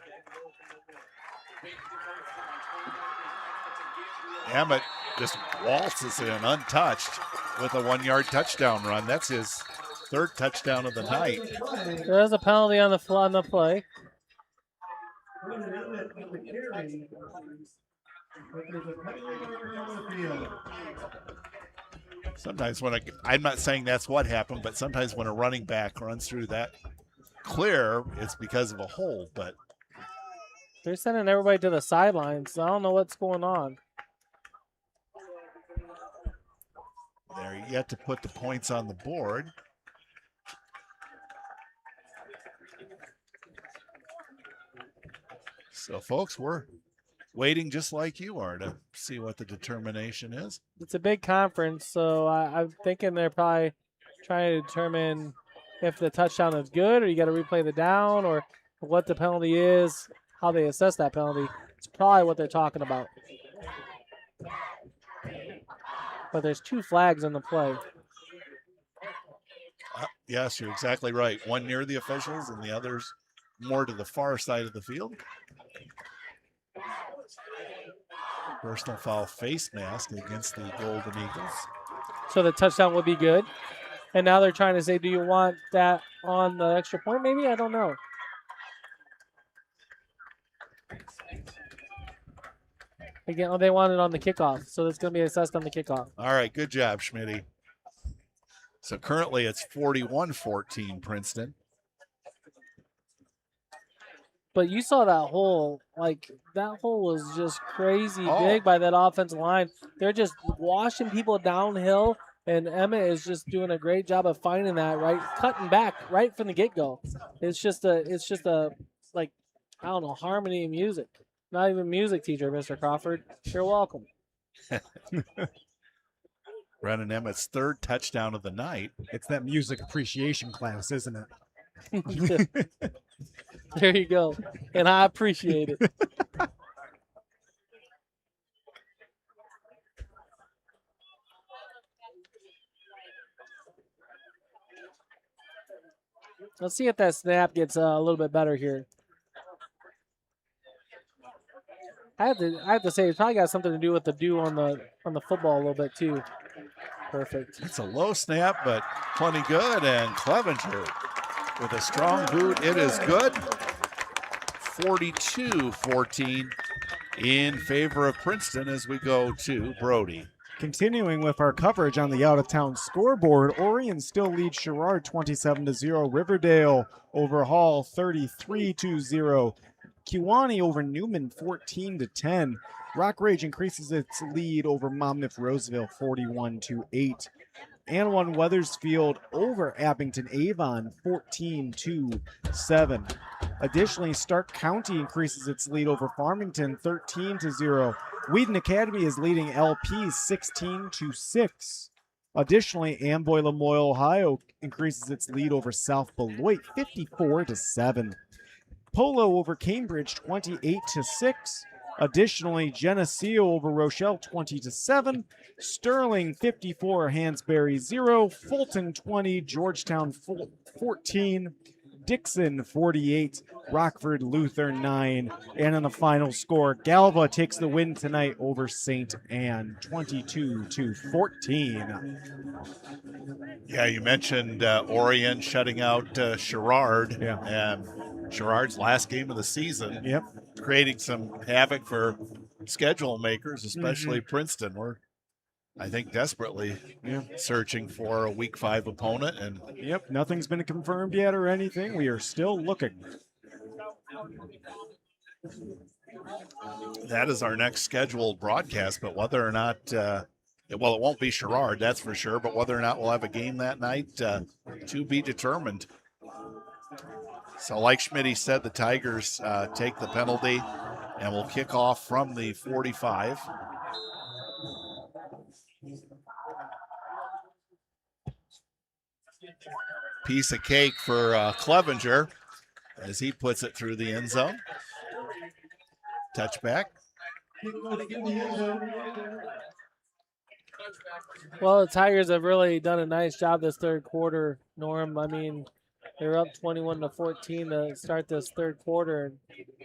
Emmett just waltzes in untouched with a 1-yard touchdown run. That's his 3rd touchdown of the night. There is a penalty on the play. Sometimes when I'm not saying that's what happened, but sometimes when a running back runs through that clear, it's because of a hold. But they're sending everybody to the sidelines, so I don't know what's going on. they're yet to put the points on the board. So, folks, we're waiting just like you are to see what the determination is. It's a big conference, so I'm thinking they're probably trying to determine if the touchdown is good or you got to replay the down or what the penalty is, how they assess that penalty. It's probably what they're talking about. But there's 2 flags in the play. Yes, you're exactly right. One near the officials and the others more to the far side of the field. Personal foul face mask against the Golden Eagles. So the touchdown would be good. And now they're trying to say, do you want that on the extra point maybe? I don't know. Again, they want it on the kickoff, so it's going to be assessed on the kickoff. All right, good job, Schmitty. So currently it's 41-14 Princeton. But you saw that hole, like that hole was just crazy big by that offensive line. They're just washing people downhill, and Emmett is just doing a great job of finding that, right, cutting back right from the get-go. It's just a like, I don't know, harmony and music. Not even music teacher, Mr. Crawford. You're welcome. Brennan Emmett's 3rd touchdown of the night. It's that music appreciation class, isn't it? There you go. And I appreciate it. Let's see if that snap gets a little bit better here. I have to say it's probably got something to do with the dew on the football a little bit too. Perfect. It's a low snap, but plenty good. And Clevenger with a strong boot. It is good. 42-14 in favor of Princeton as we go to Brody. Continuing with our coverage on the out-of-town scoreboard, Orion still leads Sherrard 27-0. Riverdale over Hall 33-0. Kewanee over Newman 14-10. Rock Ridge increases its lead over Monmouth Roseville 41-8. Anawan Weathersfield over Abington Avon 14-7. Additionally, Stark County increases its lead over Farmington 13-0. Wheaton Academy is leading LP 16-6. Additionally, Amboy Lamoille, Ohio increases its lead over South Beloit 54-7. Polo over Cambridge 28-6. Additionally, Geneseo over Rochelle 20-7. Sterling 54, Hansberry 0. Fulton 20, Georgetown 14. Dixon 48, Rockford Luther 9. And in the final score, Galva takes the win tonight over St. Anne 22-14. Yeah, you mentioned Orient shutting out Sherrard. Yeah. And Sherrard's last game of the season. Yep. Creating some havoc for schedule makers, especially Princeton. We're, I think, desperately searching for a Week 5 opponent. And yep, nothing's been confirmed yet or anything. We are still looking. That is our next scheduled broadcast, but whether or not, well, it won't be Sherrard, that's for sure, but whether or not we'll have a game that night, to be determined. So like Schmitty said, the Tigers take the penalty and will kick off from the 45. Piece of cake for Clevenger as he puts it through the end zone. Touchback. Well, the Tigers have really done a nice job this third quarter, Norm. I mean, they're up 21-14 to start this third quarter and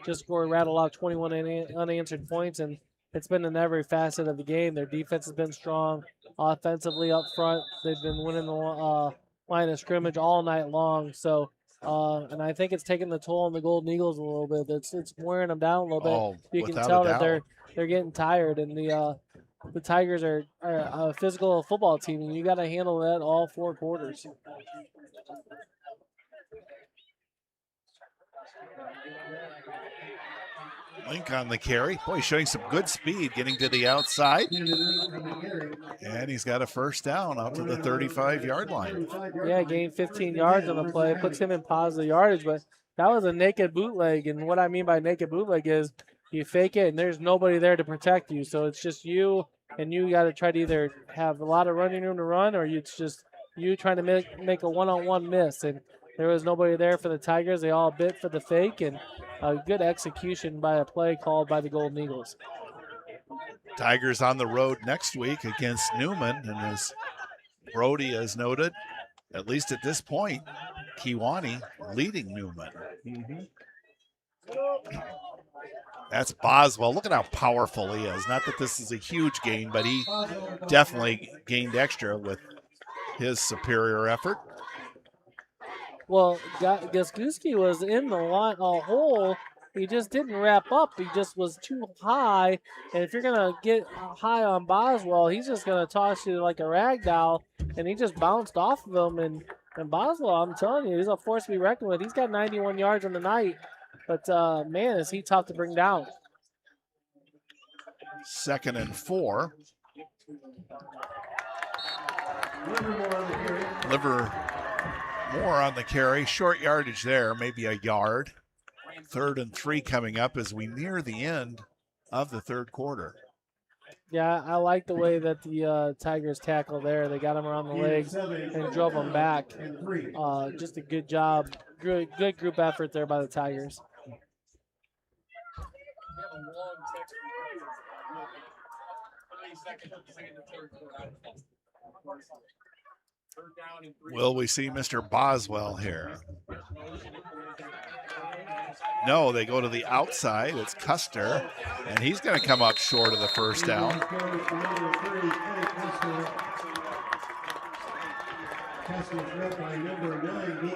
just rattled off 21 unanswered points, and it's been in every facet of the game. Their defense has been strong. Offensively up front, they've been winning the line of scrimmage all night long. So, and I think it's taking the toll on the Golden Eagles a little bit. It's wearing them down a little bit. You can tell that they're getting tired, and the Tigers are a physical football team, and you got to handle that all 4 quarters. Link on the carry. Boy, he's showing some good speed getting to the outside. And he's got a first down out to the 35-yard line. Yeah, gained 15 yards on the play. Puts him in positive yardage, but that was a naked bootleg. And what I mean by naked bootleg is you fake it and there's nobody there to protect you. So it's just you, and you got to try to either have a lot of running room to run, or it's just you trying to make a one-on-one miss. And there was nobody there for the Tigers. They all bit for the fake, and a good execution by a play called by the Golden Eagles. Tigers on the road next week against Newman, and as Brody has noted, at least at this point, Kewanee leading Newman. That's Boswell. Look at how powerful he is. Not that this is a huge gain, but he definitely gained extra with his superior effort. Well, Goskuski was in the hole. He just didn't wrap up. He just was too high. And if you're going to get high on Boswell, he's just going to toss you like a rag doll. And he just bounced off of him. And Boswell, I'm telling you, he's a force to be reckoned with. He's got 91 yards on the night. But, man, is he tough to bring down. 2nd and 4. Livermore on the carry. Short yardage there, maybe a yard. 3rd and 3 coming up as we near the end of the third quarter. Yeah, I like the way that the Tigers tackle there. They got him around the legs and drove him back. Just a good job. Good group effort there by the Tigers. Will we see Mr. Boswell here? No, they go to the outside. It's Custer, and he's going to come up short of the first down.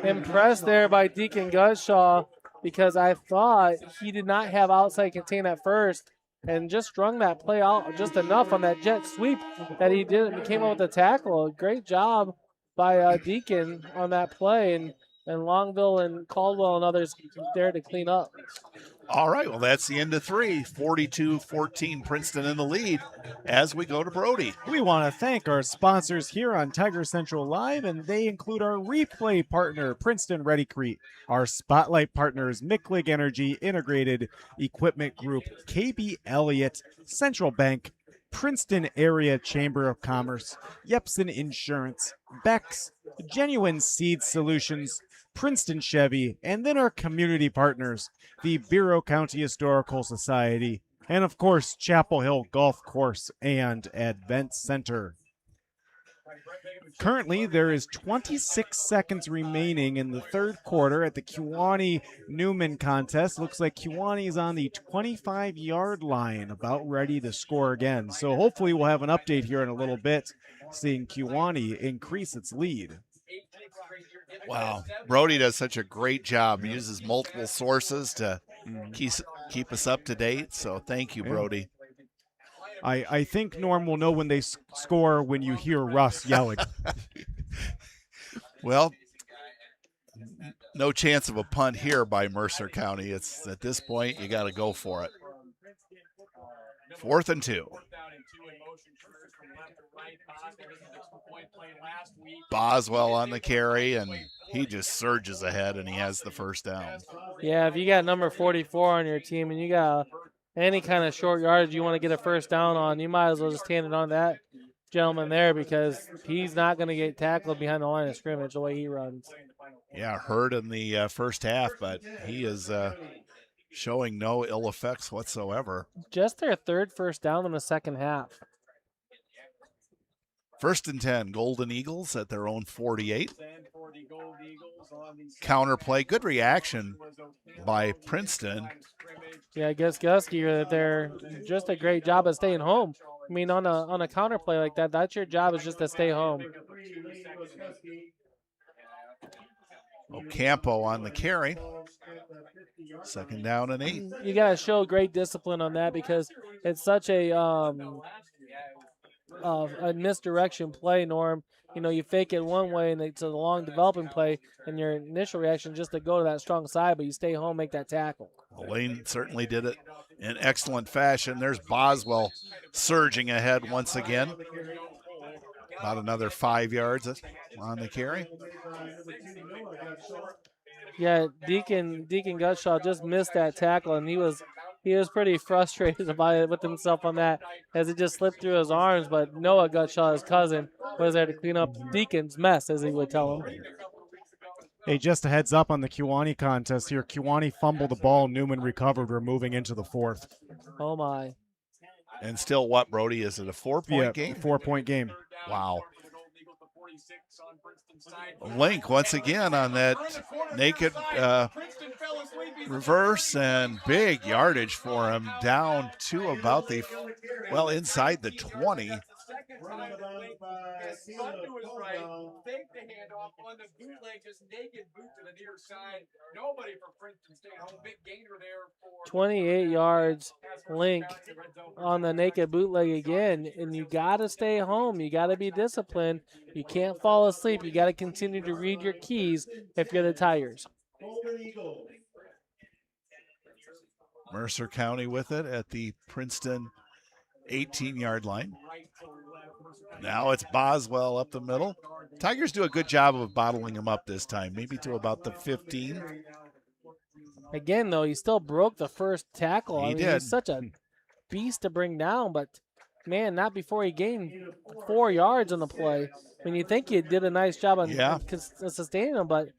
Impressed there by Deacon Gutshaw, because I thought he did not have outside contain at first and just strung that play out just enough on that jet sweep that he did and came up with a tackle. Great job by Deacon on that play, and Longville and Caldwell and others there to clean up. All right, well, that's the end of 3. 42-14, Princeton in the lead as we go to Brody. We want to thank our sponsors here on Tiger Central Live, and they include our replay partner, Princeton Redi-Crete, our spotlight partners, Michlig Energy, Integrated Equipment Group, KB Elliott, Central Bank, Princeton Area Chamber of Commerce, Yepsen Insurance, Beck's, Genuine Seed Solutions, Princeton Chevy, and then our community partners, the Bureau County Historical Society, and of course, Chapel Hill Golf Course and Advent Center. Currently, there is 26 seconds remaining in the third quarter at the Kewanee-Newman contest. Looks like Kewanee is on the 25-yard line, about ready to score again. So hopefully we'll have an update here in a little bit, seeing Kewanee increase its lead. Wow. Brody does such a great job. He uses multiple sources to keep us up to date. So thank you, Brody. I think Norm will know when they score when you hear Russ yelling. Well, no chance of a punt here by Mercer County. It's at this point, you got to go for it. 4th and 2. Boswell on the carry, and he just surges ahead, and he has the first down. Yeah, if you got number 44 on your team and you got any kind of short yardage you want to get a first down on, you might as well just hand it on that gentleman there, because he's not going to get tackled behind the line of scrimmage the way he runs. Yeah, hurt in the first half, but he is showing no ill effects whatsoever. Just their third first down in the second half. 1st and 10, Golden Eagles at their own 48. Counter play, good reaction by Princeton. Yeah, I guess Gusky, they're just a great job of staying home. I mean, on a counter play like that, that's your job, is just to stay home. Ocampo on the carry. 2nd down and 8. You got to show great discipline on that, because it's such a misdirection play, Norm. You know, you fake it one way and it's a long developing play, and your initial reaction is just to go to that strong side, but you stay home, make that tackle. Lane certainly did it in excellent fashion. There's Boswell surging ahead once again. About another 5 yards on the carry. Yeah, Deacon Gutshaw just missed that tackle, and he was pretty frustrated about it with himself on that, as it just slipped through his arms. But Noah Gutshaw, his cousin, was there to clean up Deacon's mess, as he would tell him. Hey, just a heads up on the Kewanee contest here. Kewanee fumbled the ball. Newman recovered. We're moving into the 4th. Oh, my. And still what, Brody? Is it a 4-point game? 4-point game. Wow. Link once again on that naked reverse, and big yardage for him, down to about inside the 20. Take the handoff on the bootleg, just naked boot to the near side. Nobody for Princeton staying home. Big gainer there for 28 yards, Link on the naked bootleg again, and you got to stay home. You got to be disciplined. You can't fall asleep. You got to continue to read your keys if you're the Tigers. Mercer County with it at the Princeton 18-yard line. Now it's Boswell up the middle. Tigers do a good job of bottling him up this time, maybe to about the 15. Again, though, he still broke the first tackle. He did. He's such a beast to bring down, but, man, not before he gained 4 yards on the play. I mean, you think he did a nice job on sustaining him, but,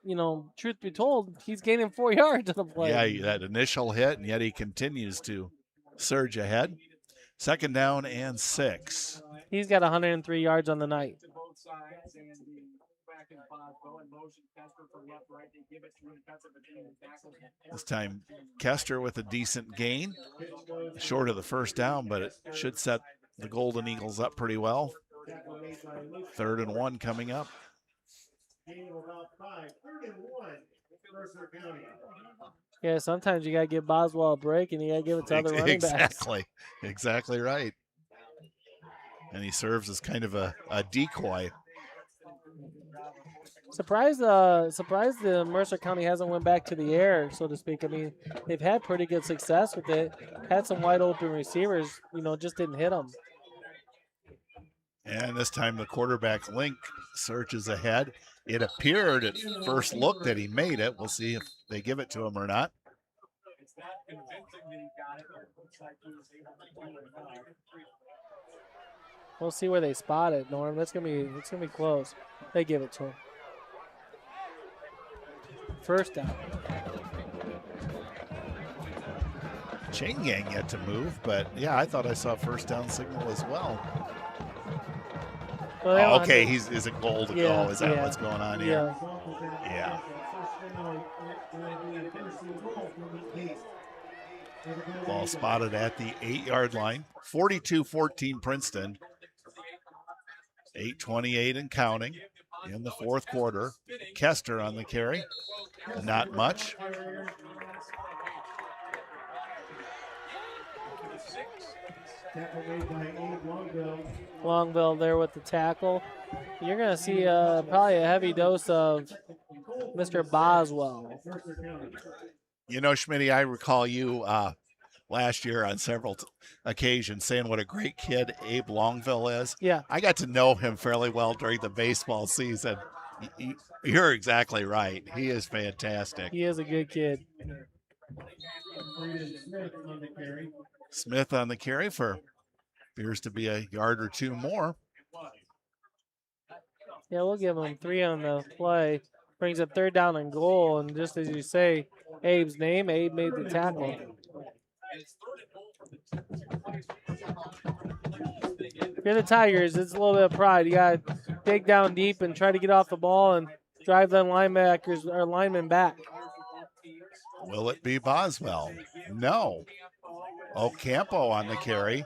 you know, truth be told, he's gaining 4 yards on the play. Yeah, that initial hit, and yet he continues to surge ahead. 2nd down and 6. He's got 103 yards on the night. This time, Kester with a decent gain. Short of the first down, but it should set the Golden Eagles up pretty well. 3rd and 1 coming up. Yeah, sometimes you got to give Boswell a break, and you got to give it to other running backs. Exactly right. And he serves as kind of a decoy. Surprised the Mercer County hasn't went back to the air, so to speak. I mean, they've had pretty good success with it. Had some wide open receivers, just didn't hit them. And this time the quarterback Link searches ahead. It appeared at first look that he made it. We'll see if they give it to him or not. It's not convincing that he got it, but it looks like he was able to do it. We'll see where they spot it, Norm. It's gonna be close. They give it to him. First down. Chain gang yet to move, but yeah, I thought I saw first down signal as well. Well, okay, is it goal to go? Is that what's going on here? Yeah. Ball spotted at the 8-yard line. 42-14 Princeton. 8:28 and counting in the fourth quarter. Kester on the carry. Not much. Longville there with the tackle. You're going to see probably a heavy dose of Mr. Boswell. You know, Schmitty, I recall you last year on several occasions saying what a great kid Abe Longville is. Yeah. I got to know him fairly well during the baseball season. You're exactly right. He is fantastic. He is a good kid. Smith on the carry for appears to be a yard or two more. Yeah, we'll give him 3 on the play. Brings up 3rd down and goal, and just as you say, Abe's name, Abe made the tackle. If you're the Tigers, it's a little bit of pride. You got to dig down deep and try to get off the ball and drive them linebackers or linemen back. Will it be Boswell? No. Ocampo on the carry.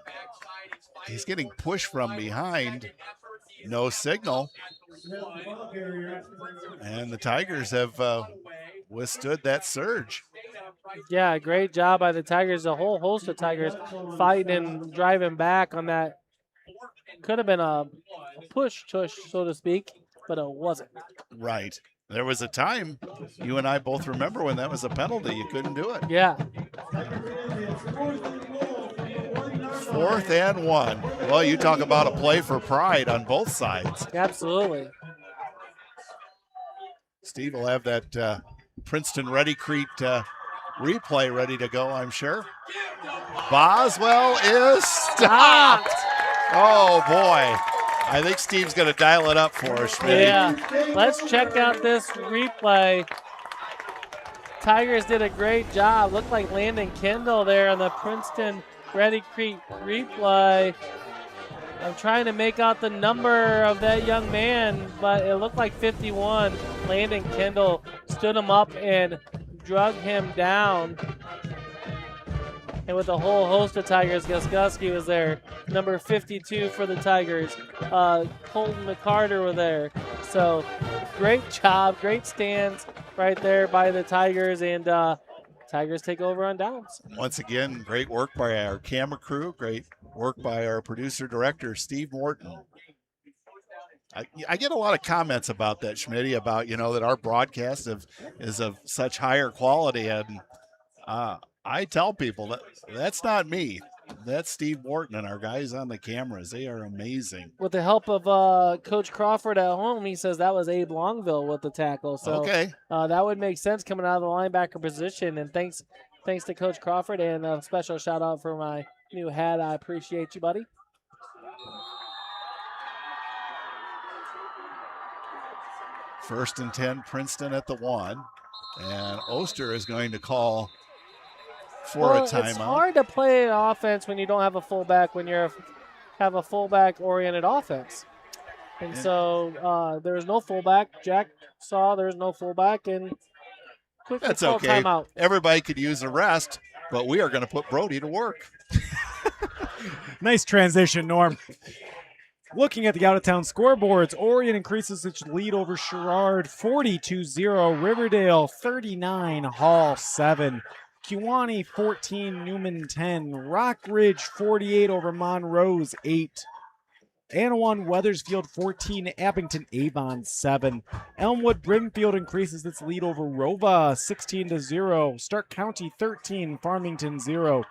He's getting pushed from behind. No signal. And the Tigers have withstood that surge. Yeah, great job by the Tigers. A whole host of Tigers fighting and driving back on that. Could have been a push-tush, so to speak, but it wasn't. Right. There was a time, you and I both remember when that was a penalty. You couldn't do it. Yeah. 4th and 1. Well, you talk about a play for pride on both sides. Absolutely. Steve will have that Princeton Redi-Crete replay ready to go, I'm sure. Boswell is stopped. Oh, boy. I think Steve's going to dial it up for us, Schmitty. Yeah. Let's check out this replay. Tigers did a great job. Looked like Landon Kendall there on the Princeton Redi-Crete replay. I'm trying to make out the number of that young man, but it looked like 51. Landon Kendall stood him up and drug him down. And with a whole host of Tigers, Guskuski was there. Number 52 for the Tigers. Colton McCarter were there. So great job, great stands right there by the Tigers, and Tigers take over on downs. Once again, great work by our camera crew. Great work by our producer-director, Steve Morton. I get a lot of comments about that, Schmitty, about, that our broadcast is of such higher quality, and I tell people that that's not me. That's Steve Morton and our guys on the cameras. They are amazing. With the help of Coach Crawford at home, he says that was Abe Longville with the tackle. So okay. That would make sense coming out of the linebacker position. And thanks to Coach Crawford, and a special shout out for my new hat. I appreciate you, buddy. First and 10, Princeton at the 1. And Oster is going to call for a timeout. It's hard to play an offense when you don't have a fullback, when you have a fullback-oriented offense. And so there's no fullback. Jack saw there's no fullback and quickly that's called okay. timeout. Everybody could use a rest, but we are going to put Brody to work. Nice transition, Norm. Looking at the out-of-town scoreboards, Orion increases its lead over Sherrard 42-0, Riverdale 39, Hall 7. Kewanee 14, Newman 10. Rock Ridge 48 over Monroe's 8. Anawan Weathersfield 14, Abington Avon 7. Elmwood Brimfield increases its lead over Rova 16-0. Stark County 13, Farmington 0.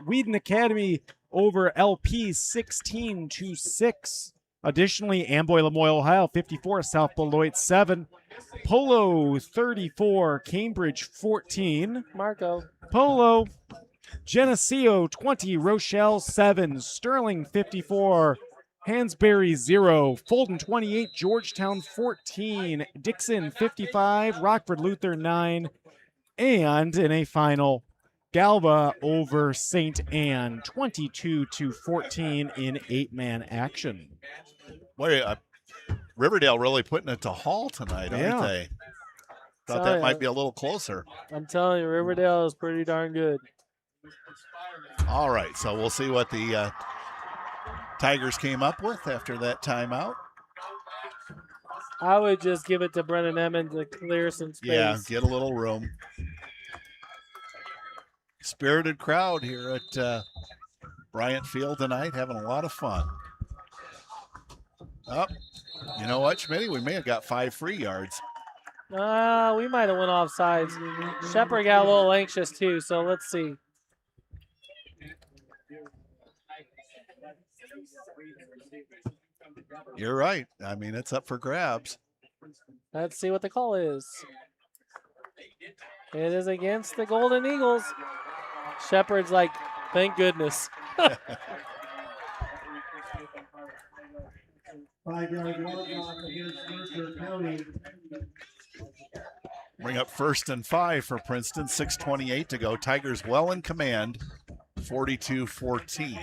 Whedon Academy over LP 16-6. Additionally, Amboy Lamoille Ohio 54, South Beloit 7. Polo 34, Cambridge 14. Marco. Polo. Geneseo 20, Rochelle 7. Sterling 54, Hansberry 0. Fulton 28, Georgetown 14. Dixon 55, Rockford Luther 9. And in a final, Galva over St. Anne 22-14 in 8-man action. Boy, Riverdale really putting it to Hall tonight, aren't they? Thought that might be a little closer. I'm telling you, Riverdale is pretty darn good. All right, so we'll see what the Tigers came up with after that timeout. I would just give it to Brennan Emmons to clear some space. Yeah, get a little room. Spirited crowd here at Bryant Field tonight, having a lot of fun. Oh, you know what, Schmitty? We may have got 5 free yards. We might have went off sides. Shepard got a little anxious too, so let's see. You're right. I mean, it's up for grabs. Let's see what the call is. It is against the Golden Eagles. Shepard's like, thank goodness. 5-yard walk-off against Mercer County. Bring up 1st and 5 for Princeton. 6:28 to go. Tigers well in command. 42-14.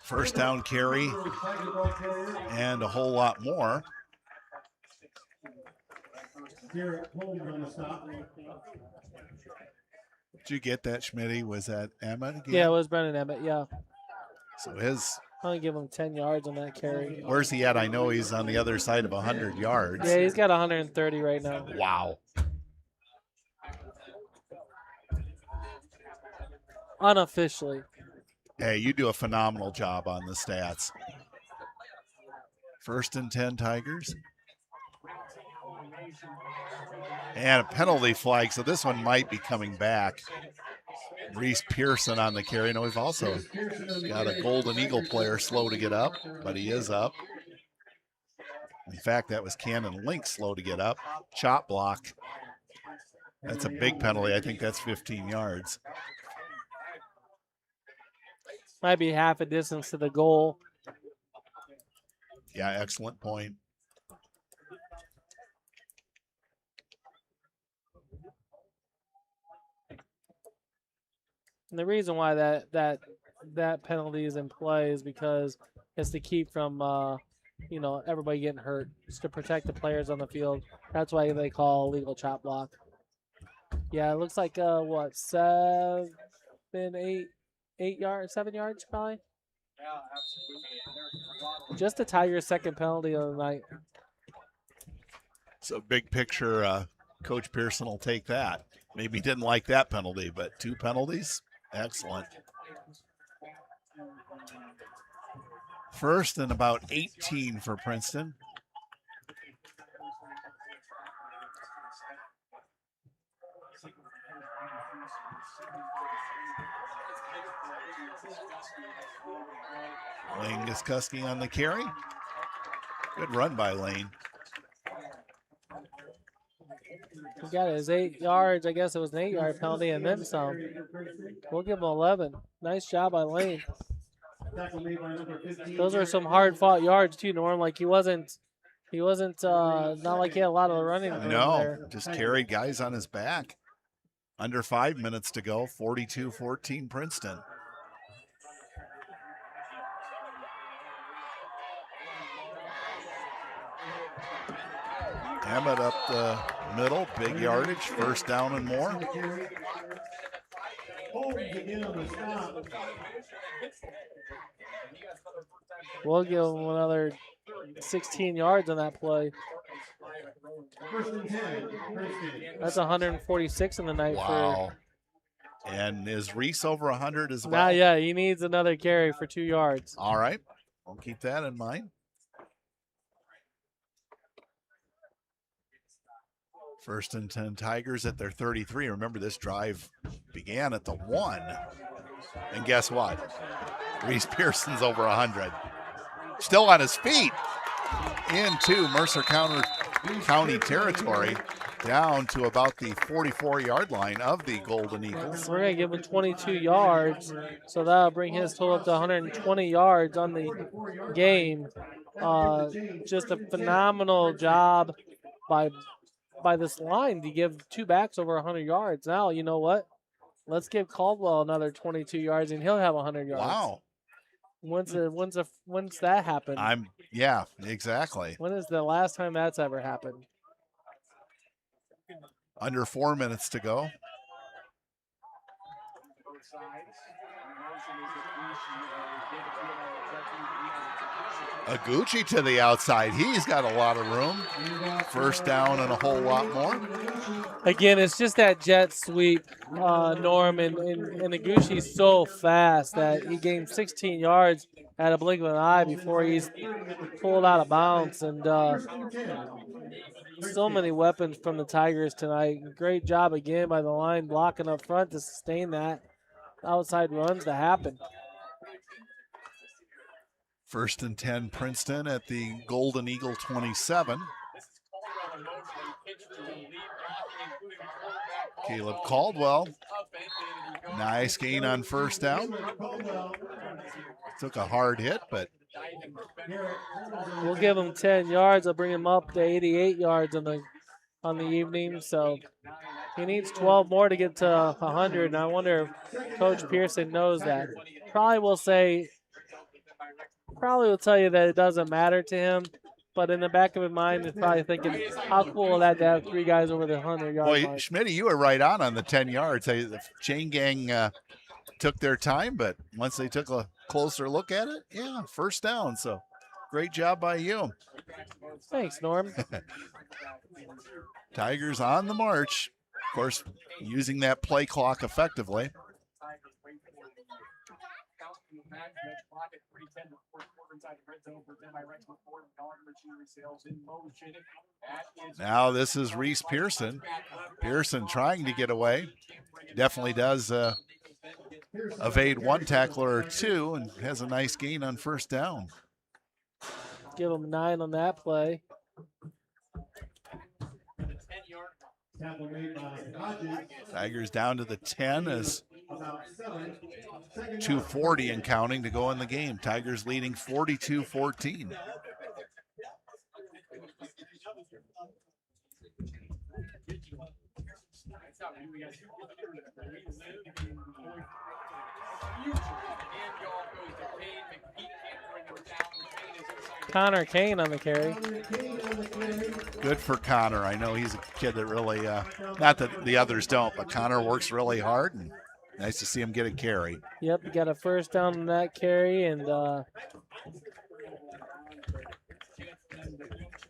First down carry and a whole lot more. Garrett Holmes on the stop. Did you get that, Schmitty? Was that Emmett again? Yeah, it was Brennan Emmett, yeah. So his... I'm going to give him 10 yards on that carry. Where's he at? I know he's on the other side of 100 yards. Yeah, he's got 130 right now. Wow. Unofficially. Hey, you do a phenomenal job on the stats. 1st and 10 Tigers. And a penalty flag, so this one might be coming back. Reese Pearson on the carry. Now we've also got a Golden Eagle player slow to get up, but he is up. In fact, that was Cannon Link slow to get up. Chop block. That's a big penalty. I think that's 15 yards. Might be half a distance to the goal. Yeah, excellent point. And the reason why that penalty is in play is because it's to keep from everybody getting hurt. It's to protect the players on the field. That's why they call legal chop block. Yeah, it looks like 7 yards probably. Just the Tigers' second penalty of the night. So big picture, Coach Pearson will take that. Maybe he didn't like that penalty, but 2 penalties. Excellent. 1st and about 18 for Princeton. Lane Goskuski on the carry. Good run by Lane. He got his 8 yards. I guess it was an 8-yard penalty and then some. We'll give him 11. Nice job by Lane. Those are some hard-fought yards too, Norm. Like he wasn't not like he had a lot of running room No, there. just carried guys on his back. Under 5 minutes to go. 42-14 Princeton. Emmett up the middle, big yardage, 1st down and more. We'll give him another 16 yards on that play. 1st and 10, Princeton. That's 146 in the night Wow. And is Reese over 100 as well? Not yet. He needs another carry for 2 yards. All right. I'll keep that in mind. First and 10 Tigers at their 33. Remember, this drive began at the 1. And guess what? Reese Pearson's over 100. Still on his feet into Mercer County territory, down to about the 44-yard line of the Golden Eagles. We're going to give him 22 yards, so that'll bring his total up to 120 yards on the game. Just a phenomenal job by this line to give 2 backs over 100 yards. Now, you know what? Let's give Caldwell another 22 yards, and he'll have 100 yards. Wow. When's that happen? Yeah, exactly. When is the last time that's ever happened? Under 4 minutes to go. Aguchi to the outside. He's got a lot of room. First down and a whole lot more. Again, it's just that jet sweep, Norm, and Aguchi's so fast that he gained 16 yards at a blink of an eye before he's pulled out of bounds. And so many weapons from the Tigers tonight. Great job again by the line blocking up front to sustain that outside runs to happen. First and 10 Princeton at the Golden Eagle 27. Caleb Caldwell. Nice gain on first down. Took a hard hit, but we'll give him 10 yards. I'll bring him up to 88 yards on the evening. So he needs 12 more to get to 100. And I wonder if Coach Pearson knows that. Probably will tell you that it doesn't matter to him, but in the back of his mind, he's probably thinking, how cool is that to have 3 guys over the 100-yard line. Boy, Schmitty, you were right on the 10 yards. The chain gang took their time, but once they took a closer look at it, yeah, first down. So great job by you. Thanks, Norm. Tigers on the march. Of course, using that play clock effectively. Now this is Reese Pearson. Pearson trying to get away. Definitely does evade 1 tackler or 2 and has a nice gain on first down. Give him 9 on that play. Tigers down to the 10 as 2:40 and counting to go in the game. Tigers leading 42-14. Connor Kane on the carry. Good for Connor. I know he's a kid that really, not that the others don't, but Connor works really hard, and nice to see him get a carry. Yep, got a first down on that carry, and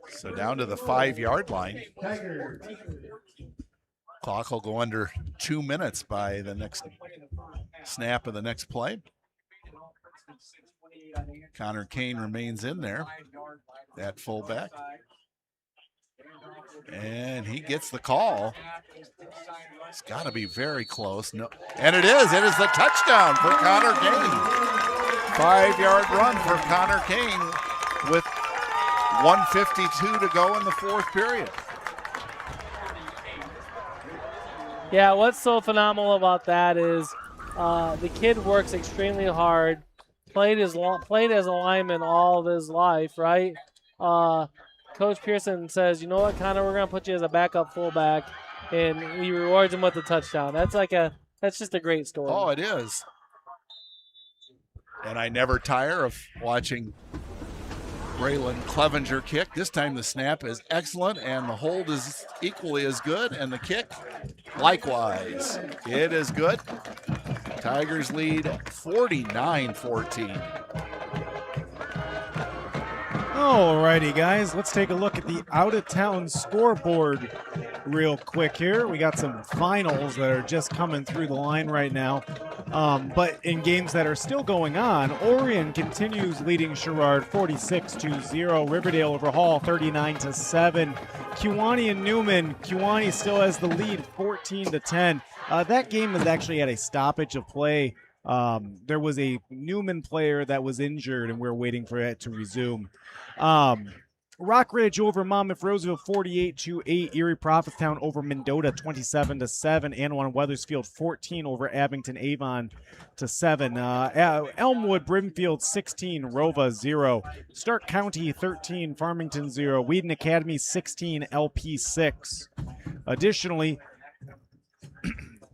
so down to the 5-yard line. Clock will go under 2 minutes by the next snap of the next play. Connor Kane remains in there at fullback. And he gets the call. It's got to be very close. No, and it is. It is the touchdown for Connor Kane. 5-yard run for Connor Kane with 1:52 to go in the 4th period. Yeah, what's so phenomenal about that is the kid works extremely hard. Played as a lineman all of his life, right? Coach Pearson says, you know what, Connor, we're gonna put you as a backup fullback, and he rewards him with a touchdown. That's just a great story. Oh, it is. And I never tire of watching Braylon Clevenger kick. This time the snap is excellent, and the hold is equally as good, and the kick likewise. It is good. Tigers lead 49-14. Alrighty, guys, let's take a look at the out-of-town scoreboard real quick here. We got some finals that are just coming through the line right now. But in games that are still going on, Orion continues leading Sherrard 46-0. Riverdale over Hall 39-7. Kewanee and Newman. Kewanee still has the lead 14-10. That game is actually at a stoppage of play. There was a Newman player that was injured, and we're waiting for it to resume. Rockridge over Monmouth Roseville 48-8. Erie Prophetstown over Mendota 27-7. Anawan Weathersfield 14 over Abington Avon to 7. Elmwood Brimfield 16. Rova 0. Stark County 13. Farmington 0. Whedon Academy 16. LP 6. Additionally,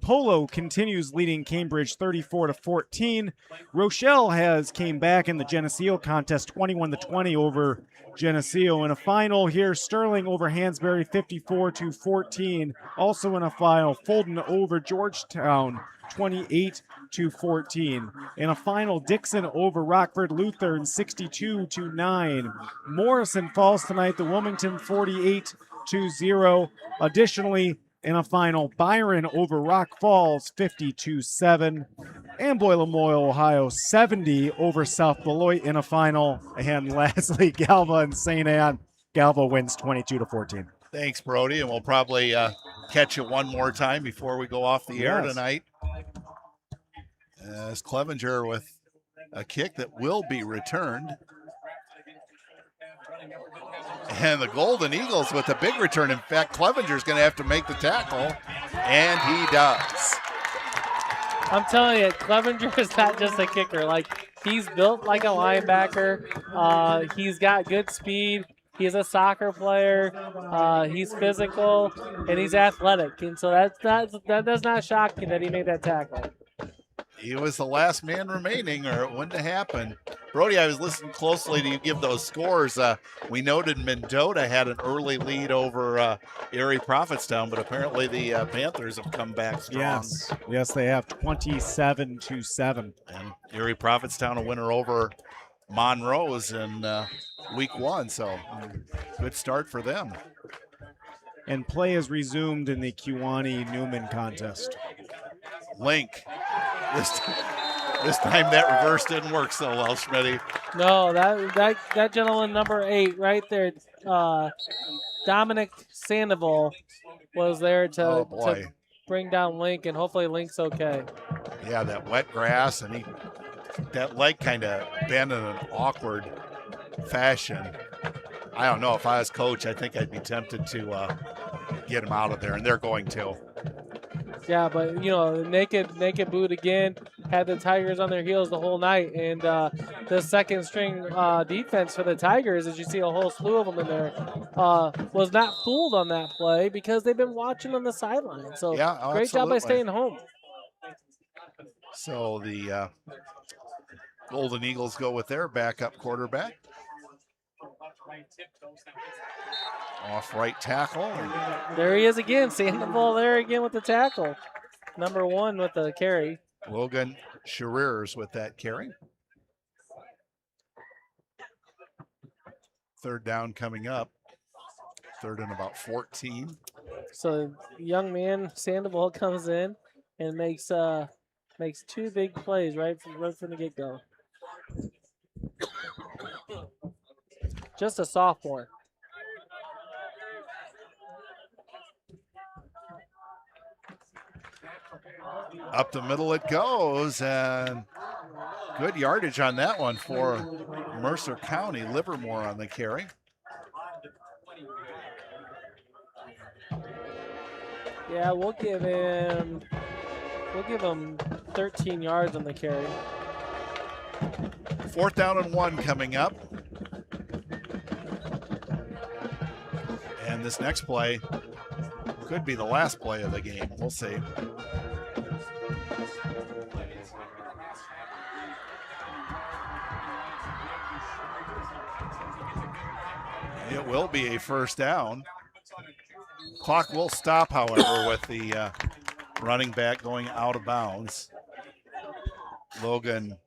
Polo continues leading Cambridge 34-14. Rochelle has came back in the Geneseo contest 21-20 over Geneseo. In a final here, Sterling over Hansberry 54-14. Also in a final, Fulton over Georgetown 28-14. In a final, Dixon over Rockford Lutheran 62-9. Morrison falls tonight to Wilmington 48-0. Additionally, in a final, Byron over Rock Falls 52-7. Amboy Lamoille, Ohio 70 over South Beloit in a final. And lastly, Galva and St. Anne. Galva wins 22-14. Thanks, Brody, and we'll probably catch you one more time before we go off the air tonight. As Clevenger with a kick that will be returned. And the Golden Eagles with a big return. In fact, Clevenger's going to have to make the tackle, and he does. I'm telling you, Clevenger is not just a kicker. Like, he's built like a linebacker. He's got good speed. He's a soccer player. He's physical, and he's athletic. And so that does not shock me that he made that tackle. He was the last man remaining, or it wouldn't have happened. Brody, I was listening closely to you give those scores. We noted Mendota had an early lead over Erie Prophetstown, but apparently the Panthers have come back strong. Yes, they have 27-7. And Erie Prophetstown a winner over Monroe's in week 1, so good start for them. And play is resumed in the Kewanee-Newman contest. Link. This time that reverse didn't work so well, Schmitty. No, that gentleman, number 8, right there, Dominic Sandoval, was there to bring down Link, and hopefully Link's okay. Yeah, that wet grass, and that leg kind of bent in an awkward fashion. I don't know. If I was coach, I think I'd be tempted to get him out of there, and they're going to. Yeah, but, you know, naked boot again, had the Tigers on their heels the whole night. And the second string defense for the Tigers, as you see a whole slew of them in there, was not fooled on that play because they've been watching on the sideline. So great job by staying home. So the Golden Eagles go with their backup quarterback. Off right tackle. There he is again, seeing the ball there again with the tackle. Number 1 with the carry. Logan Sherriers with that carry. Third down coming up. Third and about 14. So young man Sandoval comes in and makes 2 big plays right from the get-go. Just a sophomore. Up the middle it goes, and good yardage on that one for Mercer County. Livermore on the carry. Yeah, we'll give him 13 yards on the carry. 4th down and 1 coming up. And this next play could be the last play of the game. We'll see. It will be a first down. Clock will stop, however, with the running back going out of bounds. Logan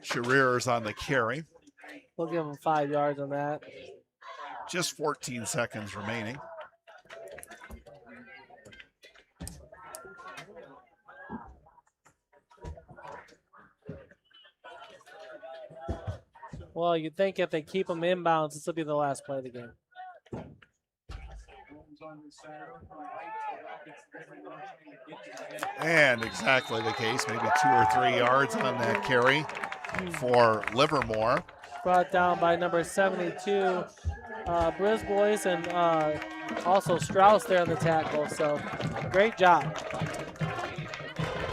Sherriers on the carry. We'll give them 5 yards on that. Just 14 seconds remaining. Well, you'd think if they keep them inbounds, this will be the last play of the game. And exactly the case, maybe 2 or 3 yards on that carry for Livermore. Brought down by number 72, Brisbois, and also Strauss there on the tackle. So great job.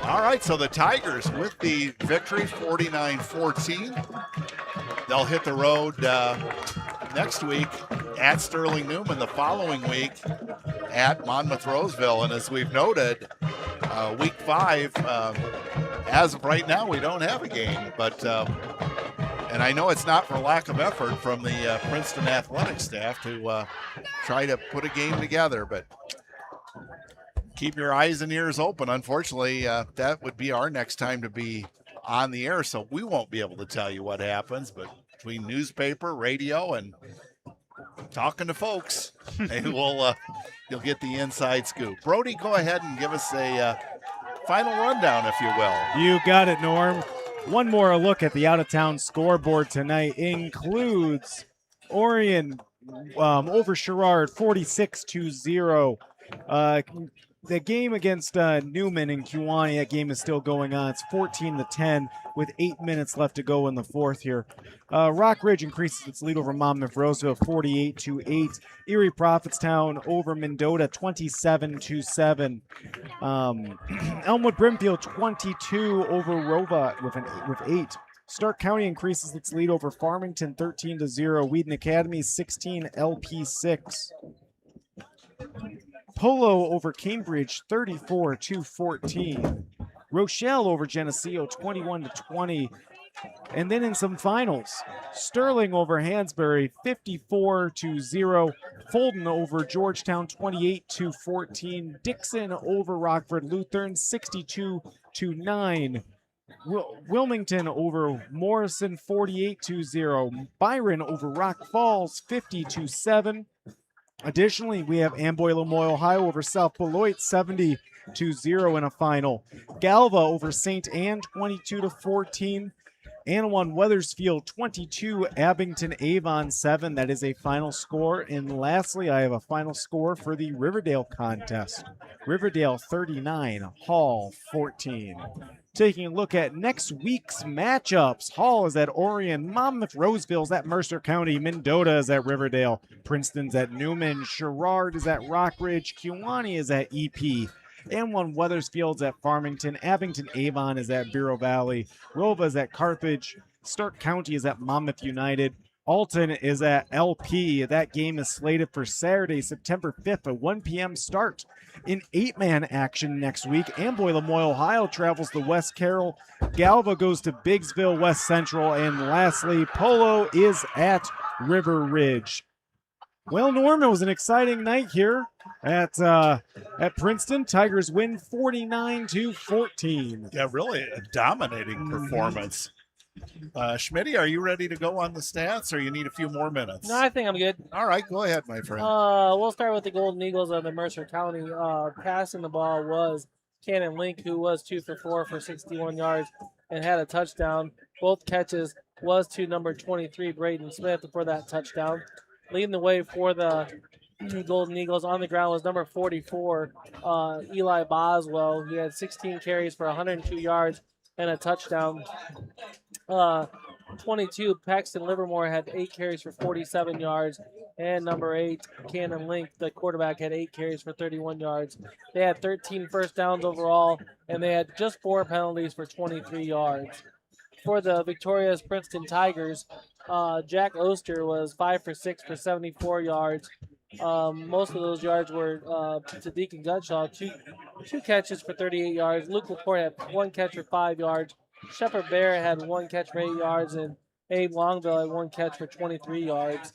All right, so the Tigers with the victory, 49-14. They'll hit the road next week at Sterling Newman, the following week at Monmouth Roseville. And as we've noted, week 5, as of right now, we don't have a game. But and I know it's not for lack of effort from the Princeton athletic staff to try to put a game together, but keep your eyes and ears open. Unfortunately, that would be our next time to be on the air, so we won't be able to tell you what happens, but between newspaper, radio, and talking to folks, and you'll get the inside scoop. Brody, go ahead and give us a final rundown, if you will. You got it, Norm. One more look at the out-of-town scoreboard tonight includes Orion over Sherrard, 46-0. The game against Newman and Kewanee, that game is still going on. It's 14-10 with 8 minutes left to go in the fourth here. Rock Ridge increases its lead over Monmouth Roseville, 48-8. Erie Prophetstown over Mendota, 27-7. Elmwood Brimfield, 22 over Rova with 8. Stark County increases its lead over Farmington, 13-0. Wheaton Academy, 16, LP 6. Polo over Cambridge, 34-14. Rochelle over Geneseo, 21-20. And then in some finals, Sterling over Hansberry, 54-0. Fulton over Georgetown, 28-14. Dixon over Rockford Lutheran, 62-9. Wilmington over Morrison, 48-0. Byron over Rock Falls, 50-7. Additionally, we have Amboy Lamoille, Ohio over South Beloit, 70-0 in a final. Galva over St. Anne, 22-14. Anawan Weathersfield, 22. Abington Avon, 7. That is a final score. And lastly, I have a final score for the Riverdale contest. Riverdale 39, Hall 14. Taking a look at next week's matchups. Hall is at Orion, Monmouth Roseville's at Mercer County, Mendota is at Riverdale, Princeton's at Newman, Sherrard is at Rockridge, Kewanee is at EP, Amwon Weathersfield's at Farmington, Abington Avon is at Bureau Valley, Rova is at Carthage, Stark County is at Monmouth United, Alton is at LP. That game is slated for Saturday, September 5th, at 1 p.m. start. In 8-man action next week, Amboy Lamoille, Ohio travels to West Carroll. Galva goes to Biggsville, West Central. And lastly, Polo is at River Ridge. Well, Norm, it was an exciting night here at Princeton. Tigers win 49-14. Yeah, really a dominating performance. Schmitty, are you ready to go on the stats, or you need a few more minutes? No, I think I'm good. All right, go ahead, my friend. We'll start with the Golden Eagles of the Mercer County. Passing the ball was Cannon Link, who was 2 for 4 for 61 yards and had a touchdown. Both catches was to number 23, Braden Smith, for that touchdown. Leading the way for the Golden Eagles on the ground was number 44, Eli Boswell. He had 16 carries for 102 yards and a touchdown. 22, Paxton Livermore had 8 carries for 47 yards, and number 8, Cannon Link, the quarterback, had 8 carries for 31 yards. They had 13 first downs overall, and they had just 4 penalties for 23 yards. For the victorious Princeton Tigers, Jack Oster was 5 for 6 for 74 yards. Most of those yards were to Deacon Gunshaw, two catches for 38 yards. Luke Laporte had 1 catch for 5 yards. Shepard Bear had 1 catch for 8 yards, and Abe Longville had 1 catch for 23 yards.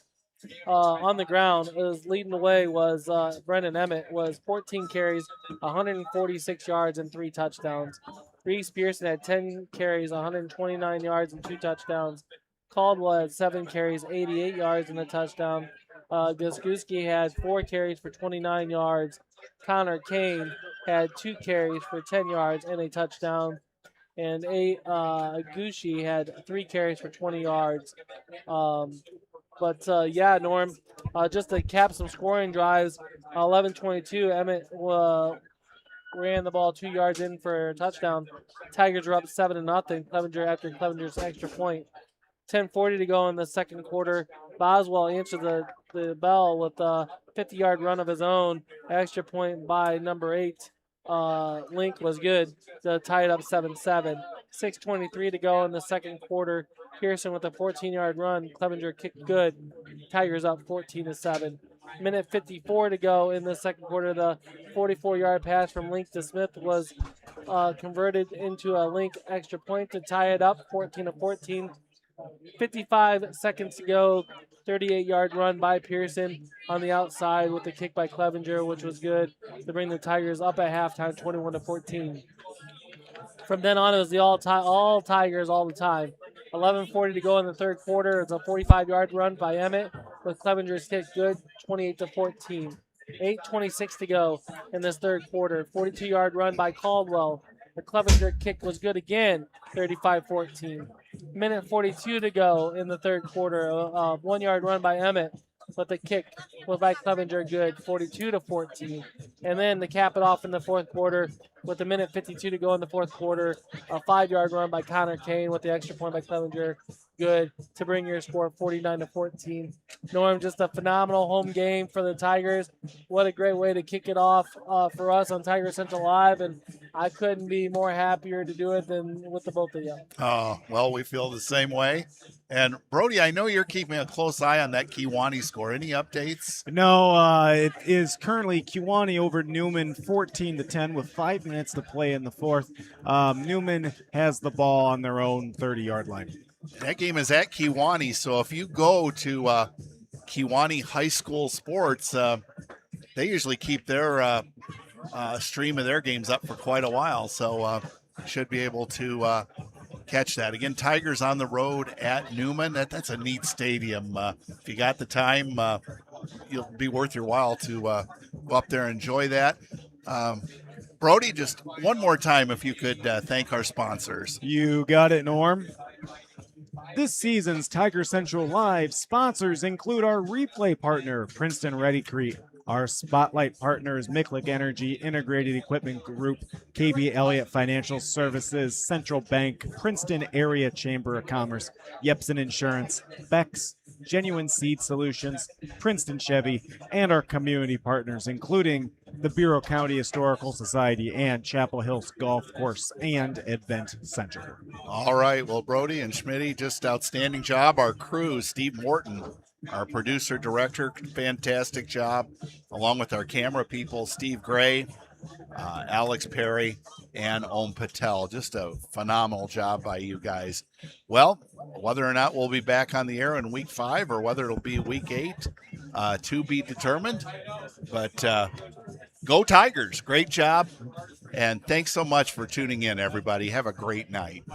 On the ground, leading the way was Brendan Emmett, was 14 carries, 146 yards, and 3 touchdowns. Reese Pearson had 10 carries, 129 yards, and 2 touchdowns. Caldwell had 7 carries, 88 yards, and a touchdown. Guskuski had 4 carries for 29 yards. Connor Kane had 2 carries for 10 yards and a touchdown. And Gushi had 3 carries for 20 yards. Yeah, Norm, just to cap some scoring drives, 11-22, Emmett ran the ball 2 yards in for a touchdown. Tigers were up 7-0. Clevenger after Clevenger's extra point. 10:40 to go in the second quarter. Boswell answered the bell with a 50-yard run of his own. Extra point by number 8. Link was good to tie it up 7-7. 6:23 to go in the second quarter. Pearson with a 14-yard run. Clevenger kicked good. Tigers up 14-7. Minute 54 to go in the second quarter. The 44-yard pass from Link to Smith was converted into a Link extra point to tie it up 14-14. 55 seconds to go. 38-yard run by Pearson on the outside with the kick by Clevenger, which was good to bring the Tigers up at halftime, 21-14. From then on, it was the all Tigers all the time. 11:40 to go in the third quarter. It's a 45-yard run by Emmett with Clevenger's kick good, 28-14. 8:26 to go in this third quarter. 42-yard run by Caldwell. The Clevenger kick was good again, 35-14. Minute 42 to go in the third quarter. A 1-yard run by Emmett, but the kick was by Clevenger good, 42-14. And then to cap it off in the fourth quarter, with a minute 52 to go in the fourth quarter, a 5-yard run by Connor Kane with the extra point by Clevenger, good to bring your score 49-14. Norm, just a phenomenal home game for the Tigers. What a great way to kick it off for us on Tiger Central Live, and I couldn't be more happier to do it than with the both of you. Oh, well, we feel the same way. And Brody, I know you're keeping a close eye on that Kewanee score. Any updates? No, it is currently Kewanee over Newman 14-10 with 5 minutes to play in the fourth. Newman has the ball on their own 30-yard line. That game is at Kewanee, so if you go to Kewanee High School Sports, they usually keep their stream of their games up for quite a while, so should be able to catch that. Again, Tigers on the road at Newman. That's a neat stadium. If you got the time, it'll be worth your while to go up there and enjoy that. Brody, just one more time, if you could thank our sponsors. You got it, Norm. This season's Tiger Central Live sponsors include our replay partner, Princeton Redi-Crete. Our spotlight partners, Michlig Energy, Integrated Equipment Group, KB Elliott Financial Services, Central Bank, Princeton Area Chamber of Commerce, Yepsen Insurance, Beck's, Genuine Seed Solutions, Princeton Chevy, and our community partners, including the Bureau County Historical Society and Chapel Hills Golf Course and Event Center. All right. Well, Brody and Schmitty, just outstanding job. Our crew, Steve Morton, our producer, director, fantastic job, along with our camera people, Steve Gray, Alex Perry, and Om Patel. Just a phenomenal job by you guys. Well, whether or not we'll be back on the air in week 5 or whether it'll be week 8, to be determined. But go Tigers. Great job. And thanks so much for tuning in, everybody. Have a great night.